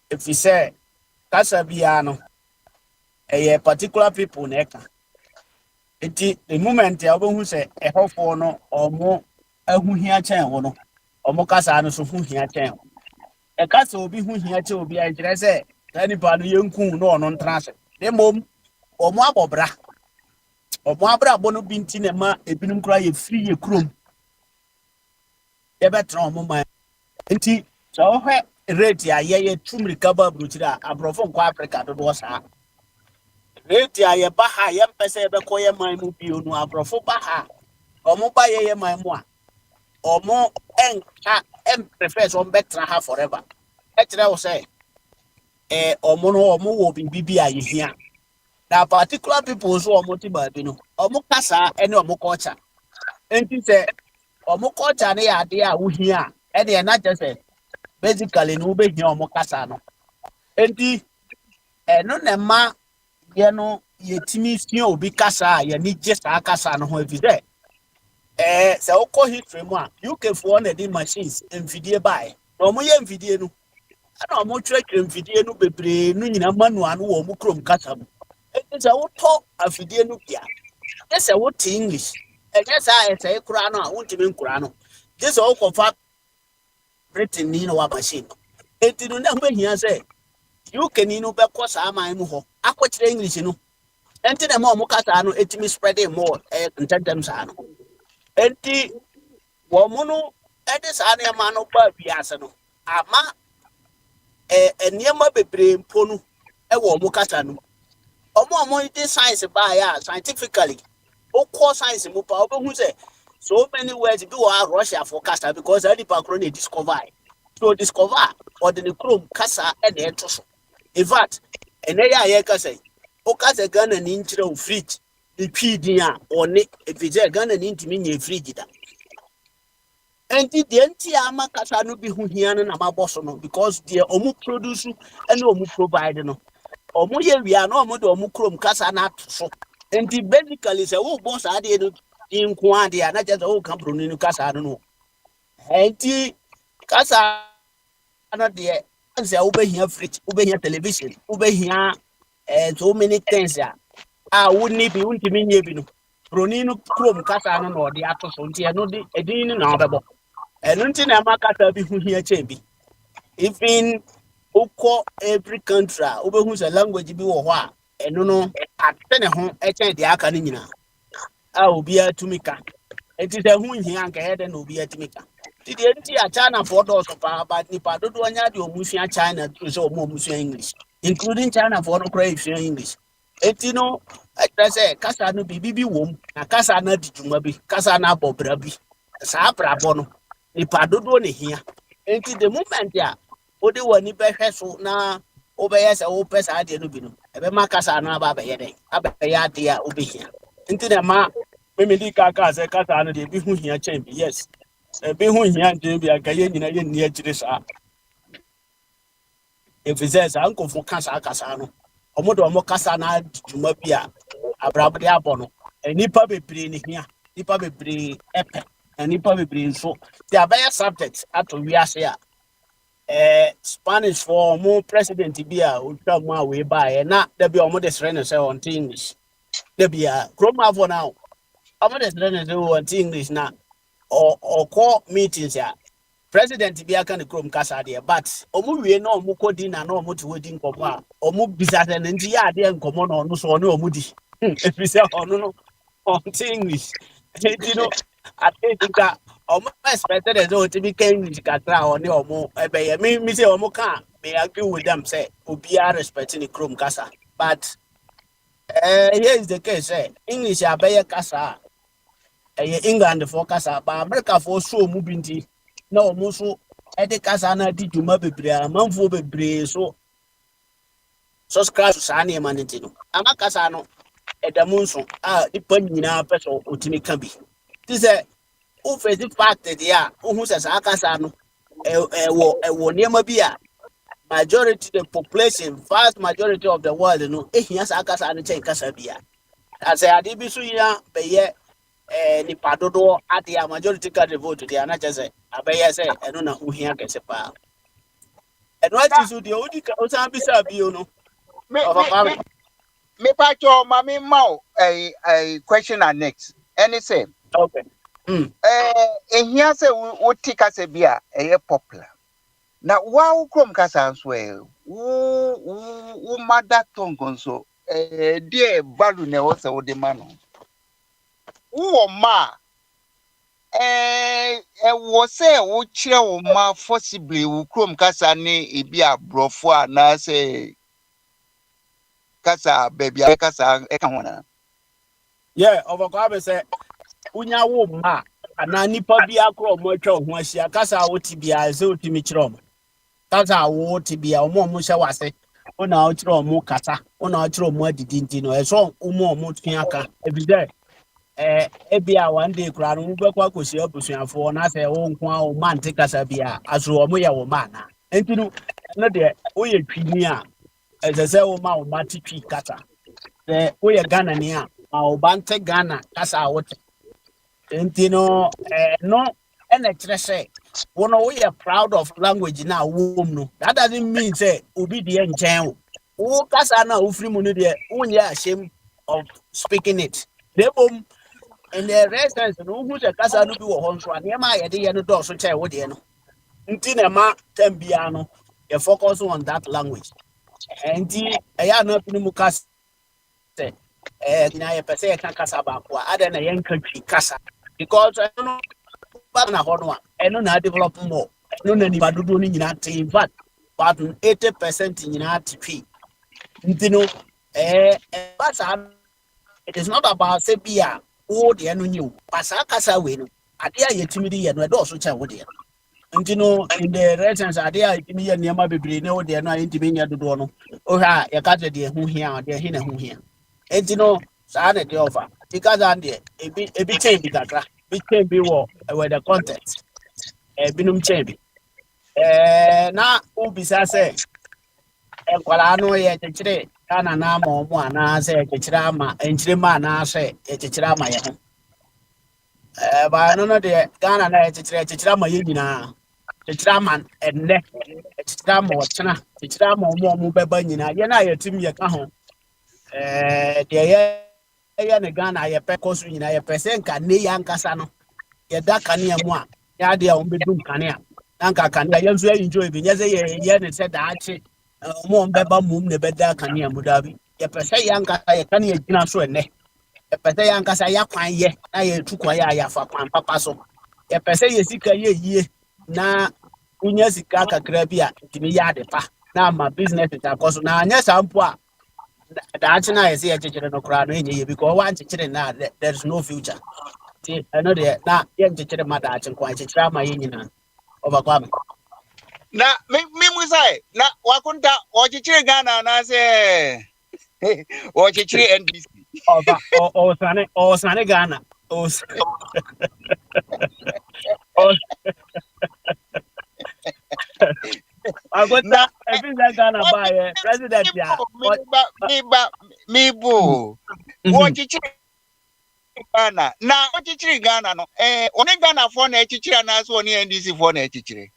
If you say kasa bia no particular people na eka. Enti the moment ya obo hu say ehofo no omo ahu hia chen wo no. Omo kasa no so hu hia chen. E kasa obi hu hia chen obi a kire say tani pa no yenku no ono ntra se. Demom omo abobra. Omo abra bono binti na ma ebinum kra ye free ye krom. Ye betra omo man. Enti so hwe rate ya ye tum recover brutira abrofo kwa Africa do do sa. Rate ya ba ha ye mpese be koye man mu bi onu abrofo ba ha. Omo ba ye man mu a. Omo prefer so betra ha forever. E kire wo say omo no omo wo bibi a ye hia. Na particular people so omo ti ba bi no. Omo kasa ene omo culture. Enti say omo culture na ya de a wo hia. E de na just say basically no be hia omo kasa no. Enti no na ma ye no ye timi fia obi kasa ye ni je sa kasa no ho evident. Se okọ history mu a UK for na di machines mfidie bae. No mo ye mfidie no. ana ɔmo kyerɛkyerɛ mfidie no bebree no nyinaa manual no wɔ ɔmo kurom kasa mu ɛnti sɛ wotɔ afidie no bia gye sɛ wote English ɛnyɛ saa ɛsɛe koraa no a wontumi nkoraa no gye sɛ wokɔfa Britain ni na wa machine no ɛnti no na mbɛhia sɛ UK ni no bɛkɔ saa aman mu hɔ akɔkyerɛ English no ɛnti na ma ɔmo kasa no ɛtumi spreading more ntɛntɛm saa no ɛnti wɔn no ɛde saa nneɛma no ba wiase no ama nneɛma bebree mpo no ɛwɔ ɔmo kasa no ɔmo de science baayɛ a scientifically okɔ science mu pa ɔbɛhu sɛ so many words bi wɔ Russia for kasa because ɛde pa koro na discover so discover ɔde ne kurom kasa ɛna ɛto so in fact ɛnɛ yɛ a yɛkasa yi ɔkasa Ghana ni nkyerɛ o fridge ne twi din a ɔne efisɛ Ghana ni ntumi nyɛ fridge da. Enti the entire ama kasa no bi hu hia no na mabɔ so no because the omu produce and omu provide no omu ye wia no omu de omu krom kasa na ato so enti basically say wo boss ade no nko ade na just wo kan broni no kasa no enti kasa na de say wo be hia fridge wo be hia television wo be hia so many things wo ni bi untimi nye bi no broni no krom kasa no na ode ato so enti no de edin no na obebo enu nti na makata bi hu hia bi even uko every country obehu se language bi wo ho a enu no atene ho echen de aka ni nyina a obi atumika enti se hu hia anka he de na obi atumika ti de nti a China for do so pa ba ni pa dodo anya de omusua China to so omusua English including China for no cry English enti no say kasa no bibi wom na kasa na didwuma bi kasa na bobra bi sa brabo no nipa dodo ne hia enti the moment ya odi wani behwe so na obeye se wo pesa ade no bi no ebe makasa no aba beye den abeye ade a obehia enti na ma memedi kaka se kasa no de bi hu hia chen bi yes bi hu hia de bi aka ye nyina ye ni akire sa efise sa nkofo kasa no omodo omo kasa na dwuma bi a abrabode abono nipa bebre ne hia nipa bebre epe nipa bebre nso the abaya subject ato wiase a Spanish for more president bi a otwa mu a we buy na da bi omo de sere no say on English da bi a kroma for now omo de sere no say on English na or call meetings ya president bi aka ne krom kasa de but omo wie na omo kodi na omo to wodi nkomo a omo bisase ne nti ya de nkomo na ono so ono omo di efise ono no on English you know I think that almost expected as though to be English katra or no more me say omo can may agree with them say obi are respecting the chrome kasa but here is the case English abeye kasa England for kasa but America for so mu binti na omo so e de kasa na di dwuma bebre amanfo bebre so subscribe to sane maniti no amakasa no edamunso ipa nyina peso otimi ka bi ti say o face fact there who says akasa no wo niema bi a majority the population vast majority of the world no ehia akasa no chen kasa bia as ade bi so ya beye ni padodo ade a majority ka vote there na je say abeye say eno na hu hia kese pa eno ati so de odi ka o san bi sa bi o no me pacho mami mau a question and next any say okay ehia say wo tikase bia popular na wa krom kasa nso wo mother tongue nso die balu na wo se wo de ma no wo ma wo se wo kire wo ma possibly wo krom kasa ni ebi abrofo na say kasa baby kasa e kan wona yeah overcome say unya wo ma ana nipa bi akro mo atwa ho ahia kasa wo tibia ze otimi kire omo kasa wo tibia omo hye wase ona o kire omo kasa ona o kire omo adidi nti no eso omo twa aka ebide ebia one day kura no be kwa kosi abusuafo na se wo nko a o man te kasa bia aso omo ye wo ma na enti no de wo ye twini a ezese wo ma o matitwi kasa wo ye Ghana ni a ma o bante Ghana kasa wo enti no no and a say, one we are proud of language now, womb no. That doesn't mean say ubi the enchant. Who kasana ufri munu de unya ashamed of speaking it. They in the restaurants, who's a casa no be home so near my idea no door so chair would you know. Ntinema tembiano, you focus on that language. And the I know Pimukas na per se can casa back, other than a young country casa. Because I don't know about a hot one, I don't know develop more. I don't know anybody doing in that team, but 80% in that TP. Ntino, but it is not about Sebia, oh, the new, Pasaka win. Adia yetimidi and Redo so chan wood. Ntino in the residence, Adia, me and Yama be no, they are not intimate to do no. Oh, ha, you got the who here, they're here who here. Ntino, Sana the offer. Because I'm there, a bit chain bigatra, bit chain be war, where the context, a binum chain. Na ubisa say, nkwalaa no yɛ kyekyere Ghana na ama ɔmo anaasɛ kyekyere ama nkyere ma anaasɛ kyekyere ama yɛ ho baano no deɛ Ghana na kyekyere ama yɛn nyinaa kyekyere ama ɛnnɛ kyekyere ama ɔkyena kyekyere ama ɔmo bɛba nyinaa yɛn a yɛtim yɛka ho deɛ yɛyɛ ne Ghana yɛpɛ kɔ so nyinaa yɛpɛ sɛ nka ne yɛ ankasa no yɛda kanea mu a yɛ adeɛ a wɔbɛdum kanea na nka kanea yɛn nso yɛ enjoy bi nyɛ sɛ yɛyɛ ne sɛ daakye mo mbɛba mum ne bɛda kanea mu daa bi yɛpɛ sɛ yɛ ankasa yɛka ne yɛgyina so ɛnnɛ yɛpɛ sɛ yɛ ankasa yɛakwan yɛ na yɛtu kwan yɛ a yɛafa kwan papa so yɛpɛ sɛ yɛ sika yɛ yie na wonya sika kakra bi a ntumi yɛ ade pa na ama business akɔ so na anyɛ saa mpo a daakye no a yɛsɛ yɛkyekyere no koraa no ɛnyɛ yɛ because wankyekyere no a there is no future nti ɛno deɛ na yɛnkyekyere ma daakye nko akyekyere ama yɛ nyinaa ɔbɛkɔ ame na me musai na wakunta wachichire Ghana na se wachichire NDC ọba ọsane Ghana agota ebisa Ghana ba president ya me bo wachichire Ghana na wachichire Ghana no one Ghana for na echichire na so one NDC for na echichire.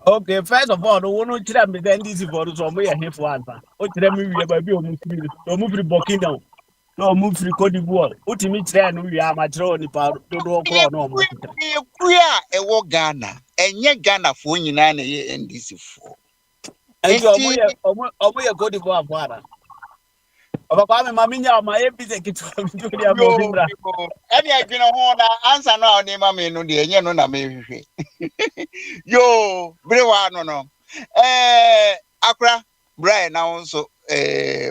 Okay, first of all, no one chira me then this for so mo ye here for answer. O chira me wi ba bi o mu free Burkina. No mu free Cote d'Ivoire. Utimi chira no wi ama chira oni pa do kro no mo chira. Kuya ewo Ghana, enye Ghana for nyina na ye NDC for. Enti omo ye Cote d'Ivoire for ara. Oba kwa me mami nya ma e bi se kitu mi do dia mo bi bra. Eni adwene ho na answer no a oni ma me no de enye no na me hwehwe. Yo, brewa no. Akra, Brian now also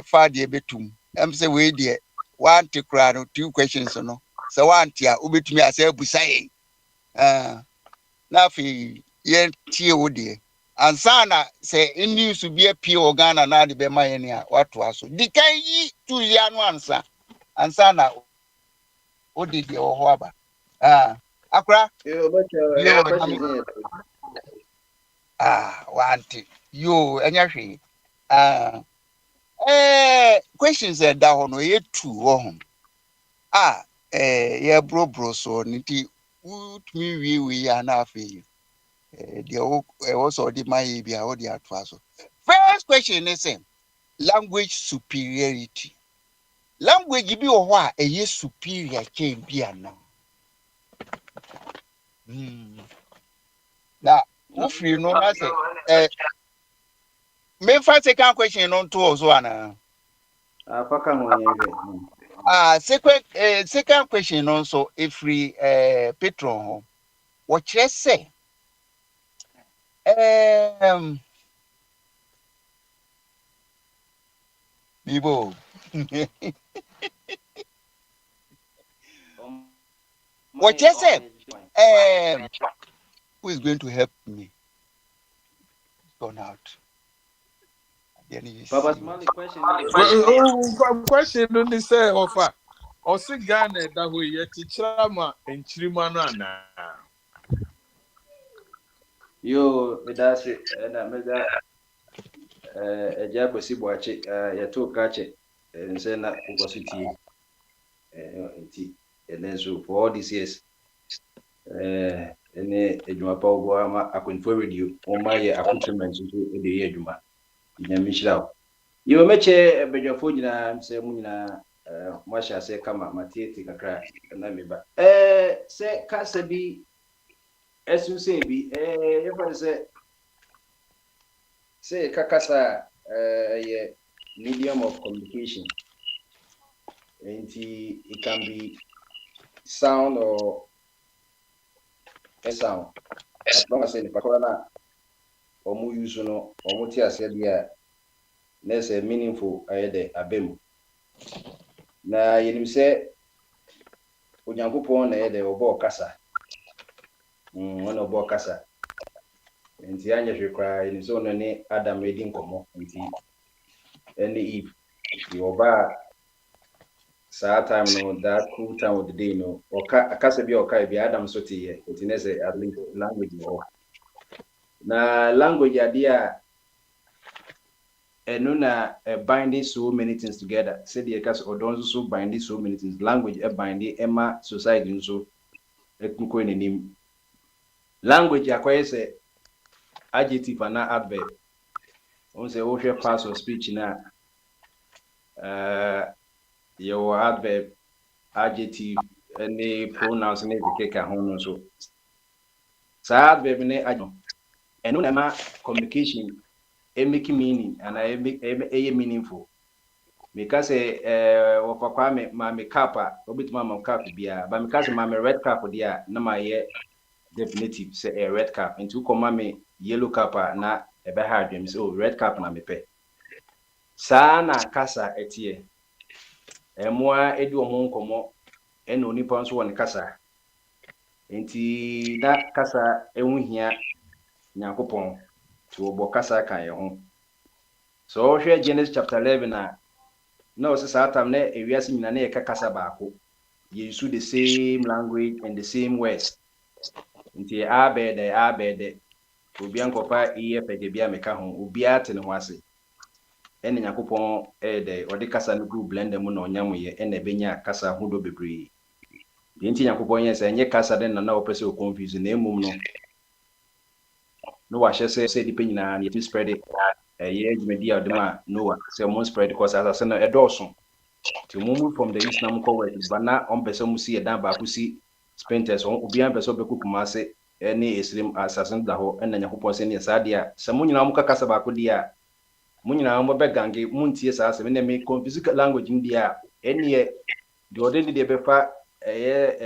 far de betum. Say we de one to cry no 2 questions no. So one tia ubetumi ase busai. Na fi ye tie wo de. Ansana say in news to be a pure Ghana na de be ma ye ne a wato aso. Di kan yi 2 ya no ansa. Ansana o de de wo ho aba. Akra. Want you enya hwe questions that down no ye two ho ye bro so nti woot me we ya na afi de also the my bia o de atwa so. First question is language superiority. Language bi o ho a ye superior ken bia na na ufiri no na say me first second question on to also ana second question also every patron ho what you say Bibo what you say who is going to help me gone out. Papa Smiley question no say offer o si Ghana da ho ye kyekyere ma enkyirima no ana yo medase na mega eja bosi boache ya to kache nse na ukosutie enti and then so for all these years ene edwuma pa obo ama Akwantufuo radio oma ye accoutrement so de ye edwuma nyamishira yo meche bedwafo nyina mse mu nyina mwasha se kama matieti kakra na meba se kasa bi esunse bi yefa se kakasa ye medium of communication, and it can be sound or a sound. As long as the pakwana or mu use no or mutia said yeah, there's a meaningful de abem. Na yenim se onyankopon na de obo kasa. One obo kasa. Nti anya hwekra yenim se ono ne Adam edi nkomo nti any Eve yoba saa time no that cool time of the day no akasa bi bi Adam so te ye nti ne se at least language no na language idea eno na binding so many things together say the kasa odon so binding so many things language binding ema society nso ekunko enim language akoye se adjective na adverb on say wo hwe parts of speech na your adverb adjective any pronouns na be keka ho no so sa adverb ne ajo eno na ma communication make meaning and I make meaningful because opakwa me kapa obituma ma cap bia but because ma red cap dia na ma ye definitive say a red cap into come me yellow cap na e be hard me so red cap na me pe sa na kasa etie emoa edi omo nkomo eno onipa nso won kasa enti na kasa ehunhia nyakopon to obo kasa kan ye ho so hwe Genesis chapter 11 na o se sa tam na ewiase nyina na ye kasa baako ye use the same language and the same words nti abede obi ankopa iye pege bia meka ho obi ate ne ho ase ene nyakopon de odi kasa no group blend mu na onyam ye ene benya kasa ho do bebre nti nyakopon ye se enye kasa den na opese o confuse na emum no wa hye se di penyina na ye spread ye adwumadi adoma Noah se mo spread cause as na edoso ti move from the east na mo ko west but na on pese mu si edan ba ku si spenters on obi an pese obeku kuma se ene esrim asasin da ho ena nyakopon se ne sadia se mo nyina mo kasa ba ku dia mo nyina mo be gange mo ntie sa se me me confuse language ndia ene de odeni de befa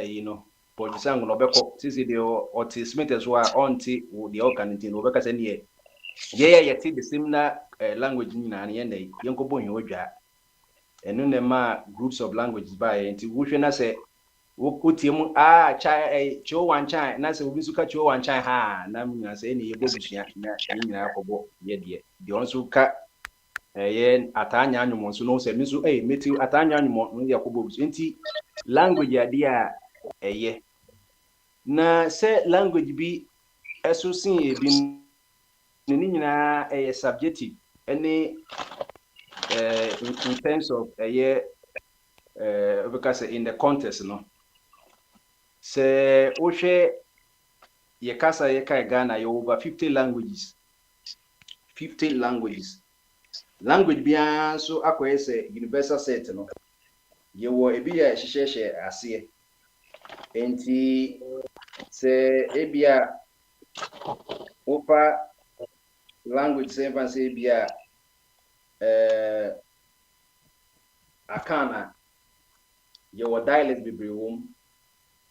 you know producer no beko sisi de oti spenters wa onti de organizing no beka se ne ye the same na language nyina na ye yenkobo hwe odwa enu ne ma groups of languages by enti wo hwe na se wo tiemu chai cho wan chai na se obi suka cho wan chai ha na mu se ne ye bobusua na nyina akobo ye de onso ka ye atanya anwumo so no se mi so meti atanya anwumo no ye akobo busu enti language ade a ye na se language bi eso sin e bi ni nyina subjective any in terms of because in the context no say ohwe ye kasa ye kai Ghana ye over 50 languages language bia so akoye say universal set no ye wo ebi ya hihye ase enti say ebia opa language say fancy bia akana ye wo dialect bebrewom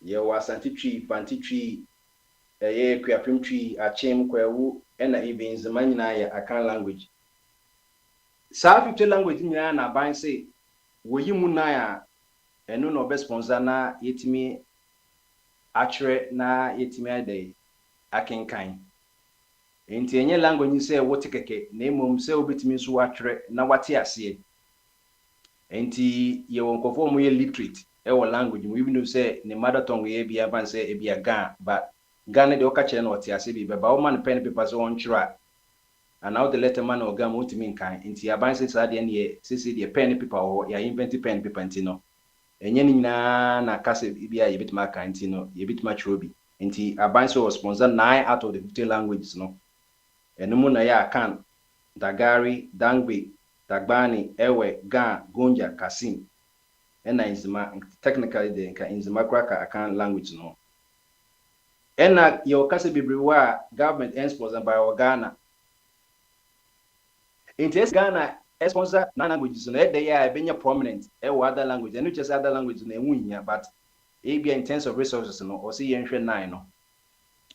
ye wo asantitwi pantitwi ye kuapemtwi achem kwawu ena even zimanyina ye akan language sa 50 language nyina na ban say wo yimu na ya eno no be sponsor na yetimi atwere na yetimi ade akenkan enti enye language say wote keke na emom say obetimi so atwere na wate ase enti ye wonkofo mo ye literate wo language mo even say ne mother tongue ye bia ban say e bia Ga but Ghana de oka kire na wote ase bi ba o man pen paper so on twira and now the letter man o Ga mo timi nkan enti aban say sa de ne ye sisi de pen paper o ya invent pen paper enti no enye ni nyina na kase bia ye bitima kan enti no ye bitima twiro bi Nti aban so sponsor 9 out of the 15 languages no. Eno mu na ya Akan, Dagari, Dangbe, Dagbani, Ewe, Ga, Gonja, Kasim. Ena Nzima technically the nka Nzima kwa Akan language no. Ena yo kase bebre government sponsor by Ghana. Nti Ghana sponsor 9 languages no dey ya benya prominent other language. And just other language no enwu but in terms of resources no or see yenhwe 9 no.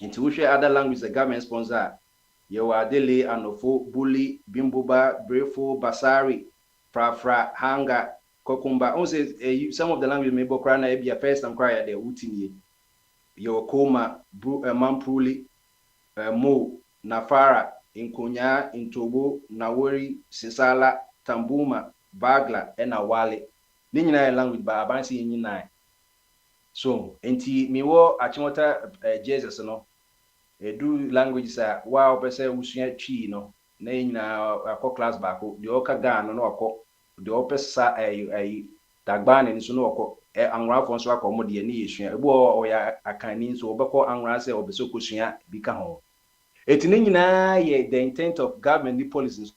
Nti we share other languages the government sponsor Adele, Anofo, Bully, Bimbuba, Brefo, Basari, Frafra, Hanga, Kokumba. Some of the languages may be a first time cry at the Utini. Koma, Mampruli, Mo, Nafara, Inkonya, Intobo, Nawori, Sisala, Tambuma, Bagla, and Awale. Nina language by Abansi in 9. So, enti miwo achimota Jesus no. Do languages wow person usua twi no na nyina akọ class back de oka Ghana no akọ de opesa dagbane nso no akọ anwrafo nso akọ mo de ne yesua ebo ya akani nso obekọ anwra se obeso kosua bi ka ho etini nyina ye the intent of government policies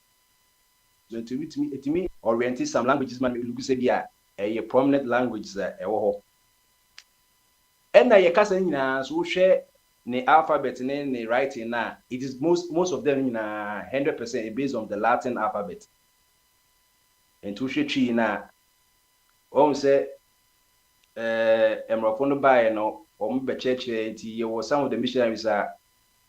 so to me oriented some languages man look say dia prominent languages ewo ho na ye kasa nyina so hwe the alphabet and the writing now, it is most of them in 100% based on the Latin alphabet. And to she na say Emrofono by no church some of the missionaries are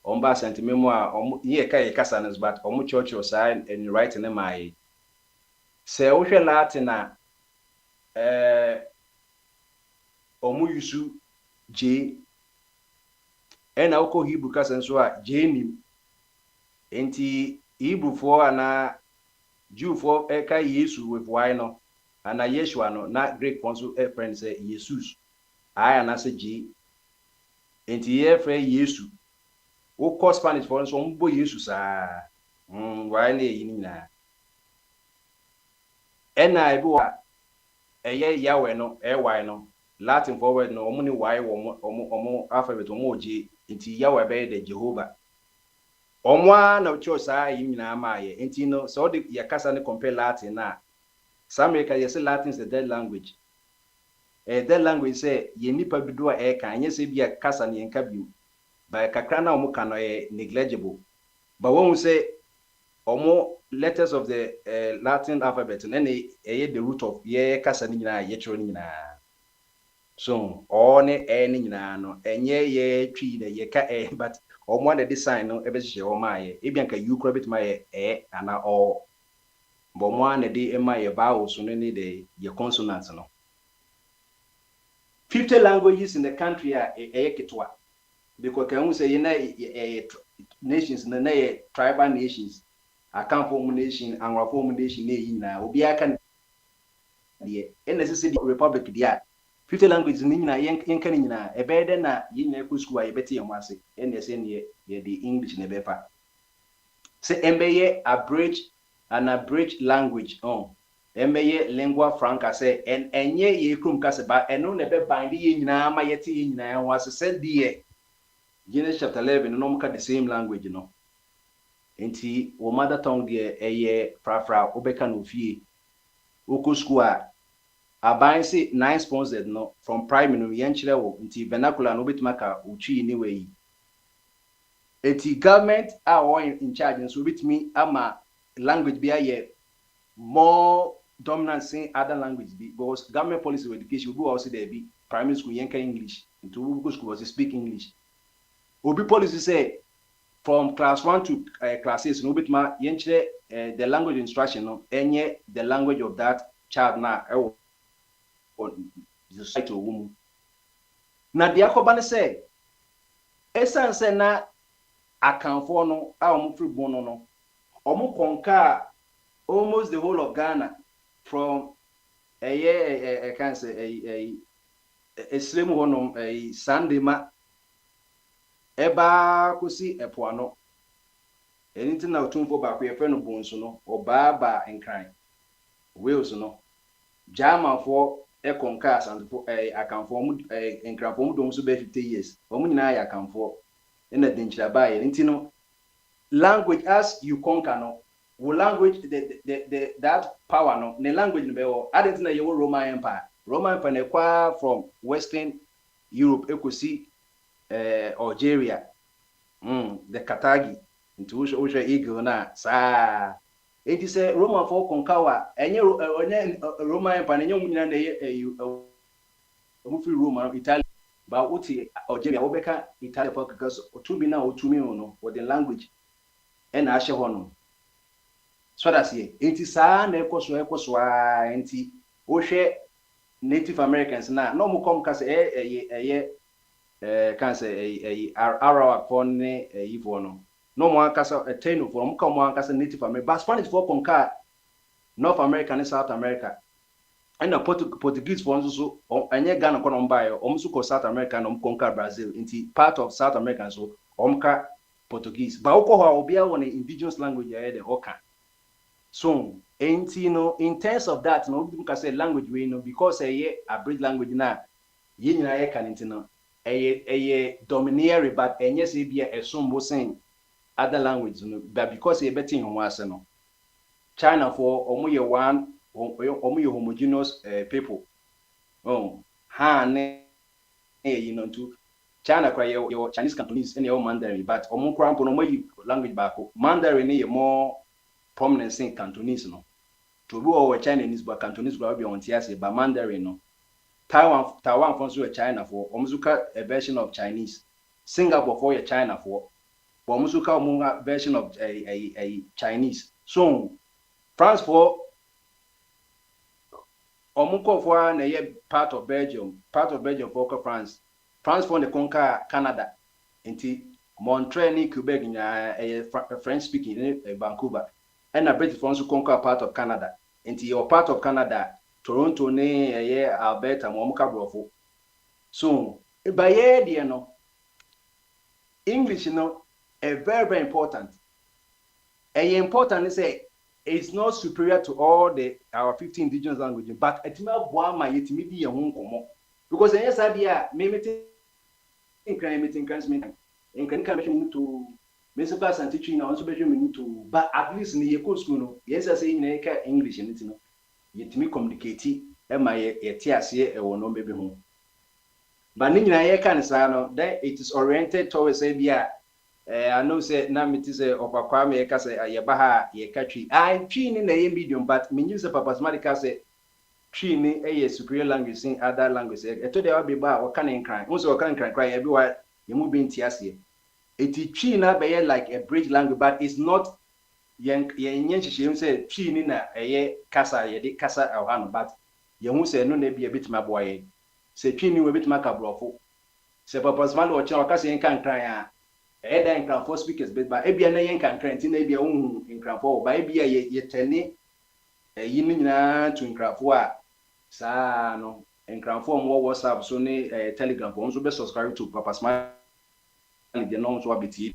on bass and memoir ye casanas but church or sign and writing them my say Latin yusu J ena uko Hebrew kasa nso a jenim enti Hebrew for ana Jew for eka Yesu with why no ana Yeshua no na Greek for nso friend say Jesus aya na say J enti ye friend Yesu uko Spanish for nso mbo Yesu sa why na yi na ena ebi wa eye Yahweh no why no Latin forward no omuni why omo alphabet omo J nti Yahweh be the Jehovah omwa na church yi nyina maaye nti no so de yakasa ne compare Latin na some ka yes Latin is the dead language dead language say ye nipa bido a ka anya se bia kasa ne nka bi ba kakra na omo ka no negligible but when we say omo letters of the Latin alphabet na the root of ye kasa ne nyina ye chiro ne nyina so all ne any nyina no enye ye twi na ye ka but omo na design no ebe hye o maaye ebian ka you crabit maaye ana o bo mo na de maaye vowels no ne de ye consonants no 50 languages in the country are ketwa because can we say you know nations na tribal nations Akwantufuo nation Anwafo nation na yina obi aka de necessity republic dia 50 languages ni nyina yenka ni nyina ebede na yinyina ekwu school a yebete yem ase ese ne ye the English ne befa se embeye abridged language embeye lingua franca se enye ye krum kase ba eno ne be bind ye nyina ma yete ye nyina wase se die Genesis chapter 11 no mka the same language no enti wo mother tongue de eye frafra obeka no fie oko school a aban se 9 sponsored no from primary yenchire wo nti vernacular no betimaka uchi ni we eti government are in charge nso betimi ama language be aye more dominant in other languages because government policy of education will also there be primary school yenka English into Google school was speak English obi policy say from class 1 to class 6 no betima yenchire the language instruction no enye the language of that child na the society of woman na dia koba ne say esan say na Akwantufuo no a omo free bono no omo konka almost the whole of Ghana from I can say a slim honum Sandema eba kosi epoano anything na otumfo ba ko ye fe no bonso no oba ba enkran Wales no Germanfo e conquer asantefo akamfo mu nkrafo mu dom so be 50 years omu nyina ya akamfo na denchira bae nti no language as you conquer no wo language that power no ne language no be wo adent na ye wo Roman Empire kwa from Western Europe ekosi Algeria the Carthage nti wo eagle na saa enti se Roman for conquer enye Roman Empire enye nyina na ye omu free Roman Italy ba uti Algeria wo beka Italy for because otumi na otumi no for the language na ahye ho no so that's here enti saa na ekoso enti wo hwe Native Americans na no mu kom ka se kan se Arawak for ne ifo no mo aka se Taino for mo kom aka se Native American but Spanish for conquer North America and South America and Portuguese for so anye Ghana ko no mbae so ko South America no conquer Brazil into part of South America so ka Portuguese but ko ho obia won indigenous language ya de hoka so enti no in terms of that no we can say language we know because a bridge language na ye nyina ye kan enti no domineering but enye se bia esombo sen other language no but because e betin ho ase no China for omo ye homogeneous people ha ne you know to China kwa ye Chinese Cantonese and your Mandarin but omo krampo no mo language back Mandarin ye more prominence in Cantonese no to be our Chinese but Cantonese go be on tiase but Mandarin no Taiwan for so China for omuzuka a version of Chinese Singapore for China for omuzuka version of a Chinese so France for omuko for na ye part of Belgium for France for the conquer Canada into Montreal ni Quebec nya French speaking in Vancouver and a British France conquer part of Canada into your part of Canada Toronto ne Alberta mo muka brofo so by ye no English no very very important important is say it's not superior to all our 15 indigenous languages but etima boa ma yetimi di ye ho nkomo because yes idea me meeting transmit in can come to Mexico Santichi na also be to but at least in your school no yes I say in English and no yetimi communicate e ma ye tie ase e wo no be ho but ni nyina ye kan sa no then it is oriented towards bia I know say na me say opakwa me ka say ye ba ha ye ka twi twi ni na ye medium but me use papa smart say twi ni ye superior language in other languages e to dey be ba o kan nkran unso o kan nkran ye bi wa ye mu bi ntia ase eti twi na be ye like a bridge language but it's not yen nhihye say twi ni na ye kasa ye de kasa awhan but ye hu say no na bi bitima boye say twi ni we bitima ka brofo say papa smart o chen o kasa yen kan nkran then can for speakers but ebia na yen kan krant na ebia hu nkrafo ba ebia ye tene yini nyina to nkrafo a saa no nkrafo mo WhatsApp so ne Telegram for so be subscribe to Papa Smile the no so abiti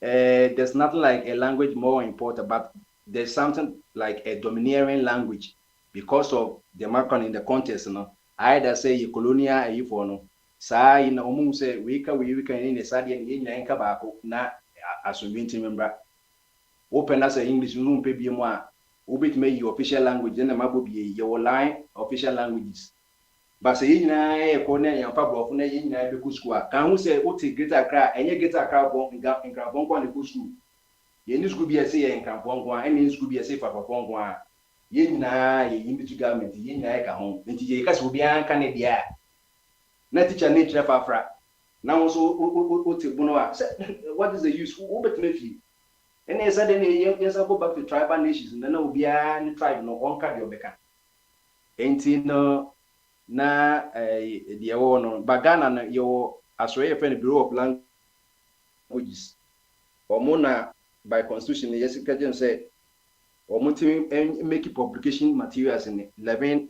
there's nothing like a language more important but there's something like a domineering language because of the market in the context no either say you colonial you for no saa ina omu se we can in the side and yin yanka baako na asubinti member open as English no pe bi mu a obet me your official language na mabo bi your line official languages but say yin na e ko na yan fa brofo na yin na be ku school a kan hu se o ti Greater Accra enye Greater Accra bon nka bon kwa ne ku school ye ni school bi e se ye nka bon kwa eni school bi e se fa bon kwa yin na ye yin bi to government yin na e ka ho nti ye ka se obi an ka ne dia na teacher nature fafra now so what is the use who bet me fi and yes then yes go back to tribal nations and then obi an tribe no on card obeka enti no na the one no bagana na your aswe friend Bureau of Languages omona by constitution yes can say omuti make publication materials in 11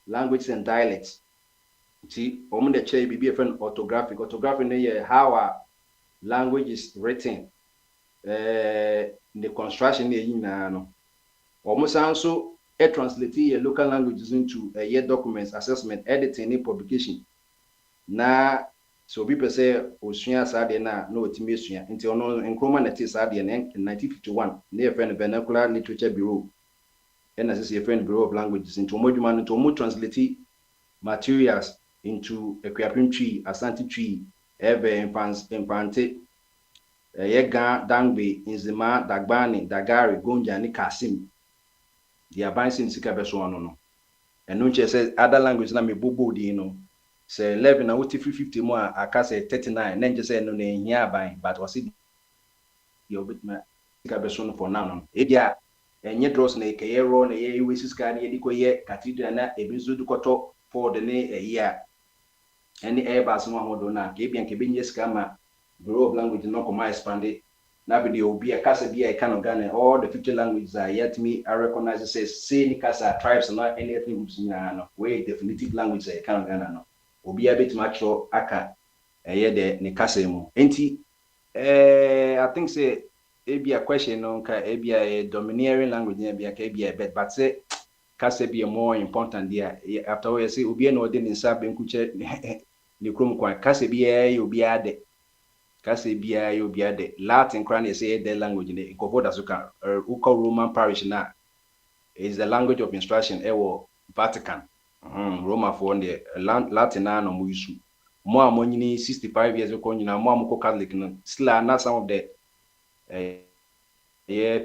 languages and dialects. See, the chair be a friend orthographic. Orthography how a language is written. The construction no. Almost also translate your local languages into a documents, assessment, editing, and publication. Na so people say osua sade na otime sua nti ono nkroma na te sade na 1951 na your friend vernacular literature bureau and as your friend bureau of languages into moduma into mo translate materials into Akwantufuo tree, Asante tree, Impante, Yega, Dangbe, Inzima, Dagbani, Dagari, Gonja, ni Kasim. The abandon sika beso no. And no says other language na me bobo di no. Say 11 na wuti 50 more aka say 39 then just say no na hia ban but was it your bit ma sika beso no for now no. E dia enye draws na ke yero na ye we sika na ye diko ye cathedral na ebizu dukoto for the ne a year. Any airbus no hodo na ke bia ke benye sika ma bureau of language no come expand na be obi a kasa bia e kan Ghana all the 50 languages are yet me I recognize say ni kasa tribes not any ethnic groups no we definitive language e kan Ghana no obi a bit much aka ye de ni kasa mu enti I think say e bia question no ka e bia a domineering language e bia ka e bia but say kasa be more important there after we say obi na odi ni nsa benkuche ni krom kwa kasa bia obi ade kasa bia obi ade Latin kran e say the language ne ko da so ka uko Roman parish na is the language of instruction ewo Vatican Roma for the Latin na no muisu mo amonyini 65 years ago nyina mo amko Catholic no still na some of the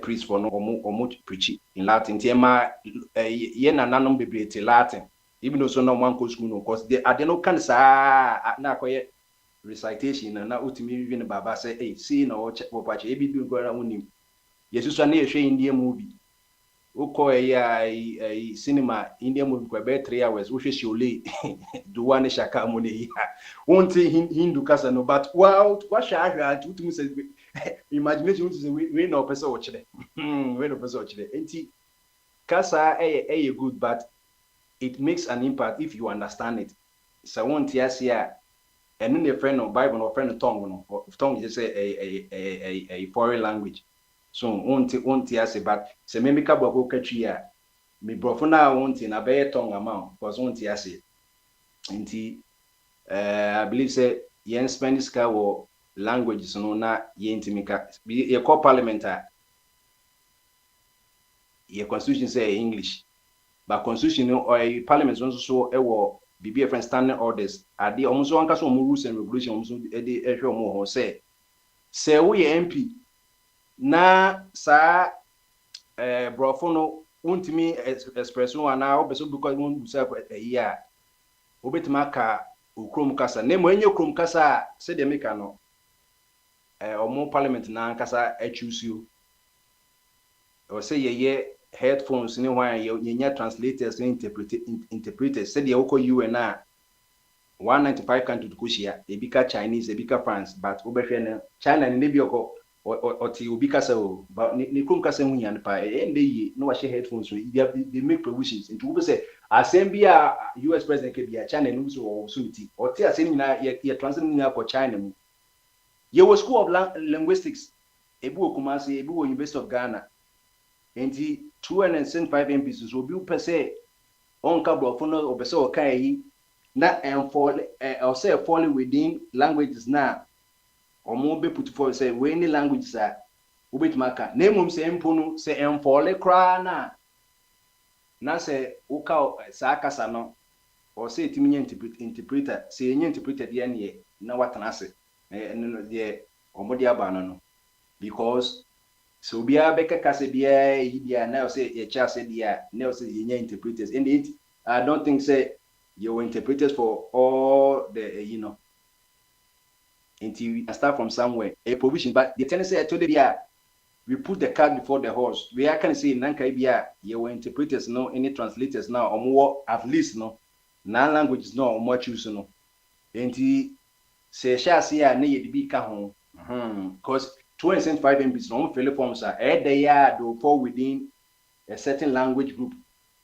priest for no omo preach in Latin tema ye na nanom bebrete Latin even though so no one go school no cause they are no can sa na koye recitation na utimi even baba say hey see na watch papache e bibi go ra wonim yesu so na ehwe Indian movie uko cinema Indian movie kwa be 3 hours wo hwe Shiole duwane shaka mo ne ya wonte Hindu kasa no but wow what shahwa utimi say imagination to say we no person watch it we no person watch it enti kasa good but it makes an impact if you understand it so won't ya and then the friend of Bible or friend of tongue just say a foreign language so won't ya say but se me ka babo katwi ya me brofo na won't na be tongue amount because won't ya say enti I believe say yen Spanish ka wo languages no na yentimika ye call parliament ye constitution say English but constitution or parliament so ewo bibi friend standing orders ade omuso anka so rules and regulations omuso ede ehwe omo ho say we MP na sa brofo no untimi express no na obeso because won busa ya obetima ka okrom kasa na mo enye okrom kasa se de meka no omo parliament na kasa achusio o say ye headphones ni wan ye translators and interpreters said ye oko UN na 195 country to kushia ebika Chinese ebika France but obehwe na China ni bi oko oti obika so but ni krum kasa hu yan pa ende yi no wa headphones so they make provisions into we say assembia US president ke bia China no so suniti oti asem na ye translate ni ko China mu ye was school of linguistics ebu okumasi ebu University of Ghana enti 205 MPs so bi per se on ka brofo no obese o kai yi na fall or say falling within languages na omo be put for say we any languages are ubit maka na emum se emponu se enfole kra na se uka sa kasa no or say timi interpreter se enye interpreter de ne na watana se no de omo de aba no because so bia beka kase bia bia na say ye cha say dia na say ye interpreters and it I don't think say you interpreters for all the until we start from somewhere a provision but the tendency I told you we put the cart before the horse we are can say nanka bia you interpreters no any translators now or more at least no na languages no or more choose no until say sha say na ye be ka ho because 205 MPs no fill forms are they do fall within a certain language group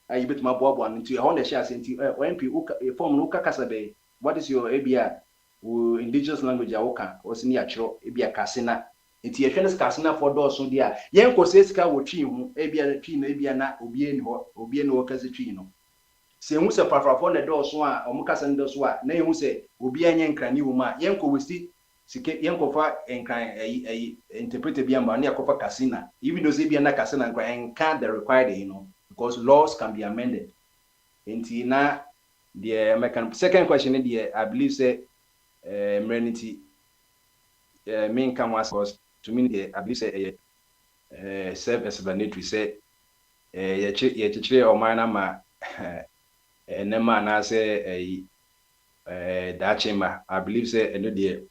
I bit my bob one into a share into MP form no kasa be what is your ABA indigenous language awoka or senior chro ebia kasina nti yɛhwɛ no skasena for dɔɔso deɛ a yɛn kɔ sɛ sika wɔ twi ho ebia twi no ebia na obie ni hɔ kasa twi no sɛ ehu sɛ papafoɔ na dɔɔso a ɔmo kasa no dɔɔso a na ehu sɛ obia nyɛ nkrani wɔ mu a yɛn kɔ wɔ sike yɛn kɔfa nkran interpreter bi amba na yɛkɔfa kasina even though sɛ ebia na kasina nkra enka the required because laws can be amended nti na the American second question is I believe say Mrenity main come was to me I believe say self-explanatory say ye o man ma nema na say that chamber I believe say no the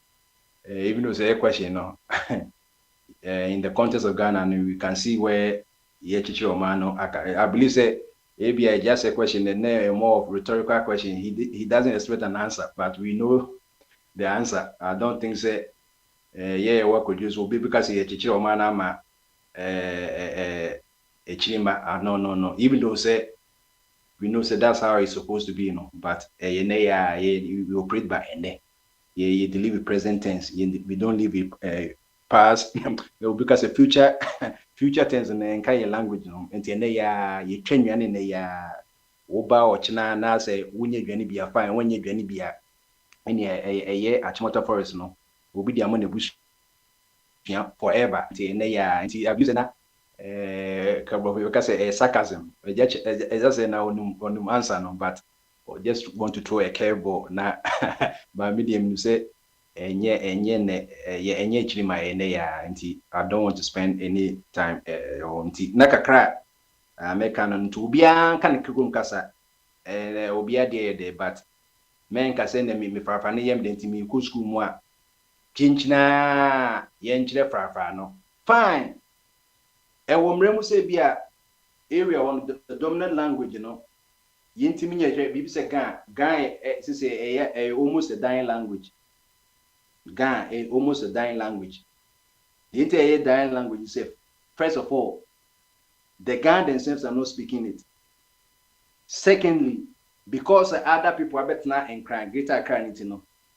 even though say a question no in the context of Ghana and we can see where ye o man no I believe say maybe just a question and a more of rhetorical question. He doesn't expect an answer, but we know the answer. I don't think say what could use will be because he teacher or man ama a chima. No. Even though say we know say that's how it's supposed to be, But we operate by you live with present tense. We don't live with past because the future tense and kind of language and you train you in a oba or china na say when you gonna be a fine when you gonna be a year at Chimota Forest will be the amount of bush forever until abuse na because a sarcasm just say now on answer but just want to throw a curveball na my medium say enye chirima nti I don't want to spend any time nti na kakra America no nti obia kan kigum kasa obia de but men kasa na me fafa ne yem de nti me ko school mu a chinchina ye nchire fafa no fine wo mremu say bia area on the dominant language yintimi nyehwe bibi se gan say almost a dying language almost a dying language. The entire dying language is first of all, the Gan themselves are not speaking it. Secondly, because other people are better now and crying, greater crying,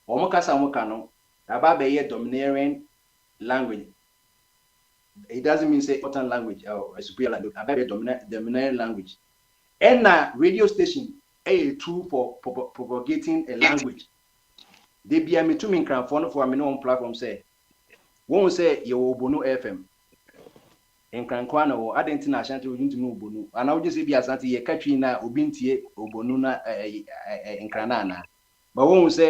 Omokasa about the domineering language. It doesn't mean say important language or superior language, about the domineering language. And radio station a tool for propagating a language. They be a me to me for me on platform say. Wọ́n say you Obonu FM. Nkrankwana wo adenti na ashanti ojunti mu Obonu. Ana oje se bi asante ye katwi na obi ntie Obonu na nkrana na. But wọ́n say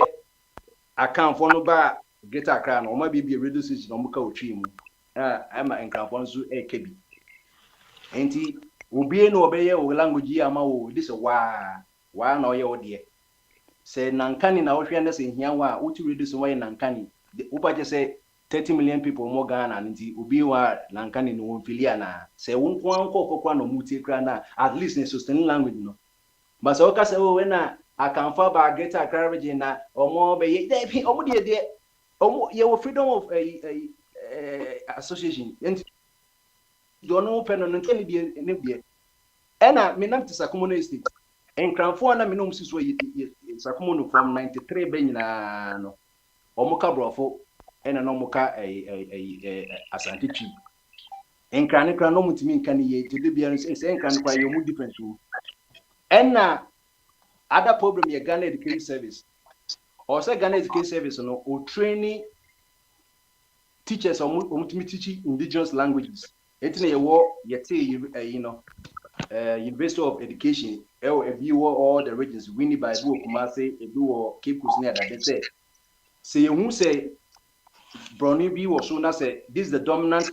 akanfo no ba Greater Accra na oma bi radio station no muka otwi mu. Ama nkranfo nso ekebi. Enti obi no obeye o language ama wo this wa na oye odie. Se nankani na ohwe na se hia wa uti radio so wa nankani. Upaje say 30 million people more Ghana nti obi wa nankani no wonfilia na se wonko ankokokwa no mutie kra na at least in sustaining language no but so ka se we na akanfa ba Greater Accra region na omo be ye omo de omo ye wo freedom of association nti do no pe no nkani bi ne bi ena me nam te Sakumo state enkranfo na me no msiso Sakumo no from 93 be nyina no omo ka brofo ena no muka asante chi enkran no mutimi nkan ye to de bia say enkran kwa ye mu different o ena other problem ye Ghana Education Service or say Ghana Education Service no o training teachers o mutimi teach indigenous languages etina ye wo ye te University of Education all the regions Winnie by do Kumasi do Cape Coast near that they say who say Brownie B was so say this is the dominant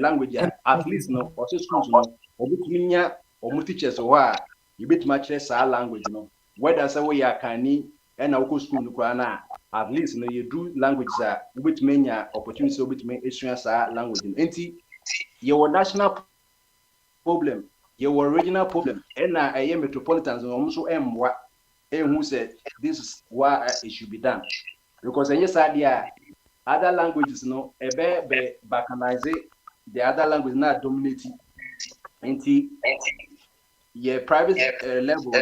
language at least no or schools no or between or teachers or you bit much less language whether say we are canny and our school no at least you do language with many opportunities with many experience language enti your national problem your regional problem and metropolitans also who said this is why it should be done because yes idea other languages be balkanize the other language not dominating nti your private level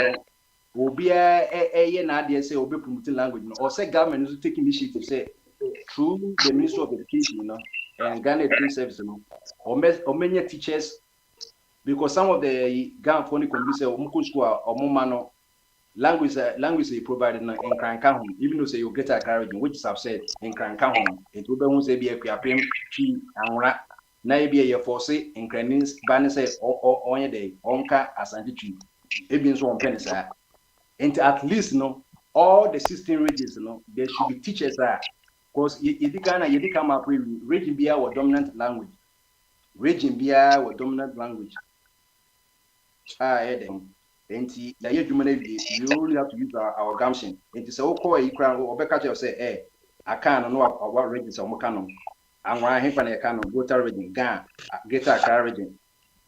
will be na dey say will be promoting language or say government is taking initiative say through the Ministry of Education and Ghana Education Service, or many teachers, because some of the Ghana phone community or Muku school or Mumano language they provided in Crankahom, even though say you get a carriage, which is upset in Crankahom, it will be be a Piapim, Chi, and Rat, Naibia, your force in Cranins, Banese, or on day, Onka, as anti it means one penny, sir. And at least, all the 16 regions, there should be teachers there. Because you can come up with region be our dominant language. Region be our dominant language. And the human we only have to use our gumption. And it's all call a crown or Becca say, eh, I can't know what regions are Mokano. And why him and a canon, Gota region, Gan, Geta Car region,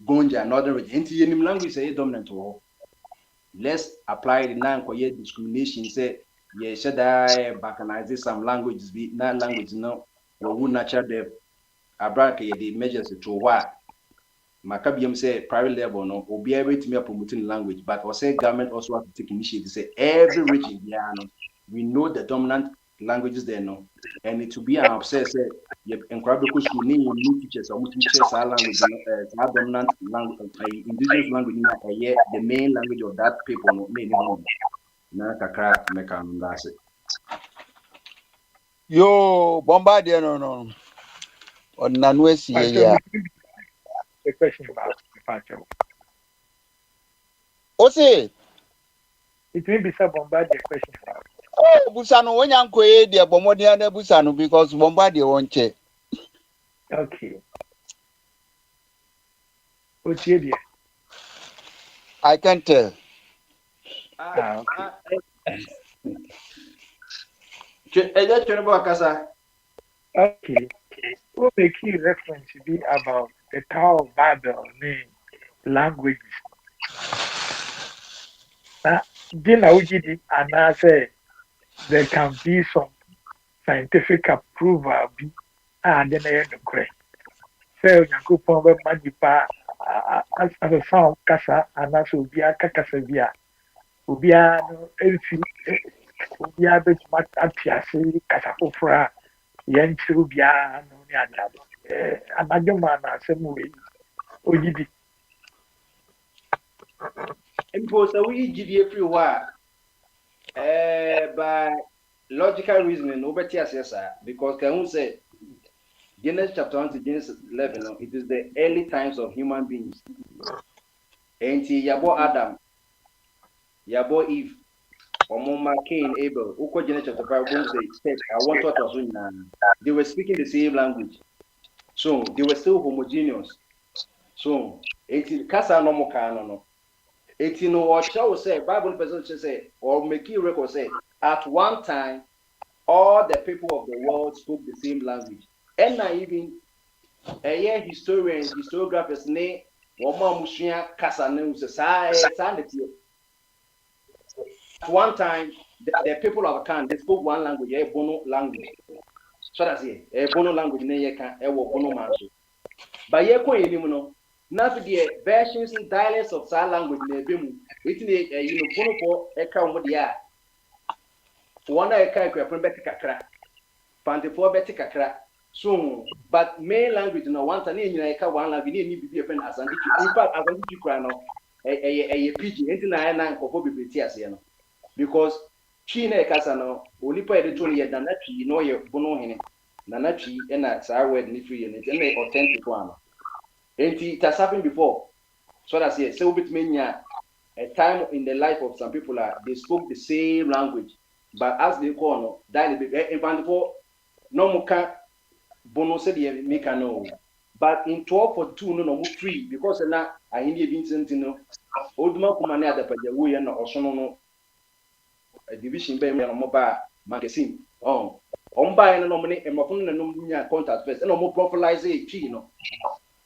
Gonja, Northern region. And the language is dominant to all. Let's apply the non-quiet discrimination. Say, yeah, should I balkanize some languages? Be not language, no. We would natural the abraka the measures to what. Makabium say private level, no, or be able to me promoting language, but also government also have to take initiative to say every region, yeah, no, we know the dominant languages there, no, and it to be an obsess. You encourage school need teachers or teachers our language, our dominant language, indigenous language, the main language of that people, no, many home. Na kakra meka ndase. Yo, Bombardier, no. On Nanwesi, yeah. The question about the factor. Ose, It may be some Bombardier question about. oh, Busano, when you're going to Bombardier, Busano, because Bombardier won't check. Okay. What's the idea? I can tell. Okay. What make you reference to be about the Tower of Babel, mean languages? Dina Ujidi, and I say there can be some scientific approval, and then I had the correct. Say, you go for Manipa as a sound Casa, and as will be a Cacasavia. Ubia no elfi ubia bet mat atiase kasafofra yenchi ubia no ni ada anadwoma na asem we ogidi Impose we give free wa by logical reasoning obeti asesa because can say Genesis chapter 1 to Genesis 11 it is the early times of human beings. Enti yabo Adam yabo Eve Omoma Cain Abel uko Genesis chapter 5 boom say I want what was they were speaking the same language. So they were still homogeneous. So enti kasa no mo ka no. It you know what shall say Bible person say or make you record say at one time all the people of the world spoke the same language. And not even historians, historiographers ne woman musua kasa ne sanity. At one time the people of Akan they spoke one language, a bono language. So that's it. A bono language ne ye kan e wo bono manso. But ye ko enim no na the versions and dialects of that language na ebemu it bono for e ka mo dia one e ka ekwa beti kakra pantefo beti kakra so but main language no one time nyina e ka one language ni bibi e pen asante in fact asante kura no e pidgin enti na nkofo bibeti ase no because chi na e kasa no onipa e de to ne da na twi no ye bono hene na twi e na sa word ni free ne na authentic one. It has happened before. So that's it. So with me, a time in the life of some people they spoke the same language, but as they call in before no more bono said make no. But in 1242 no free because now I need Vincent no old man come at the Pajawu and also no a division by mobile magazine. Oh, on buying a nominate and my phone and contact first and no more profiles no.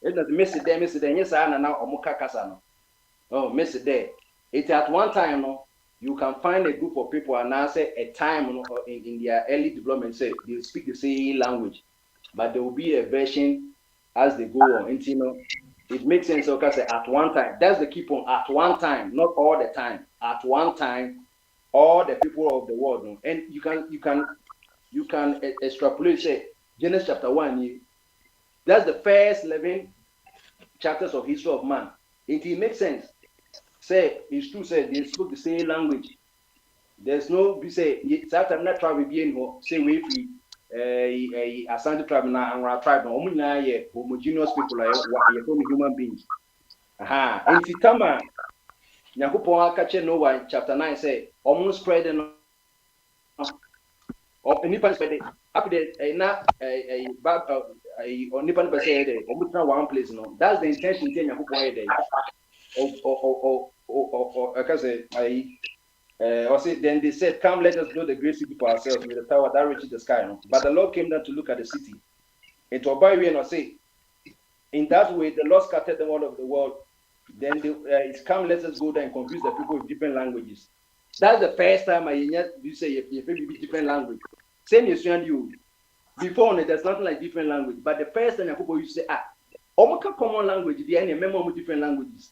It does miss it there, yes, I now Omuka Kasano. Oh, miss it there. It at one time, no, you can find a group of people and now say a time in their early development, say they speak the same language, but there will be a version as they go on. And it makes sense. Okay, say at one time, that's the key point. At one time, not all the time. At one time, all the people of the world, no? And you can extrapolate. Say Genesis chapter 1. That's the first 11 chapters of history of man. It makes sense. Say it's true. Say they spoke the same language. There's no be say sometimes not tribe be in say we free Asante tribe na Anwar tribe na omu na ye homogeneous people like human beings. Aha. Inti tama Nyankopon aka che Noah in chapter 9 say almost spread no nipa spread up there na nipa no say there omu try one place no. That's the intention say Nyankopon there. I can say then they said, come, let us build a great city for ourselves with a tower that reaches the sky. No? But the Lord came down to look at the city. And to obey and say, in that way, the Lord scattered them all over the world. Then it's come, let us go there and confuse the people with different languages. That's the first time you say if be different language. Same as you before, there's nothing like different language. But the first time people you say, common language, the any member with different languages.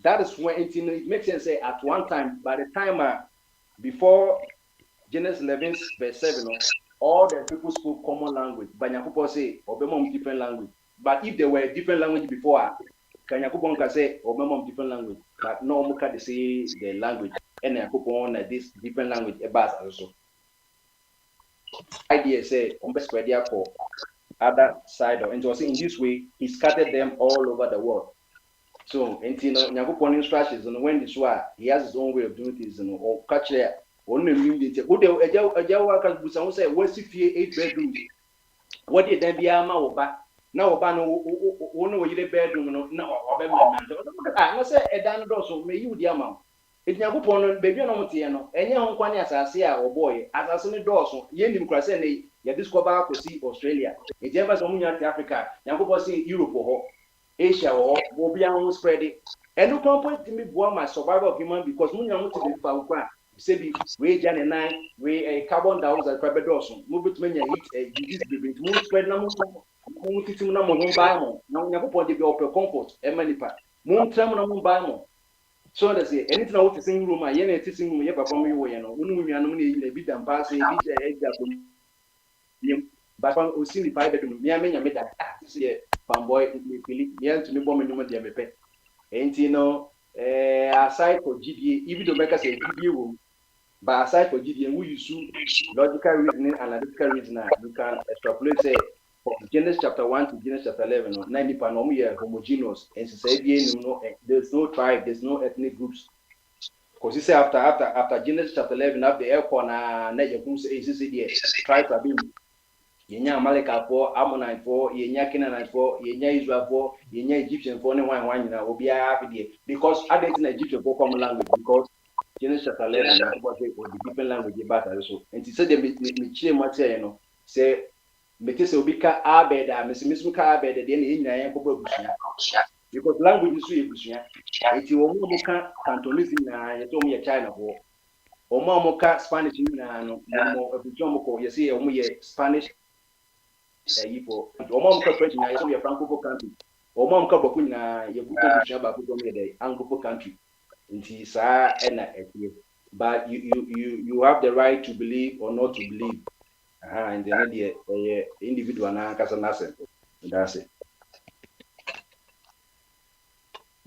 That is when it makes sense. Say at one time, by the time before Genesis 11 verse 7, all the people spoke common language. But Nyankopon say obemom different language. But if there were different language before, Nyankopon can say obemom different language. But no one can say the language. And Nyankopon this different language about also. Idea say spread for other side of, and so in this way he scattered them all over the world. So, and Nyankopon instructions, and when this one, he has his own way of doing things, or catch there. Only mean what a worker would say, what's if you 8 bedrooms? What did then be a ma now ban one way bedroom, no, I say a dan also may you the amount. If Nyankopon baby no tiano, and your home as I see our boy, as I send Dawson, Yendim Crasene, you discover to see Australia. It ever some Africa, Nyankopon see Europe or Asia or Bobian spread it. And no point to me, my survival of human because Munya to be found. Say we Jan and 9, we a carbon dioxide crab dawson. Move it when you eat a disease baby. Moon spread no more buy more. Now never point to be open comfort, a manipa. Moon tram no buy more. So that's it. Anything out the same room, I ain't teaching room, yet from you, you know, when a bit and pass a bit egg but from Usini 5 bedroom, me, I mean, I made that. See, fanboy, Philip, yeah, to me, woman, no dear pepe. Ain't you know, aside for GDA, even though make us a GDA room. But aside for GDN, we use logical reasoning, analytical reasoning. You can extrapolate, say, from Genesis chapter 1 to Genesis chapter 11, 90% are homogeneous. And there's no tribe, there's no ethnic groups. Because you say after Genesis chapter 11, after the airport, tribes are being Yenya Amalekite for, Ammonite for, Yenya Canaanite for, Yenya Israel for, Yenya Egyptian for, and one will be happy because I didn't Egyptian for common language because Genesis chapter 11 was the different language about also. And he said, me chile matia, you know, say, Metis Obika Abeda, Miss Abeda, then in Yanko because language is Bushia. If you want to Cantonese in a China for, or more Spanish in more, you see, Spanish. For Omam French in a Francophone country, Omam Kabakuna, Yabuko Shaba, Anglophone country. But you have the right to believe or not to believe. And then the individual that's it.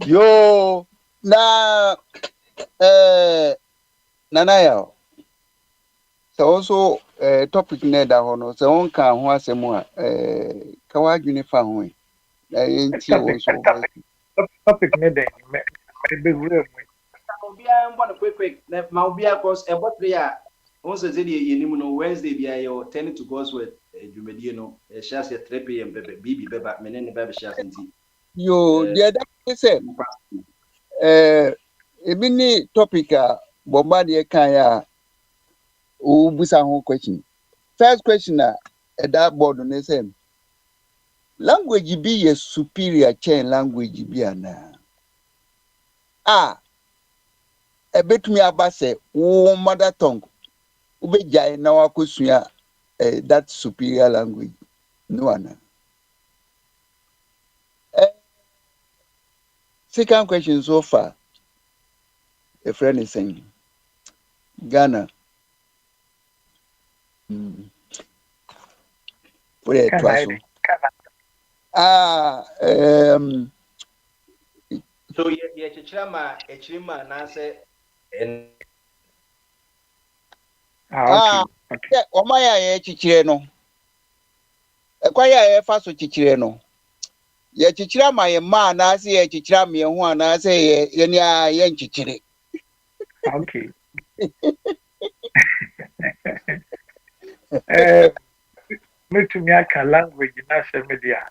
Yo, na Nanaya. So also topic neda hono. So on can ho asem a kawa dwene fa ho. Topic ne den me wura mu. Obia mbona quick ma obia cause e botry a on se ze die yenim no Wednesday bia ye 10 to God's word dwumedie no e share 3 pm bibi beba menene beba share senti. Yo, the other say ebi ni topic a bomba de kan ya o busa ho question. First question that board no say language be a superior chain language be ana. Ebetumi aba say wo mother tongue ubejai na wakosua that superior language no ana. Second question so far. A friend is saying Ghana. Put it twice. So ye chichirama echirima na say Okay. Okay. Omaya ye chichire no. Ekwaya ye fa so chichire no. Ye chichira ma ye ma na ase ye chichira me ho ana ase ye ni a ye nchichire. Okay. Eh, metumi aka language na se media.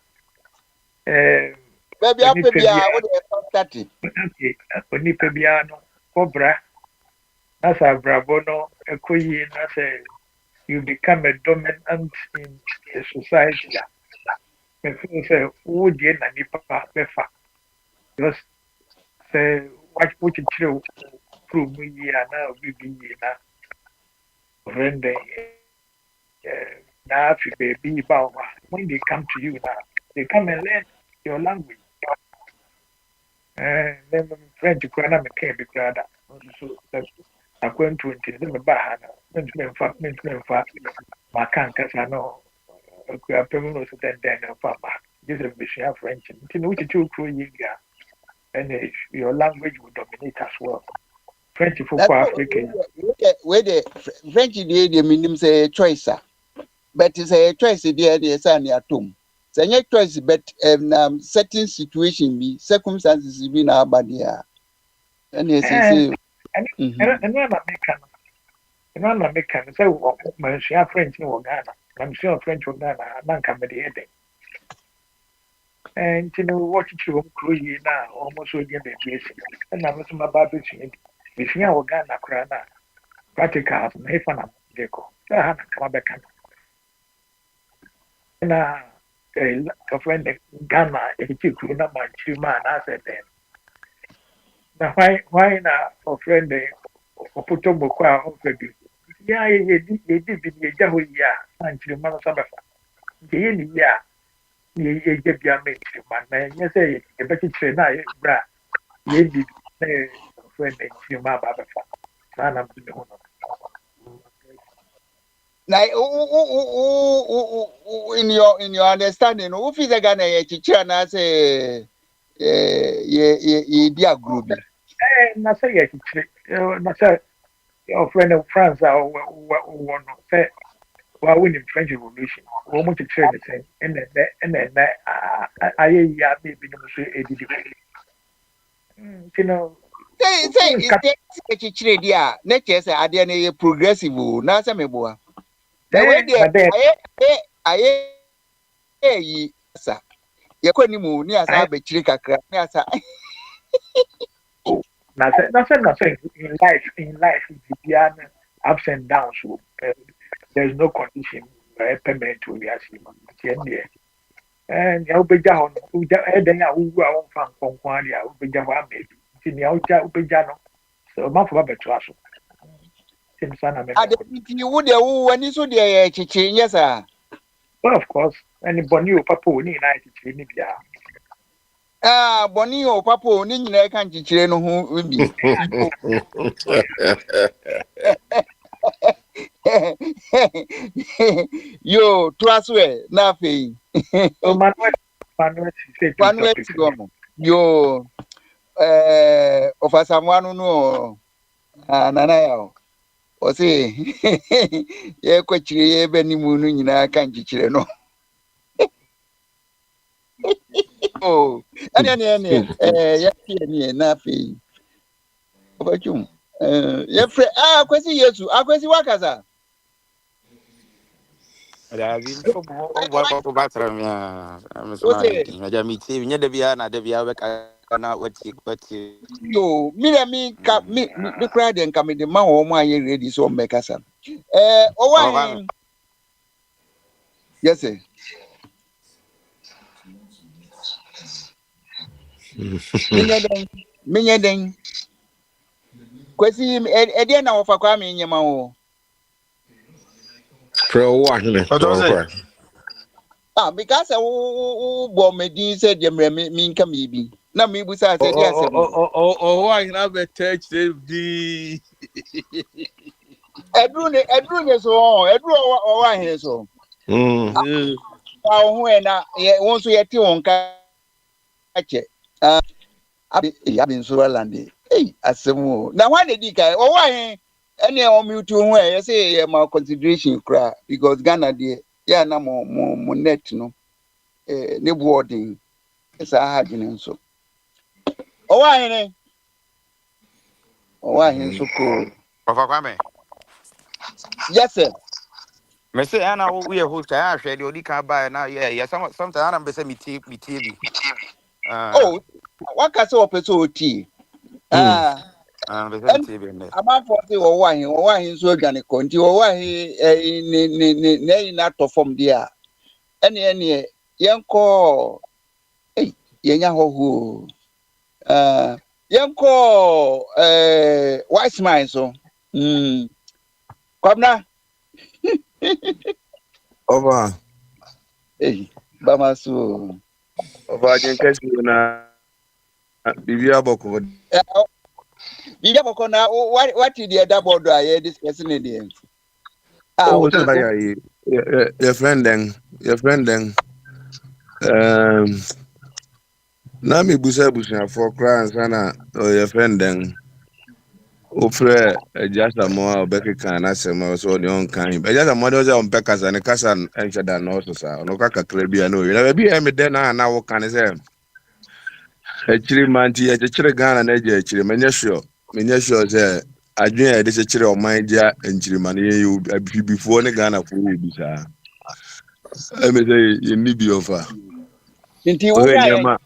Baby ape Onipa bia bia, wo de contact. okay, onipa bia no kobra na sa brabo no ekoyi na say you become a dominant in the society. Me feel say wo die na nipa befa. Because say what you chire prove me ya na obi bi yi na rende na fi baby ba wa. When they come to you now, they come and learn your language. Then French kwana me can be krada. So that Akwantufuo nti me ba ha na mentumi mfa maka nkasa no apem no so den na fa ba just a bishia French nti no wuti tu kuro yi ga and your language will dominate as well. French for That Africa. we the French the minim say choice. But it's a choice the san ya tom. Say choice but certain situation be circumstances be na abadia. And yes say And na make no na make no say mansia French no Ghana. Mansia French no Ghana na nka me de ede. And you know what you kuro yi na almost so get the basic. And na me so ma ba be tumi. Bishia wo Ghana kura na practicals na ifa na deko. Sa ha na kama be kan. Na a friend Ghana e ti kuro na manchi ma na say then. Na why na a friend opoto boko a ofe bi. Ya ye di bi ye ja ho ya manchi ma na sabafa. Ye ni ya ye je bia me chi ma na nye say e be chi na ye bra ye di na friend chi ma ba ba fa. Sa na bi ho no. na in your understanding who feel the Ghana ye chichira na say ye dia grobi. Na say ye chi na say your friend of France or one say wa win in French Revolution. Wo mo chi the same and then aye ya me bi no so edidi ko. You know, Say it's chichire dia na say ade na ye progressive na say meboa. Na we dey but then aye yi sa ye kwani mu ni asa be chire kakra ni asa na say in life the ups and downs. There's no condition permanent to be asleep. And ya ubeja ho no uja eden a uwu a won fa nkonkwan dia ubeja ho amebi nti ne ubeja no so ma fo ba beto aso tim sana me ade ko ti wo de wo wani so de ye chichire nyesa. but of course anybody o papa oni na chichiri ni bia Boni o papa ni nyina ka chichire no ho bi. Yo, traswe na fe. so manuel say to Kwanu topic etigo no. Yo, ofasamwanu no nana ya o. O se ye kwachire ye be ni mu no nyina ka chichire no. Oh, ane ya tie ni na fe. Obachum. Ye fre akwesi Yesu, akwesi wakaza. Dabi nso bo batra me a me so O ma se meti. Me ja meti, nya da bia na da bia be ka na wati. yo, mi kra de nka me de ma wo mo aye ready so mmekasa. O Oh ba me. wan yes sir. Minye den. Kwesi e de na wo fa kwa me nyema wo. Pro wa hene. Ojo se. Because wo bo me din se de mre mi nka me bi. Na me bu sa se de asem. Why not be touch the Edru ne so edru o wa hene so. Mm. who na won so yeti won ka che abi so land asemu na one dey kai o wa hin any o mute hu e say my consideration kra because Ghana dey ya na mo net no ne boarding sa ha dwene nso o wa hin so ko Papa Kwame. yes sir Me say ana we host I share the odi can buy now yeah sometimes ana be say me TV. oh what ka say o person oti Be say me and TV ne. about for say o wa hin so dwane ko nti o wa hin ne na to form dia ene yenko yenya hoho yenko wise man so kwabna Over. Bamasu Over Jenkesi na Bibia Boko. Bibia Boko na what did the other board I discussing in the end? Oh, so your friend then. Na mi busa for crowns sana your friend then. Ofre just a more Becky can answer my so the on kind. But just a mother on Beckers and a cassan and Shadan also, sir. No Kaka Caribbean. No, you never be a me then now. What can I say? Actually, manti actually Ghana na je actually menya sure say adwen a de chire o man dia enchiri mane you before ne Ghana for we bi sa e me say you need be offer Nti o wo ya nyama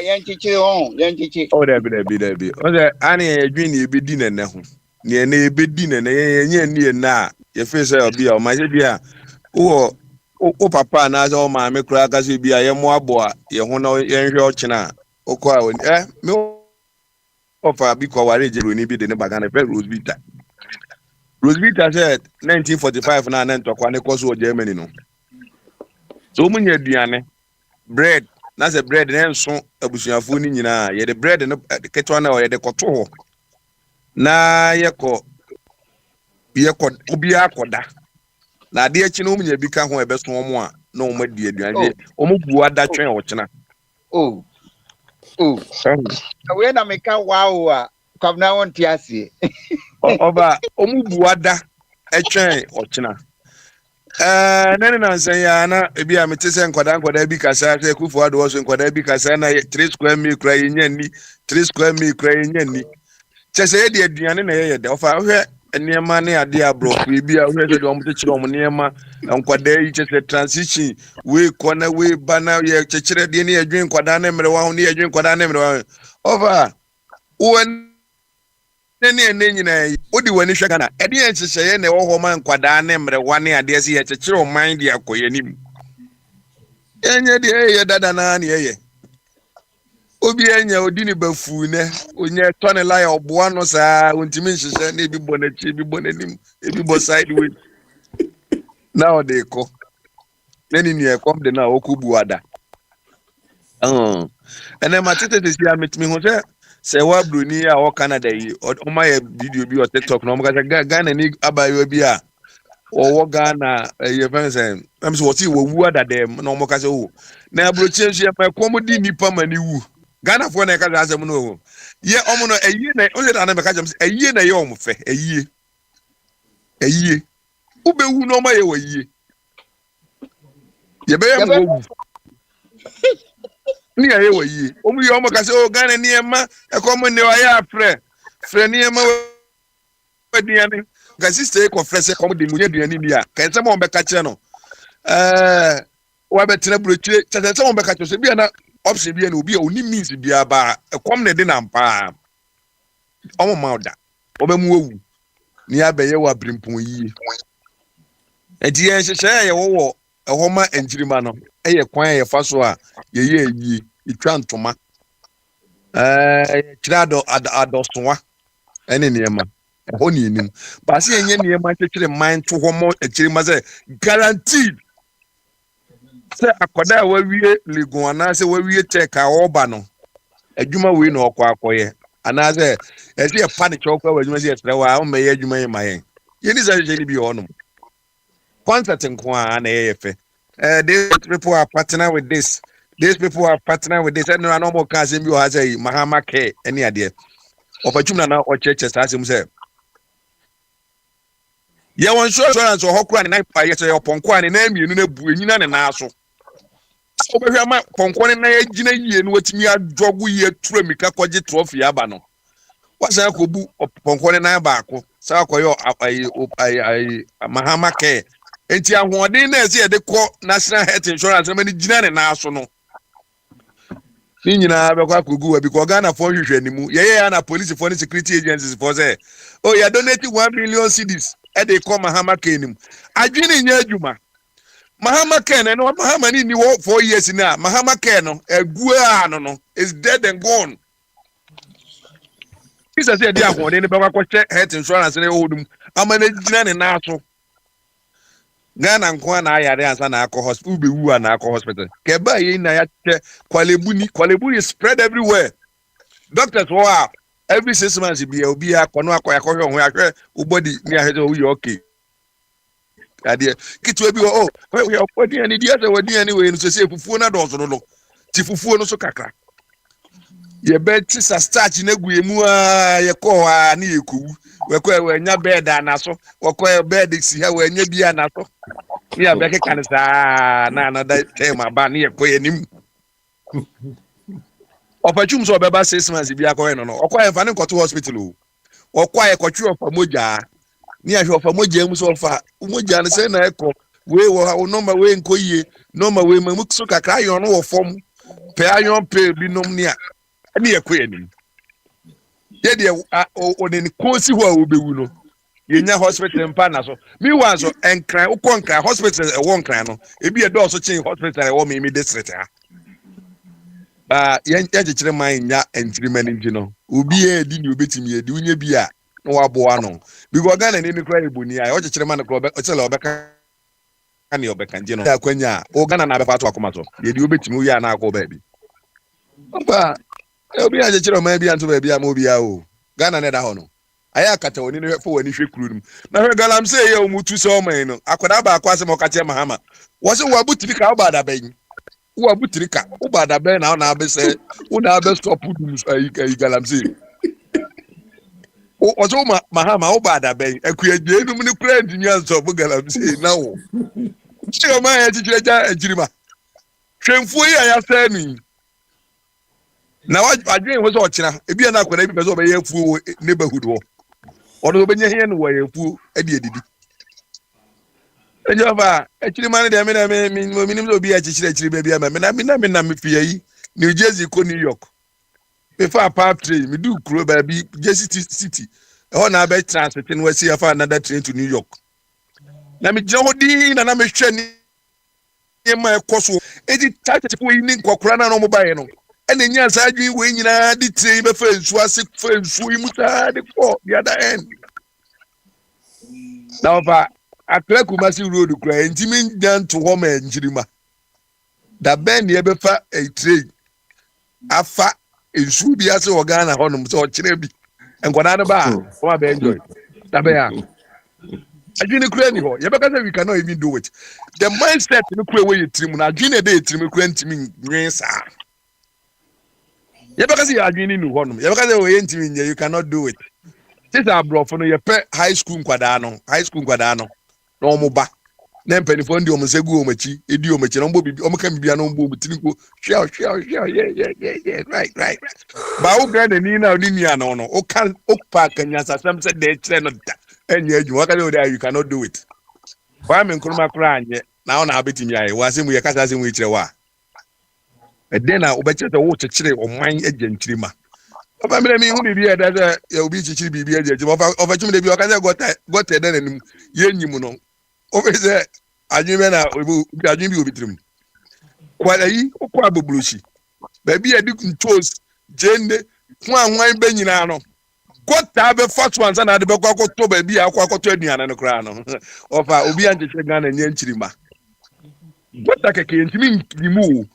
yan chichi on yan chichi o da bi o say ani adwen ne be di ne ho ne ne be di ne ye ni na ye fe say obi a o man say bia o papa na say o ma me kura ka say bia ye mo abo a ye ho na ye hwe o chena o kwa me offer because wari jero ni bi de ne bagana pe Rosvita said 1945 na na ntokwa ne koso Germany no. So munya aduane bread na say bread na nso abusuafo ni nyina ye de bread no ketwa na ye de koto ho. Na ye obi akoda. Na ade achi no munya bi ka ho ebeso omo a na omo di aduane. Omo bu ada twen o chena. oh we na meka wow kwabna won ti ase Oba omo bu ada etwen o chena. Nene na nsan ya na ebi a mete se nkwada bi kasa se kufu ado so nkwada bi kasa na 3 square meal kra yenya ni 3 square meal kra yenya ni chese ye de aduane na ye de ofa hwe enema ne ade abrofu bi a hwe se de omo te chire omo nema nkwada yi chese transition we kona we bana ye chechire de ne adwen nkwada na mere wa ho ne adwen nkwada na mere wa ofa ne nyina odi wani hweka na ede ye nhyehye na ewo ho man kwada ne mre wane ade ase ye kyekere o man de akoye nim enye de ye dada na ne ye obi enya odi ni bafu ne onye tone la ya oboa no saa ontimi nhyehye na ebi bo na chi ebi bo na nim ebi bo sideways na o de ko nani ni e kom de na okubu ada ene matete de sia metimi ho se wa bruni a o Canada yi o ma ye video bi o TikTok no mo ka Ghana ni abayo bi a o wo Ghana ye fansen am so ti wo wu ada dem no mo ka se o na abrochi nso ye ma komodi nipa mani wu Ghana fo na ka za asem no ye omo no eyi na o se da na me ka jam eyi na ye omo fe eyi u be wu no ma ye wo yi ye be ye mo wu ni aye wo yi omu yo mo ka se o Ghana ni e ma e ko mo ne wa ya frɛ ni e ma aduane ga sister ko frɛ se ko mo de mu aduane ni a ka se mo be ka kye no wa be tena brochire tete se mo be ka kye so bia na option bia na obi a oni means bia ba e kom ne de na mpa omo ma oda obe mu owu ni abeye wa brimpon yi enti ye hyehyɛ ye wo ɛhɔ ma enjirima no ɛyɛ kwan ɛyɛ fa so a ye yi itwa ntoma kyerɛ adɔsoa ɛne nneɛma ɛhɔ ne enim baasi enye nneɛma kyekere man to hɔ mo akyirima sɛ guaranteed sɛ akɔda a wawie legon anaasɛ wawie tech a ɔba no adwuma wei na ɔkɔ akɔyɛ anaasɛ ɛsɛ yɛ pa ne kyɛw kɔ adwuma sɛ yɛsrɛ wɔ a ɔmma yɛ adwuma yɛ ma yɛn yɛni sɛ hyehyɛ ne bi hɔ nom concert nko a na ɛyɛ fɛ these people are partnering with this. These people are partnering with this. And no more cars in you has a Mahama K any idea. Opportunity now or churches as him say. Yeah, one sure insurance or Hokran and I say upon Kwan and name you know Buina and Naso. Over here, my Ponkwan and I, Gina, and what me a drug we a Tremika Kwaji trophy abano. What's a kubu upon Kwan and Bako? Sakoyo, I Mahama K. And Tia one day, they call National Health Insurance, and many Gina and Naso. Nina bakwa kugu because Ghana for you anymore. Yeah, and police for security agencies for say. Oh, you donated 1 million cedis. And they call Mahama Kenim. I didn't in Yajuma. Mahama Ken and Mahama in the 4 years now. Mahama Ken, a guano is dead and gone. This I said, dear one, anybody check health insurance and they hold them. I'm an engineer and natural. Ghana and Kwana are an alcohol hospital, be an alcohol hospital. Keba in Kwalebuni spread everywhere. Doctors wow. Every 6 months be a kono akoya where ubody near head okay. Idea. Kit will be we are putting an idiot anyway and say Fufuna does no. Tifufu no so kakra. Ye bed sister starch in a guimua, ye call a niku. We nya bed and aso, or call bed see how when ye be an aso. Yeah, Becky can say, Nana, that came a banny a queen. Opportunities or Baba 6 months be a coin or quite a funny to hospital. Or quite a couture for Moja. Near your Moja, so far. Moja and send echo. We will number way in Koye, number way Muksuka cry on or form. Pay your pay be no near. Near queen. Yet, or in Kosi will be Uno. In your hospital in Panaso. Me was and cry, Ukonka hospital a one crano. It be a door such hospital or me district. Yan mind ya and 3 men in Gino. Ubi a din you bet me a dunya bia no aboano. Because Ghana and incredible near I watch a man of Club, it's a Lobeca and your beck and Gino. Quenya, or Ghana and Abato Acomato. Did you bet me and I go baby? Papa, I'll be a general maybe unto baby a movie. Ghana never hono. I got a winner for any trick room. Now, I'm saying, you move to so many. I could have a quasimo Katia Mahama. Was a wabu to be cow by the bay. Who are Butrika? Who by the bay now? Now, say, who now best stop Galamsi? Was all Mahama, oh, by the bay. I create the many friends in years of Galamsi now. Sure, my educator, Jima. Shameful, I have said me. Now, I dream was watching. If you're not going to be over here for neighborhood war. Or the Benyahin way, fool, Eddie. And you have actually managed a minimum will be a church baby. I mean, New Jersey, New York. Before a pop train, we do crew baby, Jersey City. On our bed transit and we'll see if another train to New York. Let me join in and I'm a training in my course. It is tight to win in Cochrana no mobile. And then, yes, I do win in a detail friends, was sick friends, we must have the other end. Now, Akra Kumasi Road cry and Jimin down to home and Jirima. That band never fat a trade. Afa in Subias or Ghana Honum so Chinebi and Guanana Bar. Oh, I enjoy. Tabea. I didn't cry anymore. Yeah, because we cannot even do it. The mindset in the queer way you trim, I didn't day trim, to me, yes, yeah, because you are doing in one. Yeah, because they were entering you cannot do it. This are brought from your high school quadano. No more back. Then penny for the Omosegu Omachi, Idiomachi, Omaka be an ombu, yeah, right. But grand and Nina Niniano, O can Oak Park and Yasa, some said they cannot, and yet you walk there, you cannot do it. Why men Kurma crying yet? Now, now, betting me, I was in we are casting which you are. And then I bet you the water chili or mine agent trimmer. I mean, who be here that you'll be to be a judge of a chimney, you got a then and Yenuno. Over there, I knew when I will be trim. What are you, Quabu Blushi? Baby, I didn't toast Jane, one wine Benino. Got to have a first ones and the Boko to baby, I'll quack and a crown of our Obian Chigan and Yenchima. What like a king to me, you move.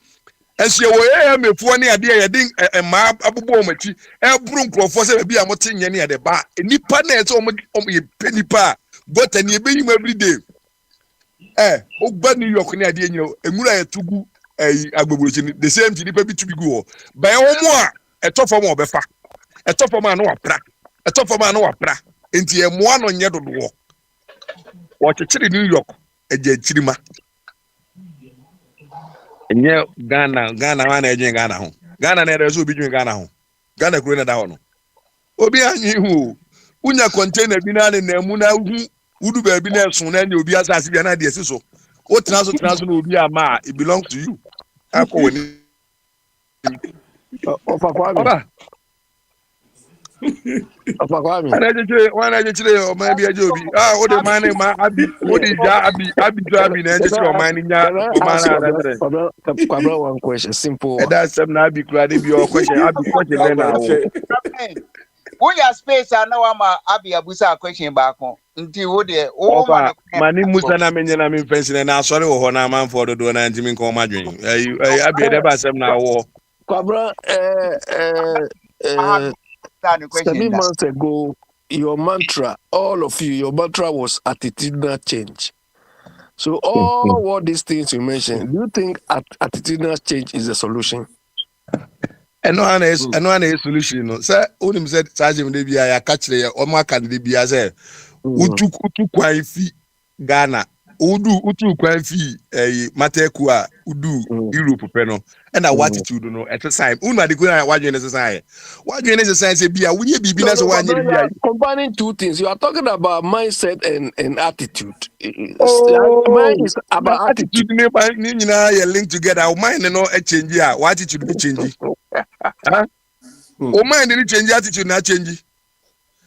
As you were me for any idea, I think a map Abu Bomachi, a broom for be a motin any at the bar, and Nippa nets on me penny pa, but and you being every day. Oba New York ni ade nyina enwura etugu agbogbochi the same thing nipa bi to be go by omo a etofo ma obefa etofo ma na wapra etofo ma na wapra enti emoa no nye dodo wo chechiri New York eje chirima enye Ghana wana eje Ghana ho Ghana na ereso obi dwen Ghana ho Ghana kuro na da ho no obi anyi hu unya container bi na na mu na hu wudu ba bi na so na obi asase bi na de so o transfer na obi ama it belongs to you akọ wani Ofa Kwame. oba Ofa Kwame. wana je o ma bi aje obi o de man ma abi o de ja abi jo abi na je o man nya Can I o man ask na na se Kwabra one question? Simple e one. da sem na abi kura de bi o question abi question be na wo When your space and now I'm abi abusa question back on until wo de o ofa man mani musa na menye na me fensi na asori wo ho na man for do na ntimi nko ma dwen abi e da ba sem na wo Kwabra, question 7 that. months ago, your mantra, all of you, your mantra was attitudinal change. So all what these things you mentioned, do you think attitudinal change is the solution? eno ana solution no say onim say charge me bia ya ka kire o ma ka de bia say utu kwan fi Ghana utu kwan fi mateku a udu Europe pe no and our attitude no at the time unu ade ko na wadwen ne say bia wunye bibi na so wanye Kwabra, you bia are combining two things. You are talking about mindset and attitude. Mine oh is na about attitude. attitude ni nyina ye link together o mind no e change a what attitude be change huh o mind ni change attitude na change.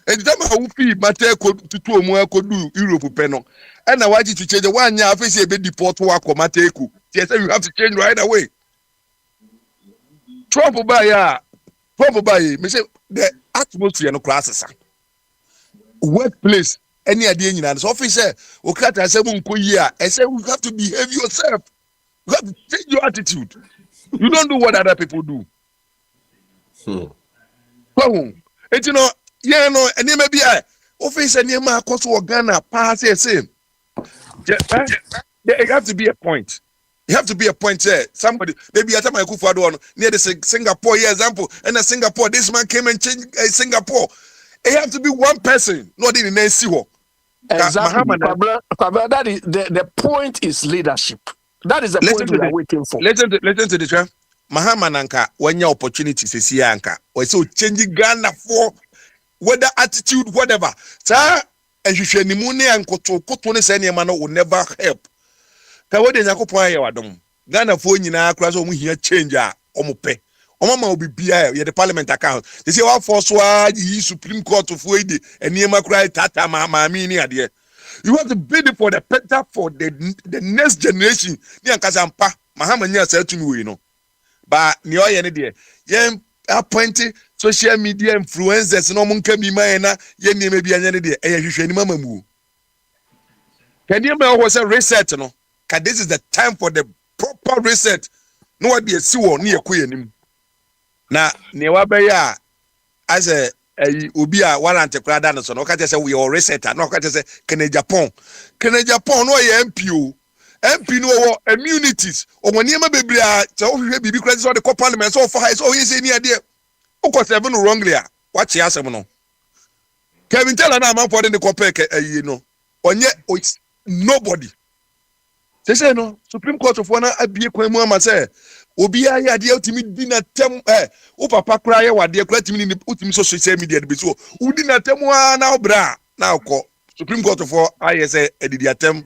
And the time I mate to omu akodu Europe pe no and I to change one year face e be deport work or mateku. Yes, you have to change right away. Trump buy me say the atmosphere no classes. Workplace any idea in an office okata say munko year I say you have to behave yourself. You have to change your attitude. You don't do what other people do. Well, and you know, yeah, no, and you may be a office and you might cost Ghana pass the same. There have to be a point. You have to be a point there. Somebody, maybe at time I go for one near the Singapore example, and a Singapore, this man came and changed Singapore. It have to be one person, not in the NCO. Exactly. Kwabra, that is the point is leadership. That is the point we are waiting for. Listen to the trend. Mahama Nanka, when your opportunity is here, Anka, or so changing Ghana for whether attitude, whatever. Sir, and you should nimune and kotone send your man will never help. Kawo de nyako point ya wadom. Ghana for nyina akra so mu hia change a omope. Omama will be bia the parliament account. They say what for so yi Supreme Court of Wade and niema cry tata ma ni ade. You have to bid it for the better for the next generation. Ni ankasampa Mahama nya say tunu we no. Ba ni oye ne de. Yen appoint social media influencers no mun kan bi man na yen niema bi anya ne de. E hwehwe ni mama mu. Can you remember what reset no? Cause this is the time for the proper reset. No what be a siwo ni ekoye nim. Na ne wa be ya as a obi a warrant krada no so no ka say we are resetter no ka say Kenya Japan no ye MPO MP no wo immunities o mo niam bebre a say o hwehwe bibi krada so the parliament so for high so he say ni ade o ko say no wrongly a wa che asem no Kevin tell na man for the compare no onye nobody say no Supreme Court of Wana abie kwan mu ama say obi aye ade ultimi di na tem o papa kra ye wade kra timi ni ultimi social media be so udi na tem na obra na akọ Supreme Court of aye say edidi atem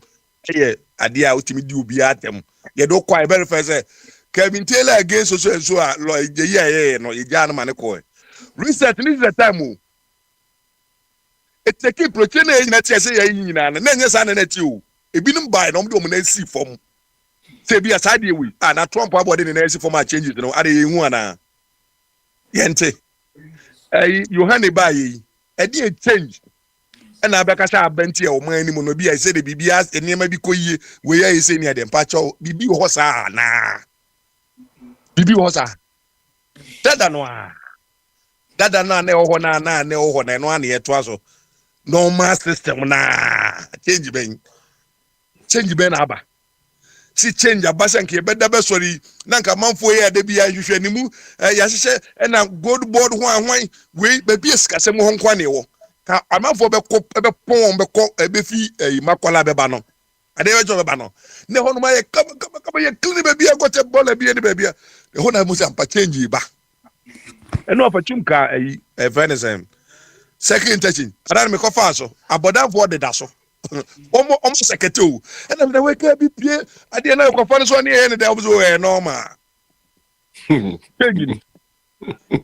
eye ade a ultimi di obi atem ye do kwa e verify say Kevin Taylor against social and so a lo ye no ye ja na mane ko research this is the time o it take protein e na tie say ye nyina na nya sa na ti o ebinim buy no do mo na si form say be aside we na Trump abode ne na si form a changes no ade hu ana yente Yohane buy e dey change na abeka sha abenti e o man ni mo no bi I say the bibia enema bi koyie we ya say ni ade pa cho bibi ho sa na bibi ho sa dada no na ho na ne ho na no ana ye to aso normal system na change ben change ben aba si change abasa nke beda be sorry na nka manfo ye ade bia hwehwe animu ya hyehyɛ na gold board ho ahwan we ba bi esikasɛm ho nkwa ne wo ka amanfo be pon be kɔ be fi makola be ba no ade we jo be ba no ne ho no ma ye kaba ye clean be bia gote ball bia ne be bia ne ho na mu sa ampa change ba eno opportunity ka Venezuela second touching adan me kofa so abodan for de da so omo secretary and na we ka bi pie ade na kofa no so ne ye ne da obo we normal pegini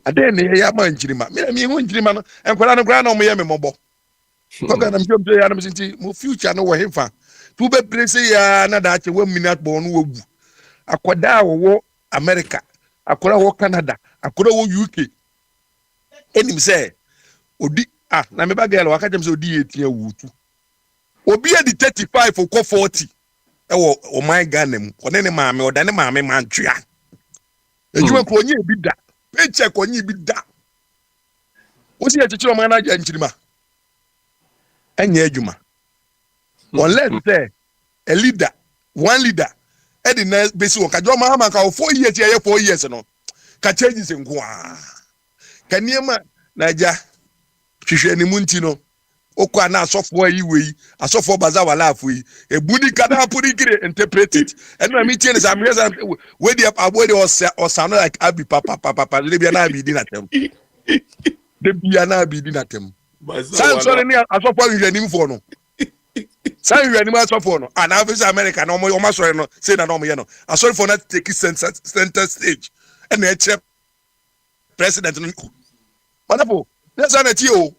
ade ne ya ma njirima me hu njirima no enkwara no gra na omo ye me mobo ko ga na mjomje ya na msinti mo future no wo hemfa tu be prese ya na da che 1 minute bo no wogu akoda wo America akoda wo Canada akoda wo UK enim say odi na me ba girl waka dem say odi 18 awutu obi e di 35 for 40 e wo o my Ghana mu one ne maame oda ne maame mantwea ejuma ko onye bi da paycheck onye bi da o si echichiro man na ja nchirima enye ejuma unless say a leader one leader e di na besi wo ka jo ma ka 4 years ye 4 years no ka changes nko a ka niema na ja hwehwe ni munti no okwa na asofo ayiwe asofo baza wala afui ebudi kada puri gire interpret it and na me tie is am we dey abodi or sound like abi papa le bia na abi di na tem de bia na abi di na tem san so ni asofo hwehwe ni mfo no san hwehwe ni asofo no and afisa America no mo so no say na no mo ye no asofo for not take center stage and e che president no wonderful that's an etio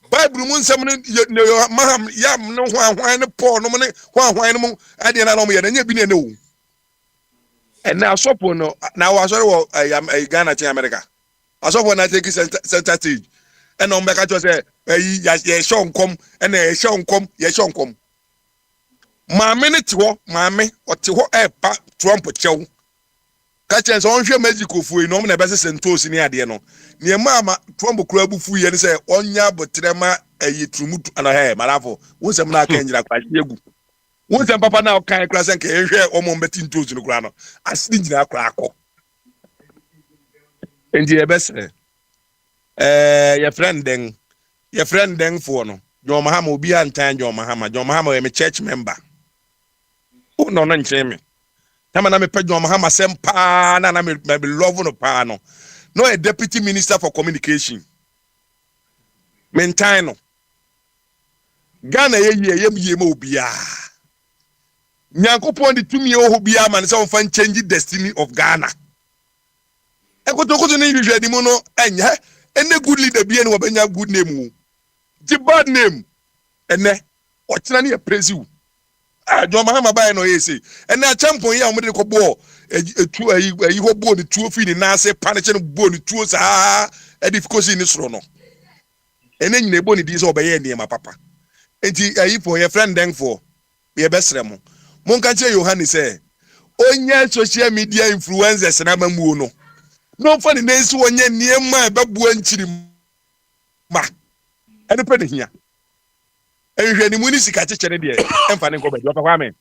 Bible mun sam no maham yam no hwan ne Paul no ne hwan no ade na no mo ye na nya bi ne ne wo and na asopo no na wa sorry wo Ghana to America asopo na take center stage and on beka to say ye shonkom and ye shonkom maame ne ti ho maame o ti ho pa Trump chew ka chen so hwe magical fu no na be se sentos ni ade no ne ma Trump kura bu fu ye ne se onya botrema trumutu ana he marafo wonsem na aka njira kwa egu wonsem papa na okan kura se nke hwe omo mbeti ntos no kura no asidi njira kura akọ endi e bese your friend den for no John Mahama obi antan John Mahama we me church member o no na ncheme Tama na me pe John Mahama sempa na me love no pa no a deputy minister for communication mentan no Ghana ye ma obia Nyankopon di tumi o obia man se on fan change destiny of Ghana ekoto ni hwehwe di mu no enya ene good leader bi ene wabanya good name the bad name ene o tena ne praise you John Mahama buy no yesi and na champion ya omde ko bo etu ayi ho bo ni tuo fi ni na se paniche no bo ni tuo sa edification ni soro no ene nyina bo ni di so obeye ne ma papa enti ayi for your friend den for ye besre mo monka che Yohane say onya social media influencers na mamu no no fa ni nesi onya niema bebu anchiri ma ene pe ne hia ehwe ni muni sika chechere de emfa ne ko bedi opa kwa me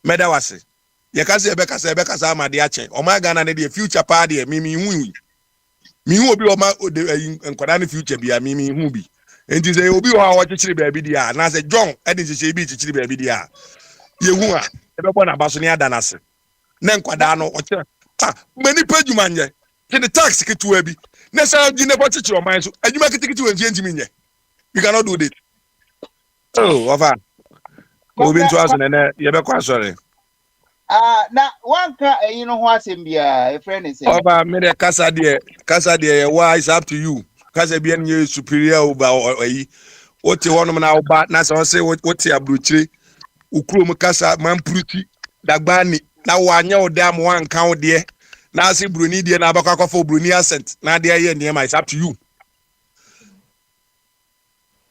meda wase ye kase ebe kasa amade ache o ma Ghana ne de future pa de mi hu obi o ma nkwada ne future bia mi hu bi enti se obi o ha wo chechire bia bi dia na se John edi chechire bi chechire bia bi dia ye hu a ebe bo na baso ne ada na se ne nkwada no o che mani pejuma nye te the tax ketu abi ne sa gi ne bo chechire o man so adwuma kitikiti we ntie ntimi nye you cannot do that. Oh, wafa. Obi nto aso nene ye be kwa sori. Na wanka you know what him bia a friend is saying. Oba me de kasa de why is up to you. Kasa bia nye superior over oyi. Oti wonom na oba na so say oti abruchire. Ukuro mu kasa manpruti dagbani na wanya odam wanka ode. Na ase bruni de na abakwa kwa bruni accent. Na de ye ne is up to you.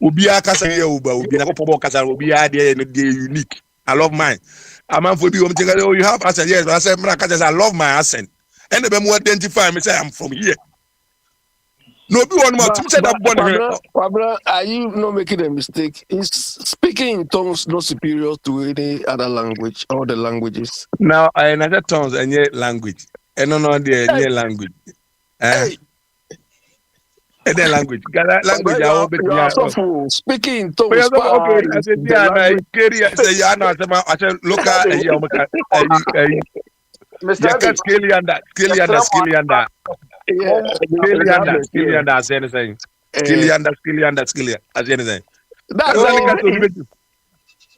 Obi akasa ye oba obi na popo kasa obi ade no dey unique. I love mine. Amam for be o mteka oh you have accent. Yes, I say I love my accent. And be mo identify me say I'm from here. No, be one more. Tim said that born here. Kwabra, are you not making a mistake? Is speaking in tongues not superior to any other language or the languages? Now, I another tongues and yet language. And no, the Hey, language. Eh? hey, And then language. Language, Kwabra, I will bet you me. are so full. Speaking in But tongues, yes, okay, I is said, the yeah, I language. carry, I say, yeah, no, I said, look at Mr. yeah, Abi, Skilly and that, Skilly and yɛsrɛ that, mo Skilly and that, Yeah, Skilly and that, regardless, Skilly yeah. and that, anything. Skilly Uh, and that, Skilly and that, Skilly, as anything. that's Kasa ni yo kasa it. onibetu.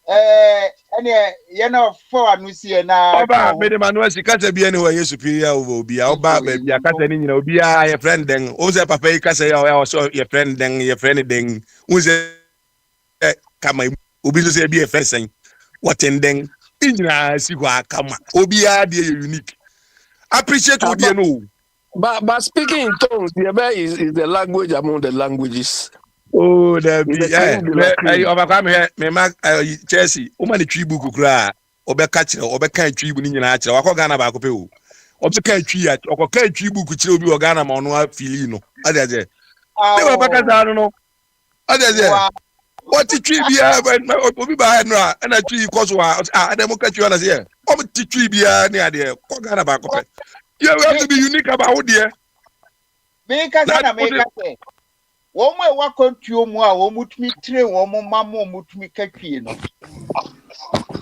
ɛne yɛna fɔ anu sie na Oba, ka me de manuel si kasa bi anywhere yes superior over obi. Oba, baby, ya kasa ni nyina obi a your friend den. O se papa yi kasa ya so your friend den, your friend den. O se kama obi so se bi your friend sen. What in den? Inyina si kwa kama. Obi a de unique. Appreciate what you know. But speaking in tongues, the is the language among the languages. Oh, that It's be the cream de la cream. overcome here. Me mag Chelsea. O man the tree book kura. Obe catch obe kan tree bu ni nyina akyere. Wakọ Ghana ba ko pe o. Obe kan tree a okọ kan tree book kyere obi o Ghana ma ono afili no. Ade ade. Me ba baka awo za no. Ade ade. wa What the tree be obi ba no a na tree ko so a ade mo ka tree na se. Obe ti tree bia ni ade. Ko Ghana ba ko pe. You have to be unique about there. me kasa na me kasa wɔn a ɛwɔ akwantuo mu a wɔn mutumi tire wɔn mma ma wɔn mutumi katwie no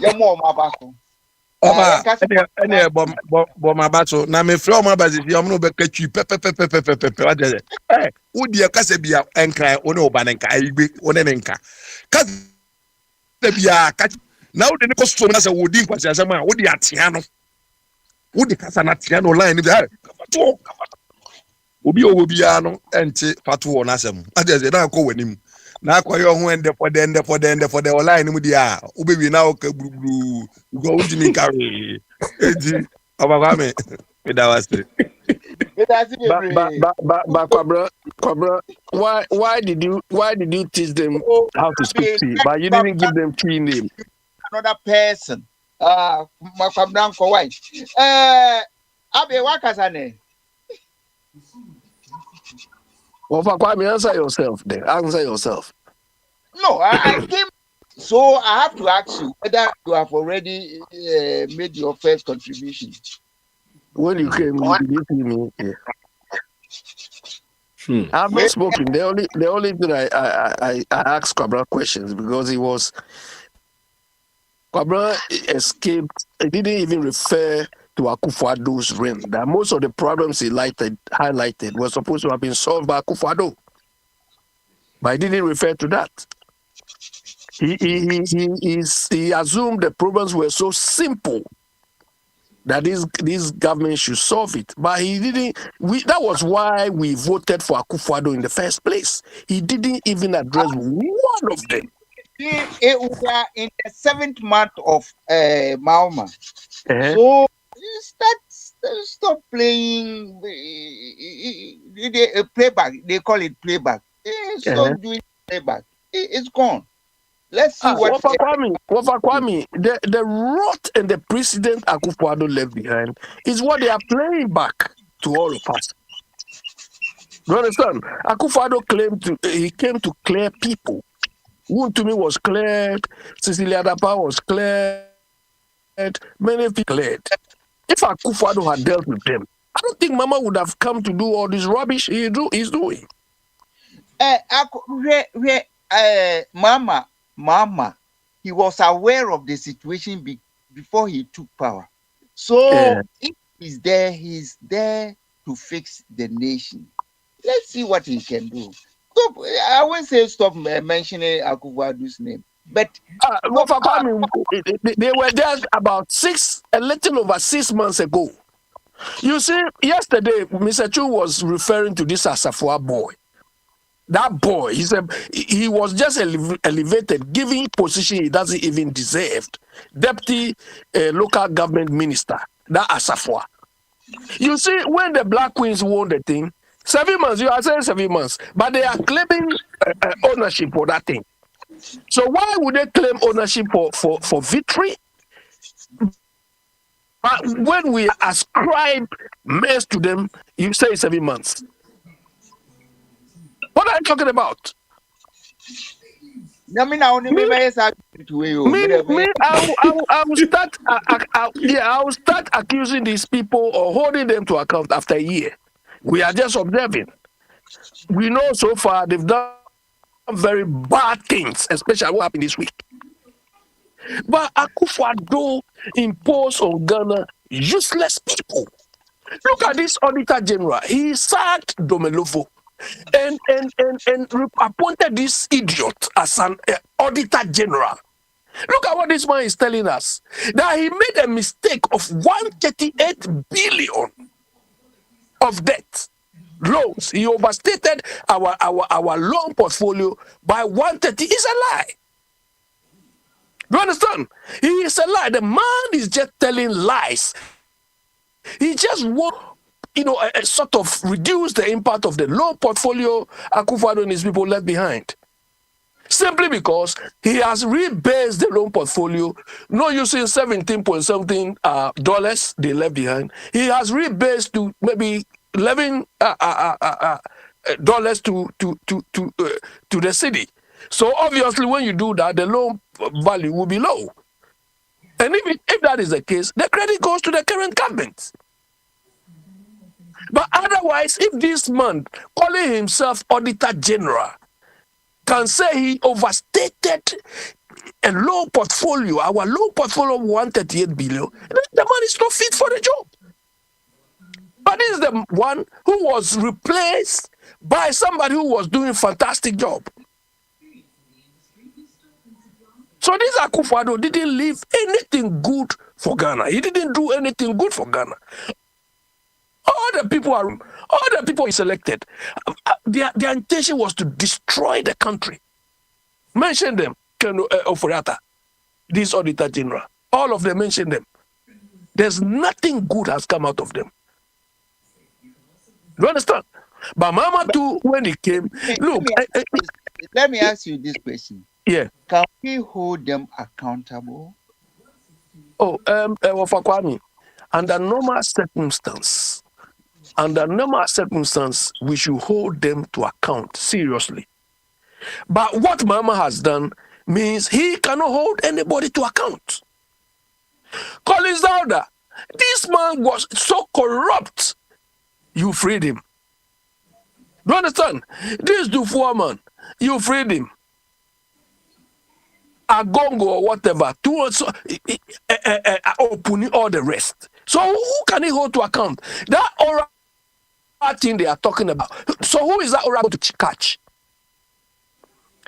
yɛ mo wɔn aba so Oba, kasa ene bom abaso na me frɛ ọmọ abazi fi ọmọ no be ka twi pepepepepepepe wa de eh wo die kasa bia enka wo ne oba ne nka ayigbe wo ne nka kasa bia ka na wo de ne kosto na sɛ wo di nkwasi asɛm a wo de atea no wo de kasa na atea no line bi to obi owo bia no ente fato wo na asɛm ade ze na akɔ w'anim na akɔyɛ ho ende for the online mu dia wo be wi na wo ka buruburu go untimi carry eji ọba me that was it. But Kwabra, why did you teach them how to speak tea? But you didn't give them tea name. Another person. Makwabra nko why? Abe wakasa ne. Well, Kwame, answer yourself then. Answer yourself. No, I came. So I have to ask you whether you have already made your first contribution. When you came, did you see me? Yeah. I've not spoken. The only thing I asked Kwabra questions because Kwabra escaped. He didn't even refer to Akufo-Addo's reign. That most of the problems he highlighted were supposed to have been solved by Akufo-Addo, but he didn't refer to that. He assumed the problems were so simple that this government should solve it, but he didn't. That was why we voted for Akufo-Addo in the first place. He didn't even address one of them. We are in the 7th month of Mauma. So stop playing playback. They call it playback. Stop doing playback. It's gone. Let's see what Kwame, the rot and the precedent Akufo-Addo left behind is what they are playing back to all of us. You understand? Akufo-Addo came to clear people. Wontumi was cleared, Cecilia Dapa was cleared, many people cleared. If Akufo-Addo had dealt with them, I don't think Mama would have come to do all this rubbish he's doing. Mama, he was aware of the situation before he took power. So if he's there to fix the nation. Let's see what he can do. Stop, I won't say stop mentioning Akufo-Addo's name, but they were there about a little over 6 months ago. You see, yesterday, Mr. Chu was referring to this Asafua boy. That boy, he was just elevated, given position he doesn't even deserve. Deputy local government minister, that Asafua. You see, when the Black Queens won the thing, 7 months, you are saying 7 months, but they are claiming ownership for that thing. So why would they claim ownership for victory? But when we ascribe mess to them, you say 7 months. What are you talking about? Na me na only me by to you. I will start. I will start accusing these people or holding them to account after a year. We are just observing. We know so far they've done very bad things, especially what happened this week. But Akufo-Addo imposed on Ghana useless people. Look at this Auditor General. He sacked Domelofo and appointed this idiot as an Auditor General. Look at what this man is telling us. That he made a mistake of 138 billion of debt. Loans. He overstated our loan portfolio by 130. It's a lie. You understand? He is a lie. The man is just telling lies. He just want, a sort of reduce the impact of the loan portfolio Akufo-Addo and his people left behind. Simply because he has rebased the loan portfolio, not using $17.something they left behind. He has rebased to maybe $11 to the city. So obviously, when you do that, the loan value will be low. And if that is the case, the credit goes to the current government. But otherwise, if this man, calling himself Auditor General, can say he overstated a loan portfolio, our loan portfolio of 138 billion, the man is not fit for the job. But this is the one who was replaced by somebody who was doing a fantastic job. So this Akufo-Addo didn't leave anything good for Ghana. He didn't do anything good for Ghana. All the people he selected, their intention was to destroy the country. Mention them, Oforiatta, this Auditor General. All of them, mention them. There's nothing good has come out of them. You understand? But Mama too, when he came, look. Let me ask you this question. Yeah. Can we hold them accountable? Oh, Wafakwani, under normal circumstance, we should hold them to account seriously. But what Mama has done means he cannot hold anybody to account. Collins Dowda, this man was so corrupt, you freed him. Do you understand? This Dufour man, you freed him. Agongo or whatever, opening all the rest. So who can he hold to account? That oral thing they are talking about. So who is that oral going to catch?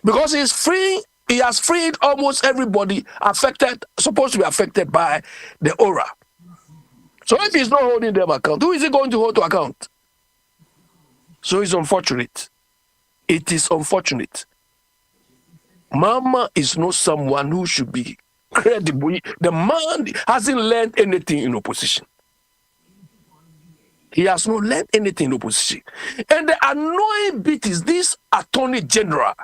Because he's free, he has freed almost everybody supposed to be affected by the aura. So if he's not holding them account, who is he going to hold to account? So it's unfortunate. It is unfortunate. Mama is not someone who should be credible. The man hasn't learned anything in opposition. He has not learned anything in opposition. And the annoying bit is this Attorney General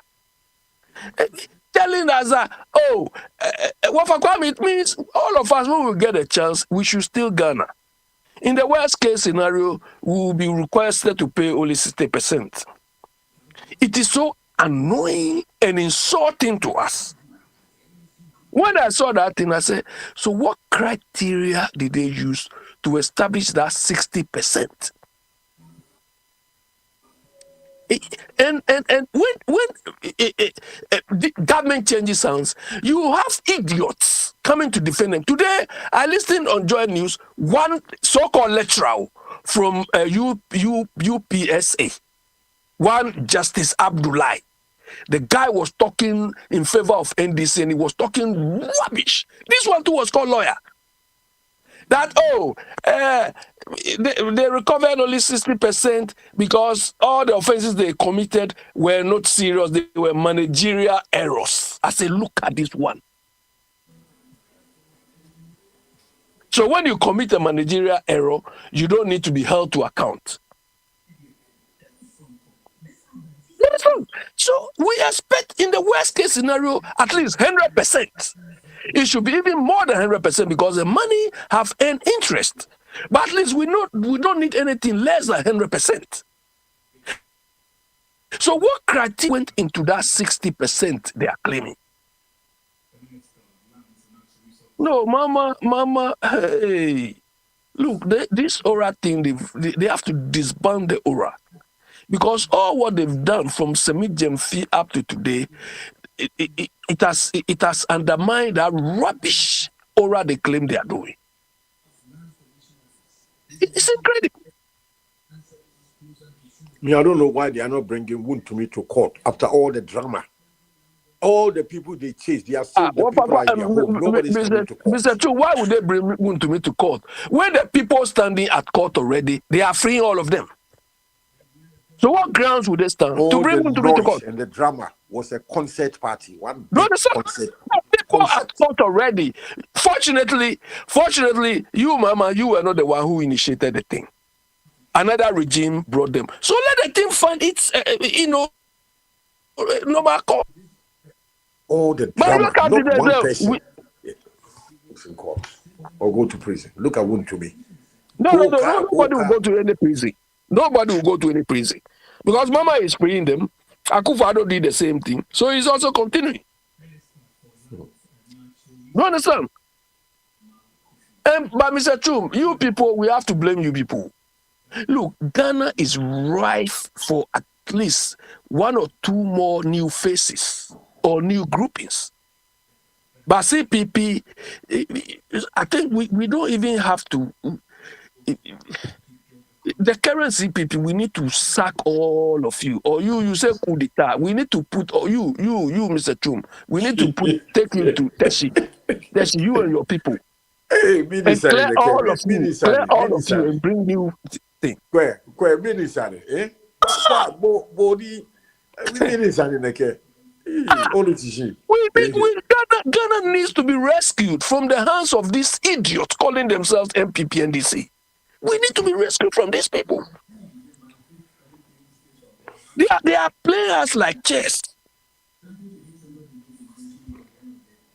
telling us that, it means all of us, when we get a chance, we should still Ghana. In the worst case scenario, we will be requested to pay only 60%. It is so annoying and insulting to us. When I saw that thing, I said, so what criteria did they use to establish that 60%? And when the government changes hands, you have idiots coming to defend them. Today, I listened on Joy News, one so-called lecturer from UPSA, one Justice Abdullahi. The guy was talking in favor of NDC and he was talking rubbish. This one too was called lawyer. That, they recovered only 60% because all the offenses they committed were not serious. They were managerial errors. I say, look at this one. So when you commit a managerial error, you don't need to be held to account. So we expect in the worst case scenario at least 100%. It should be even more than 100% because the money have earned interest. But at least we don't need anything less than 100%. So what criteria went into that 60% they are claiming? No, Mama, hey, look, this aura thing, they have to disband the aura. Because all what they've done from Semit fee up to today, it has undermined that rubbish aura they claim they are doing. It's incredible. Me, I don't know why they are not bringing Wound to me to court after all the drama. All the people they chase, they are still the people are in their home. Nobody's coming to court. Mr. Chu, why would they bring Wound to me to court? When the people standing at court already, they are freeing all of them. So what grounds would they stand All to bring the Wound to me to noise court? and the drama was a concert party. One No, big concert. People at court already. Fortunately, you, Mama, you were not the one who initiated the thing. Another regime brought them. So let the thing find its, normal court. All the But drama, look at not one it, person was in court or go to prison. Look at Wound to me. No, nobody will go to any prison. Nobody will go to any prison. Because Mama is freeing them. Akufo-Addo did the same thing. So he's also continuing. You understand? But Mr. Chum, you people, we have to blame you people. Look, Ghana is rife for at least one or two more new faces or new groupings. But CPP, I think we don't even have to. The current CPP, we need to sack all of you. Or you say coup d'etat. We need to put, or you, Mr. Chum, we need to take you to Teshi, you and your people. Hey, and clear all of you and bring you thing. Where Minisani, eh? Body, Minisani, Ghana needs to be rescued from the hands of these idiots calling themselves MPP and DC. We need to be rescued from these people. They are playing us like chess.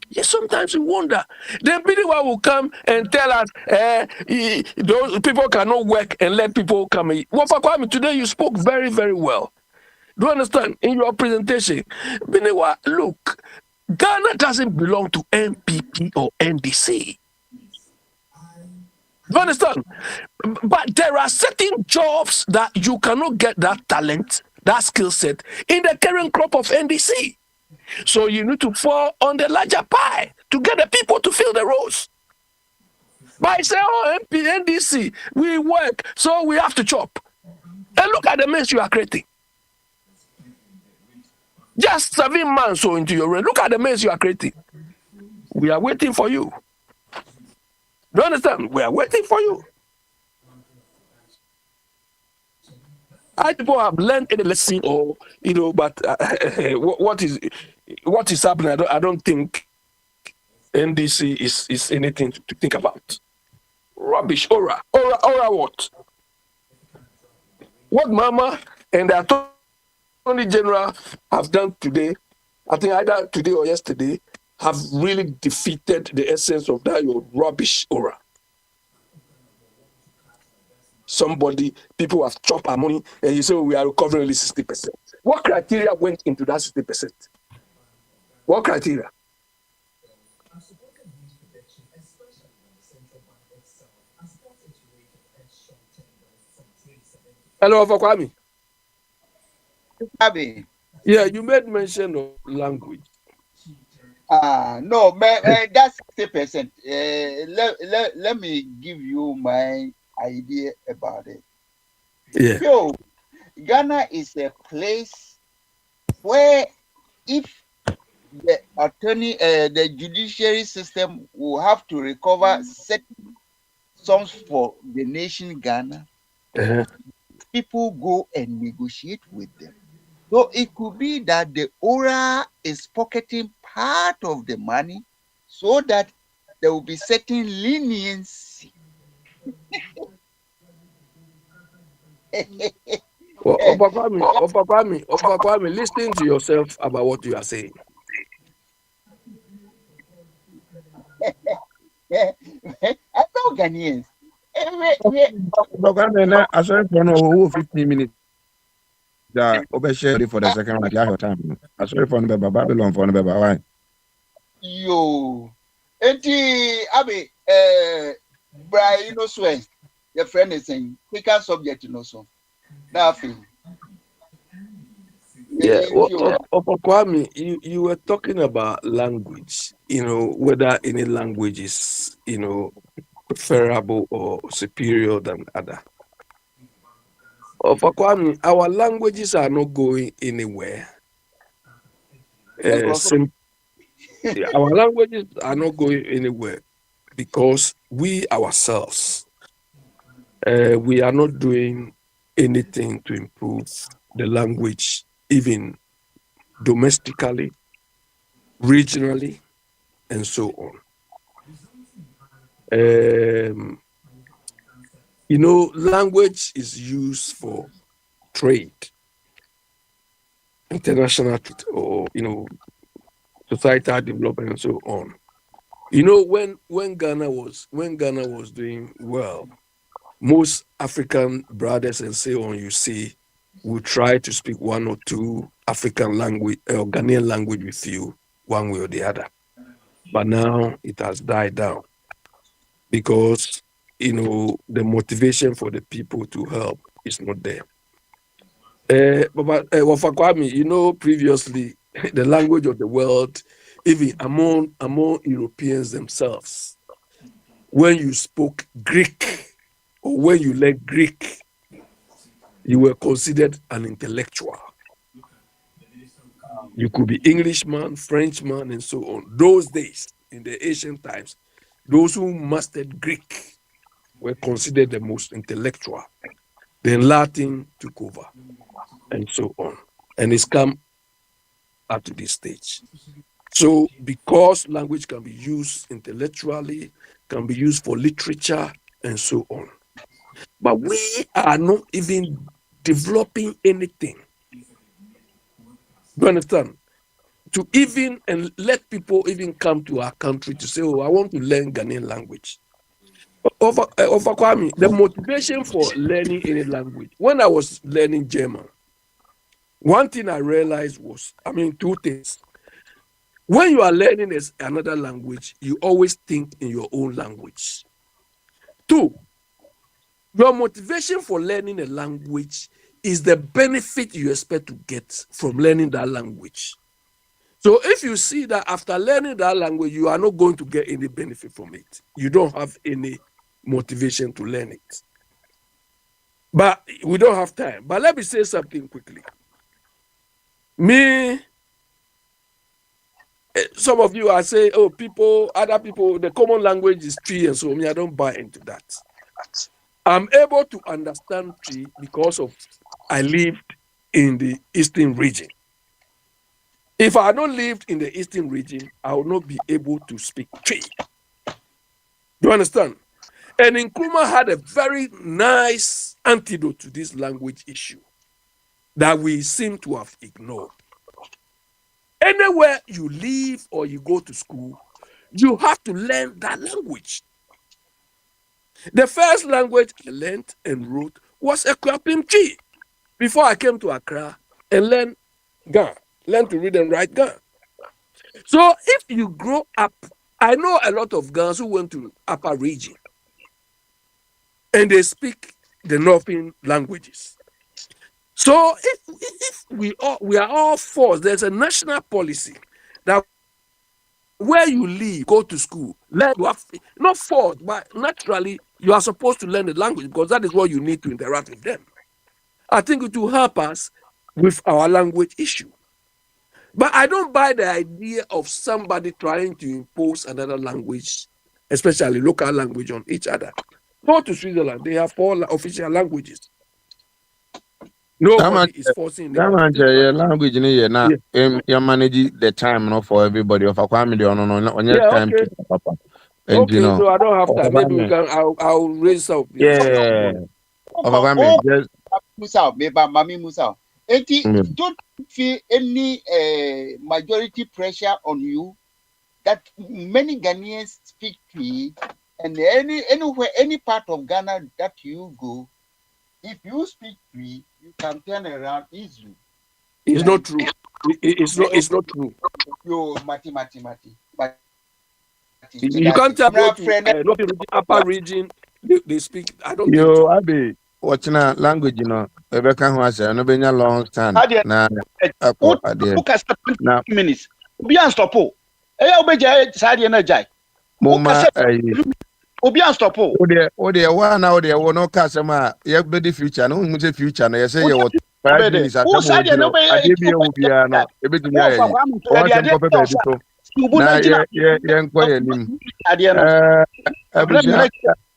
Yes, sometimes we wonder. Then people will come and tell us, those people cannot work and let people come in. Well, for Kwame, today you spoke very, very well. Do you understand? In your presentation, Binewa, look, Ghana doesn't belong to NPP or NDC. Do you understand? But there are certain jobs that you cannot get that talent, that skill set in the current crop of NDC. So you need to fall on the larger pie to get the people to fill the roles. But I say, oh, MP, NDC, we work, so we have to chop. And look at the mess you are creating. Just 7 months so into your reign. Look at the mess you are creating. We are waiting for you. Do you understand? We are waiting for you. People have learned a lesson, or but what is happening? I don't think NDC is anything to think about. Rubbish, aura what? What Mama and the Attorney General have done today, I think either today or yesterday, have really defeated the essence of that your rubbish aura. People have chopped our money, and you say we are recovering only 60%. What criteria went into that 60%? What criteria? Hello, Kwame. Yeah, you made mention of language. No, that's 60%. Let me give you my idea about it. Yeah. Yo, Ghana is a place where if the judiciary system will have to recover certain sums for the nation Ghana, people go and negotiate with them. So it could be that the aura is pocketing part of the money so that there will be certain leniency. Opa Kwame, listen to yourself about what you are saying. I know Ghanaians. I said for no 15 minutes. Obeshe for the second round. Yeah, your time. I sorry for the Babylon for the Why? Yo. Enti abi Brian no swear. Your friend is saying quicker subject no so. Nothing. Yeah, Kwame, you were talking about language, whether any language is, preferable or superior than other. Kwame, our languages are not going anywhere. Our languages are not going anywhere because we ourselves, we are not doing anything to improve the language, even domestically, regionally, and so on. Language is used for trade, international trade, or societal development, and so on. When Ghana was doing well, most African brothers and so on, you see, will try to speak one or two African language or Ghanaian language with you, one way or the other. But now it has died down because the motivation for the people to help is not there. But Wafakwami, previously the language of the world, even among Europeans themselves, when you spoke Greek or when you learned Greek, you were considered an intellectual. You could be Englishman, Frenchman, and so on. Those days, in the ancient times, those who mastered Greek were considered the most intellectual. Then Latin took over, and so on. And it's come up to this stage. So because language can be used intellectually, can be used for literature, and so on. But we are not even developing anything. You understand? To even and let people even come to our country to say, oh, I want to learn Ghanaian language. Over Kwame, the motivation for learning any language, when I was learning German, one thing I realized was, two things. When you are learning another language, you always think in your own language. Two, your motivation for learning a language is the benefit you expect to get from learning that language. So if you see that after learning that language, you are not going to get any benefit from it, you don't have any motivation to learn it. But we don't have time. But let me say something quickly. Some of you are saying, oh, other people, the common language is Twi, and so I don't buy into that. I'm able to understand Twi because I lived in the Eastern region. If I had not lived in the Eastern region, I would not be able to speak Twi. Do you understand? And Nkrumah had a very nice antidote to this language issue that we seem to have ignored. Anywhere you live or you go to school, you have to learn that language. The first language I learned and wrote was Ekwapim Twi before I came to Accra and learned to read and write Ga. So if you grow up, I know a lot of Ghanaians who went to upper region and they speak the northern languages. So if we are all forced, there's a national policy that where you live, go to school, learn. You have not forced, but naturally you are supposed to learn the language because that is what you need to interact with them. I think it will help us with our language issue. But I don't buy the idea of somebody trying to impose another language, especially local language, on each other. Go to Switzerland, they have 4 official languages. Nobody is forcing language na you manage the time for everybody of Kwame on your time okay. Papa. Okay, so I don't have time. Maybe we can. I'll raise some. Yeah. Mami Musa. Don't feel any majority pressure on you that many Ghanaians speak Twi, and anywhere, any part of Ghana that you go, if you speak free, you can turn around easily. It's not true. It's not true. Yo, mati. But You can't tell go to not the upper region. They speak. I don't think Yo, so. Abi, watching a language, Rebecca was no benya long stand. Adeɛ Na ako ade. wokasa Na 20 minutes obi anstɔpo ɛyɛ wobɛgya saa adeɛ no agyae moma wokasa obi anstɔpo ode wa na ode wo no ka sema ye be the future no mu say future no ye say ye what 5 wobɛdɛ minutes wo asem saa wo adeɛ no dino ade bi e wo bia no e be tumi womfa ayi kwa mto o ɛde asem adeɛ ko pe no be sa so ubu no na gyina ye nko ye nim adeɛ no abrɛ mi na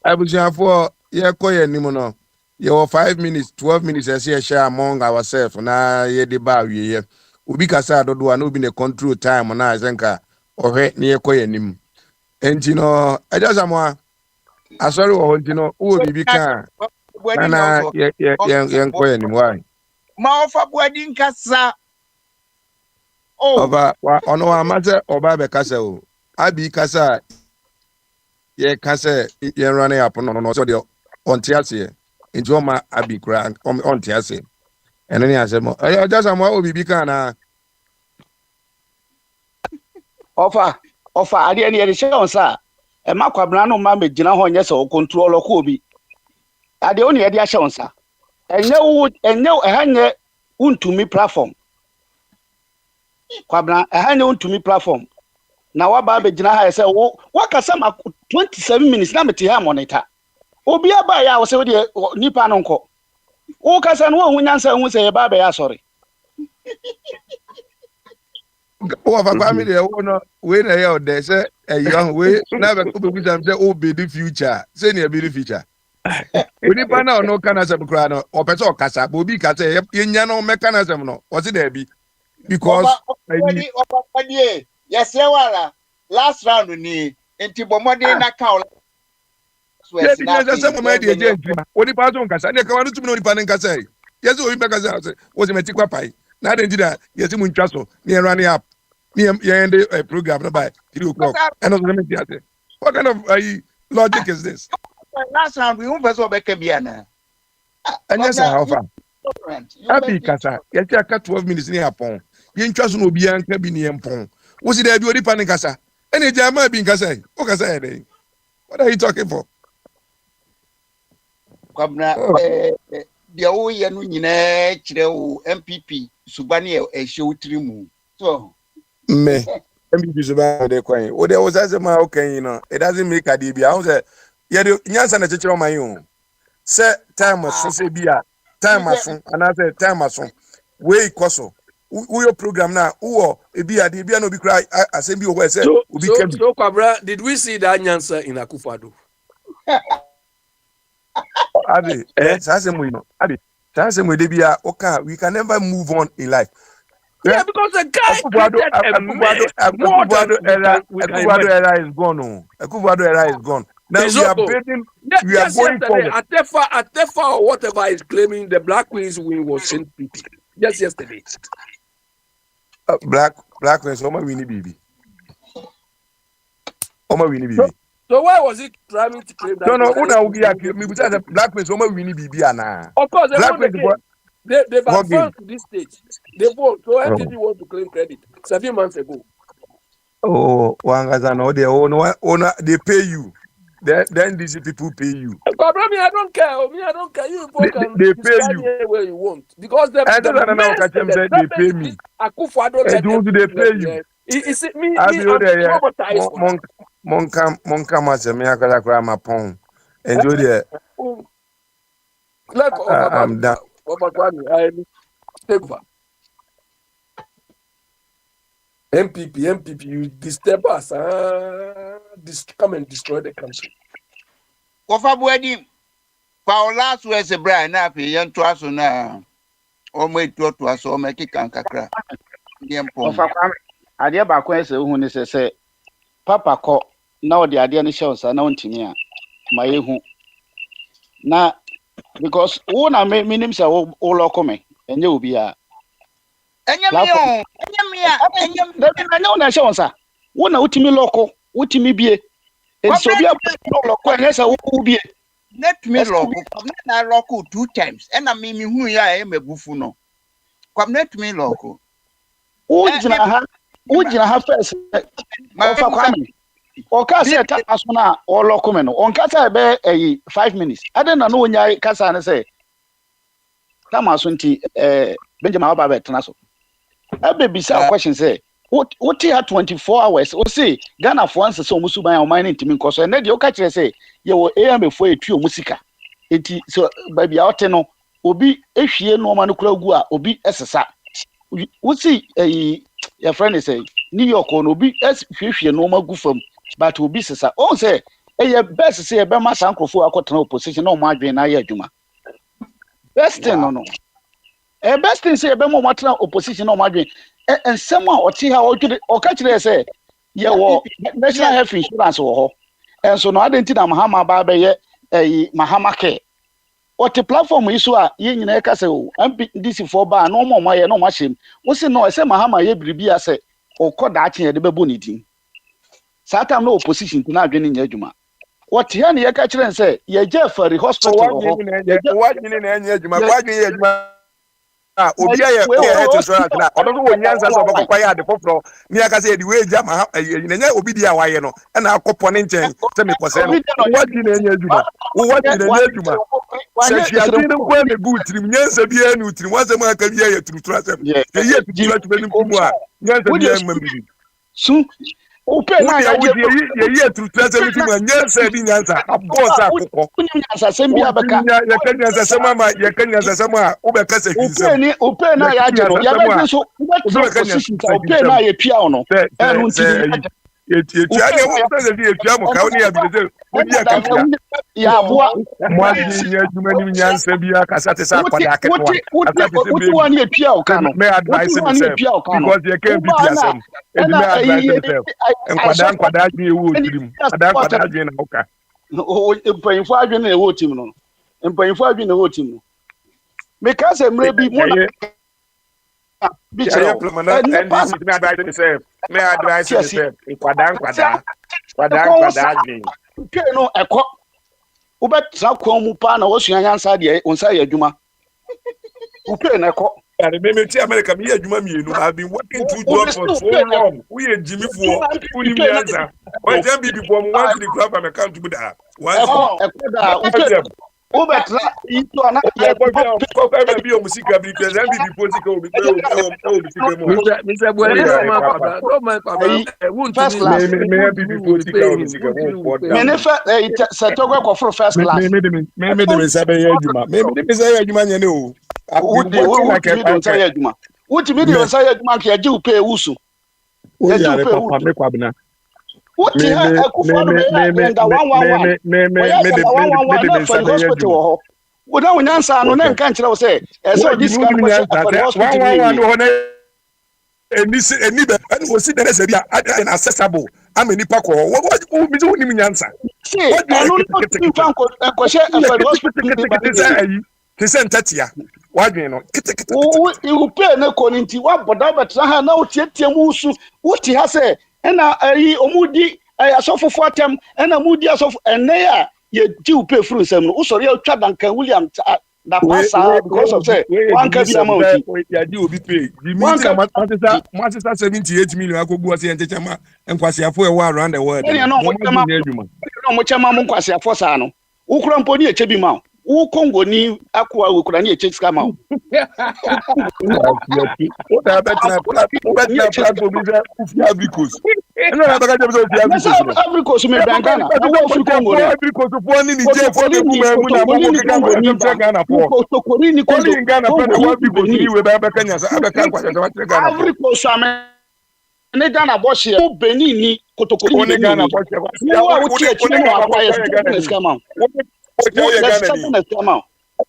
abusiafo ye ko ye nim no ye wo 5 minutes 12 minutes e say share among ourselves na ye de ba wie ye obi kasa dodo na obi ne control time na azenka ohwe na ye ko ye nim enti no ajazamwa asori wo enti no wo bibi kan Buadi na Nana, also. young boy, and why? Ma ofa buadi nkasa. Oh, Over on our matter or Baba Castle. I be Casa, ye Casa, ye running up on so on Tiasia. Into my Abbey crank on Tiasia. And then I said, I just am what will be kana. ɔfa adeɛ no yɛde hyɛ wo nsa a ɛma kwabena no ma mɛgyina hɔ nyɛ sɛ wo control ɔkɔ obi adeɛ wo ne yɛde ahyɛ wo nsa ɛha nyɛ wontumi platform kwabena ɛha nyɛ wontumi platform na waba abɛgyina ha sɛ wakasa ma 27 minutes na mete ha monitor obi aba yɛ a wo sɛ wodeɛ nipa no nkɔ wokasa no woahu nyansa hu sɛ yɛba abɛyɛ asɔre Oh, for family, when I out there, say a young way, never could be them say, oh, be the future, say near be the future. We need to know no mechanism, crano, or person casa, Bobby Cata, Yano mechanism, no, what's it there be? Because ofa buadi. Yes, wala. Last round ni enti bomode na ka. yes, some my dear, what the person casa, they come to know the panning casa. Yes, we make us was a metikwa pie. Now they did that, yes, in Chasso, near running up, near the program by 3 o'clock. And let me say, what kind of logic is this? Last round we won person be biana. And yes, how far? Abi kasa, yɛte aka 12 minutes ne yapɔn. Yɛntwa so na obi anka bi ne yɛmpɔn. Wo si da bi odi pa ne kasa. Ɛna gya ma bi nkasa. O kasa yɛ dɛ. What are you talking for? Kwabna dia wo ye no nyina kire wo MPP subane e hyew trimu. So Me. MPP so ba de kwan. O de wo say ma o kan yi no. It doesn't make a dey bi. I say ye de nyansa na kyekere man yi o. Say time so say bi a time aso ana say time aso. We ikoso. Who your program now? Who ebi ade bi na obi kra asem bi o we say obi kebi. So Kwabra, did we see that answer in Akufo-Addo? Abi, sase mo no. Abi, sase mo de bia we can never move on in life. Yeah, because the guy created a mess more than we can imagine. Era is gone. No. Akufo-Addo era is gone. Now It's we are over. building, we are Just going yesterday, forward. Atefa or whatever is claiming the Black Queen's win was Saint PP. Just yesterday. Black Queens, Oma Winnie Bibi. Oma Winnie Bibi. So why was he trying to claim that? No, una ugi akio. Me buta Black Queens, Oma Winnie Bibi ana. Of course, they Black won the Queens, game. They've what game? advanced to this stage. They won. So MPP want to claim credit 7 months ago. Oh, Wangaza no, they pay you. Then these people pay you. But me, I don't care. I don't care. You people can They pay describe you. me anywhere you want. Because the And then I know mess and the they pay me. Akufo-Addo And let do they pay you? I be I'm there, traumatized for that. Monka Masami Akala Grama Pong. And do there. Like I'm done. Take over. MPP, you disturb us. Come and destroy the country. Kofa buadi pa last we say bra na afi yen to aso na o mo eto to aso o make kan kakra. Yempom. ɔfa kwame adeɛ baako ɛsɛ wohu ne sɛ papa kɔ na ɔde adeɛ no hyɛ wo nsa na wontumi a ma yɛhu na because wo na menim sɛ wo lɔko me ɛnyɛ obi a Enyamiyo, ɛnyɛ wo na ɛhyɛ wo nsa wo na wotumi lɔko wotumi bie ɛnti sɛ obi a lɔko ɛnyɛ sɛ wo bie Let me lock. Come na lock 2 times. And I mean who ya e mebufu no. Come let me lock. Ujina ha first. Ofa kwame. Oka say ta aso na o lock me no. On kasa be 5 minutes. Ade na no onya kasa na say. Kama so nti Benjamin Oba be tena so. Ebe bisa question say what here 24 hours o say Ghana for answer so musu ban o man ntimi nkoso na de o ka kire say ye wo AM fo etu o musika enti so baby out no obi ehwie no ma no kura gu a obi esesa wo see your friend is say New York no obi ehwie no ma gu fam but obi sesa o say ye best say e be ma sankrofo akotena opposition na o ma adwen na ye adwuma best thing no best thing say e be mo matena opposition na o ma adwen and someone or see how or catch they say, yeah, well, national health insurance or and so no, I didn't know Mahama Babe a Mahama Care. What the platform is so yin in castle, and this for bar, no more my no machine. What's it no? I say Mahama Yebribia say, or call that here the babunity. Satan no opposition to not getting Yajuma. What here you catch and say, yeah, Jeff for the hospital. Obi ya insurance na odo wo nyansa so bokwa ya de foforo ni aka say the way jama nya obi dia waye no na akopọ ne nchen se me kose no wadi na enya adwuma wadi na enya adwuma se fiade ne kwa me bu trim nyansa bia ni trim wasem aka bia ya turuturu asem ye turuturu ni kumu a nyansa bia mambi su open na ya ye turuturu asem ti ma nyansa bi nyansa abosa akokọ nyansa sem bia beka ya kan nyansa sem ma ya kan nyansa sem a wo be kasa hinsem open na ya je no ya be so position open na ya pia no enu ntini etia ne wo tse bi etia mo ka oni ya bi ze odi ya ka ya boa mo di nya juma ni nyansa bi aka sate sa kwada aketwa wuti wani ya pia o ka no me advice myself because you can be yourself and me advice myself kwada adwi ewu otirim kwada adwi na oka mpanyinfo adwi na ewu otim no mpanyinfo adwi na ewu otim no me ka se mre bi mo na and this is me advice myself kwada adwi ke no ekọ ubetsa kwa mu pa na wosua nyansa de onsa ya adwuma upe na ekọ me ti America me adwuma mienu I've been working two jobs for so long we are Jimmy for uni nyansa why dem be people mo want to grab am account to that ekọ da upe ubetsa ito na ya ko be o musika bi present bi politika o musika mo Mr. Buhari no man papa won't me be politika o musika mo me ne fa se to go for first class me de sabe ya adwuma me de sabe ya adwuma nyane o Uti video say adwuma ka je upe ewusu ya je upe papa me kwabna uti ha akufo no me da 111 me de hospital ho woda wonyansa no na nka nkire wo say so this guy for hospital 111 ho na eni be and wo si dere se bia accessible am nipa ko wo mi zo ni nyansa anu no fan ko for hospital Kisen tatia wadwen no kete u pay na koninti wa boda betra ha na otietie mu su wuti ha se na omudi asofofo atem na mudi asofo ene ya ye di u pay furu nsem no usori ya twa Duncan William da pasa because of say one ka bi amount ya di obi pay the meeting matisa 78 million akogu ase entechama enkwasiafo e wa around the world mo chama mo nkwasiafo sa no ukura mponi eche bi ma u Congo ni akwa ukura ni eche ska ma o da betina platform biza Africos no na baka jebe so Africos me Ghana wo fu Congo Africos fo ni je fo de kuma mu na mo ke Congo ni Ghana fo tokori ni Congo Ghana fo na wa Africos ni we ba baka nya sa abaka kwa sa wa Ghana Africos ame ne Ghana bo she o Benin ni kotokori ni Ghana bo she wa o ti echi no akwa ye ska ma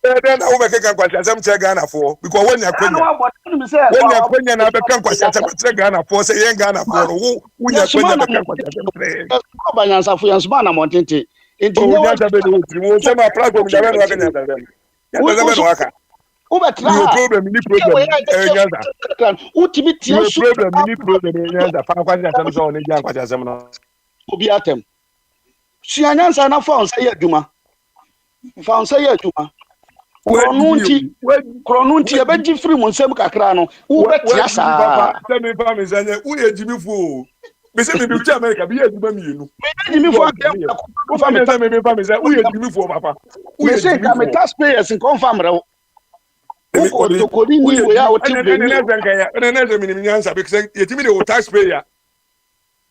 then I will make a question. Ghana for because when you're Kenya na beka nkwasi Ghana for say yen Ghana for who you Kenya beka nkwasi abanyansa fu yansuma na montente enti nya da be do say my platform da be no Kenya da be ya da be no aka ubetra problem ni nyanza utimi tie su problem ni problem nyanza fa kwasi asem so ne jan kwasi asem no obi atem su nyanza na fa on say aduma Found say adwuma. Kronunti e beji free mo nsem kakra no. Wo betia saa. Tell me fa me say who ye Jimmy fo. Me say me be to America be adwuma mienu. Jimmy fo Who fa me say who ye Jimmy fo papa. Who Me ye say Jimmy ka me fo. taxpayers in confirm re. Wo to kodi ni wo ya o te be ni. And me nyansa because yetimi the taxpayer.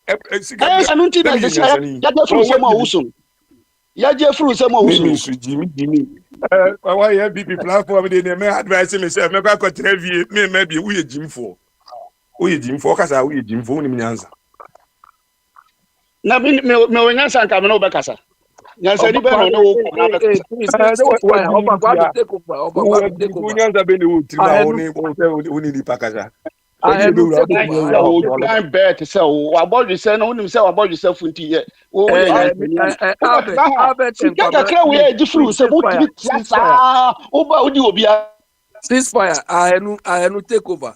Anunti na say ya je free nsem a wuso. Ya je free nsem a wuso. Me so Jimmy. Why you BP platform dey me advise me say me kwa kotre vie me be who ye Jimmy fo. Who ye Jimmy fo kasa who ye Jimmy fo ni nyansa. Na me onyansa nka me no be kasa. Nyansa ni be no na wo ko na be kasa. Grind bet say wa bodu say no unim say wa bodu say funti ye. Wo ye nyansa. Albert and Kakra we e different say mo timi tiasa. Wo ba odi obi a. Ceasefire. I no take over.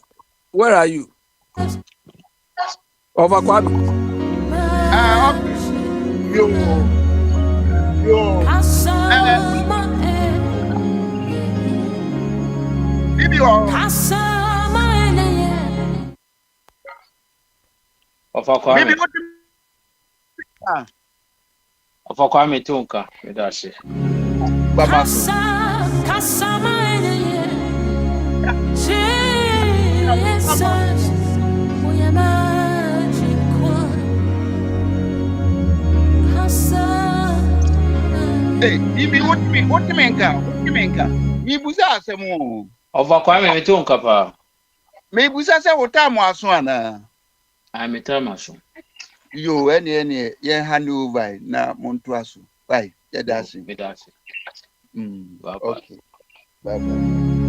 Where are you? Over Kwame. Yo. Bibi Ofa Kwame Tonka, that's it. Baba. Hey, Bibi, what you mean? Me busa asemo. Ofa Kwame Tonka pa. Me busa say what time aso ana. I'm a Tamaso. Yo, any, ye hand over na monto aso. Bye. Yeah, that's it. That's it. Okay. Bye bye.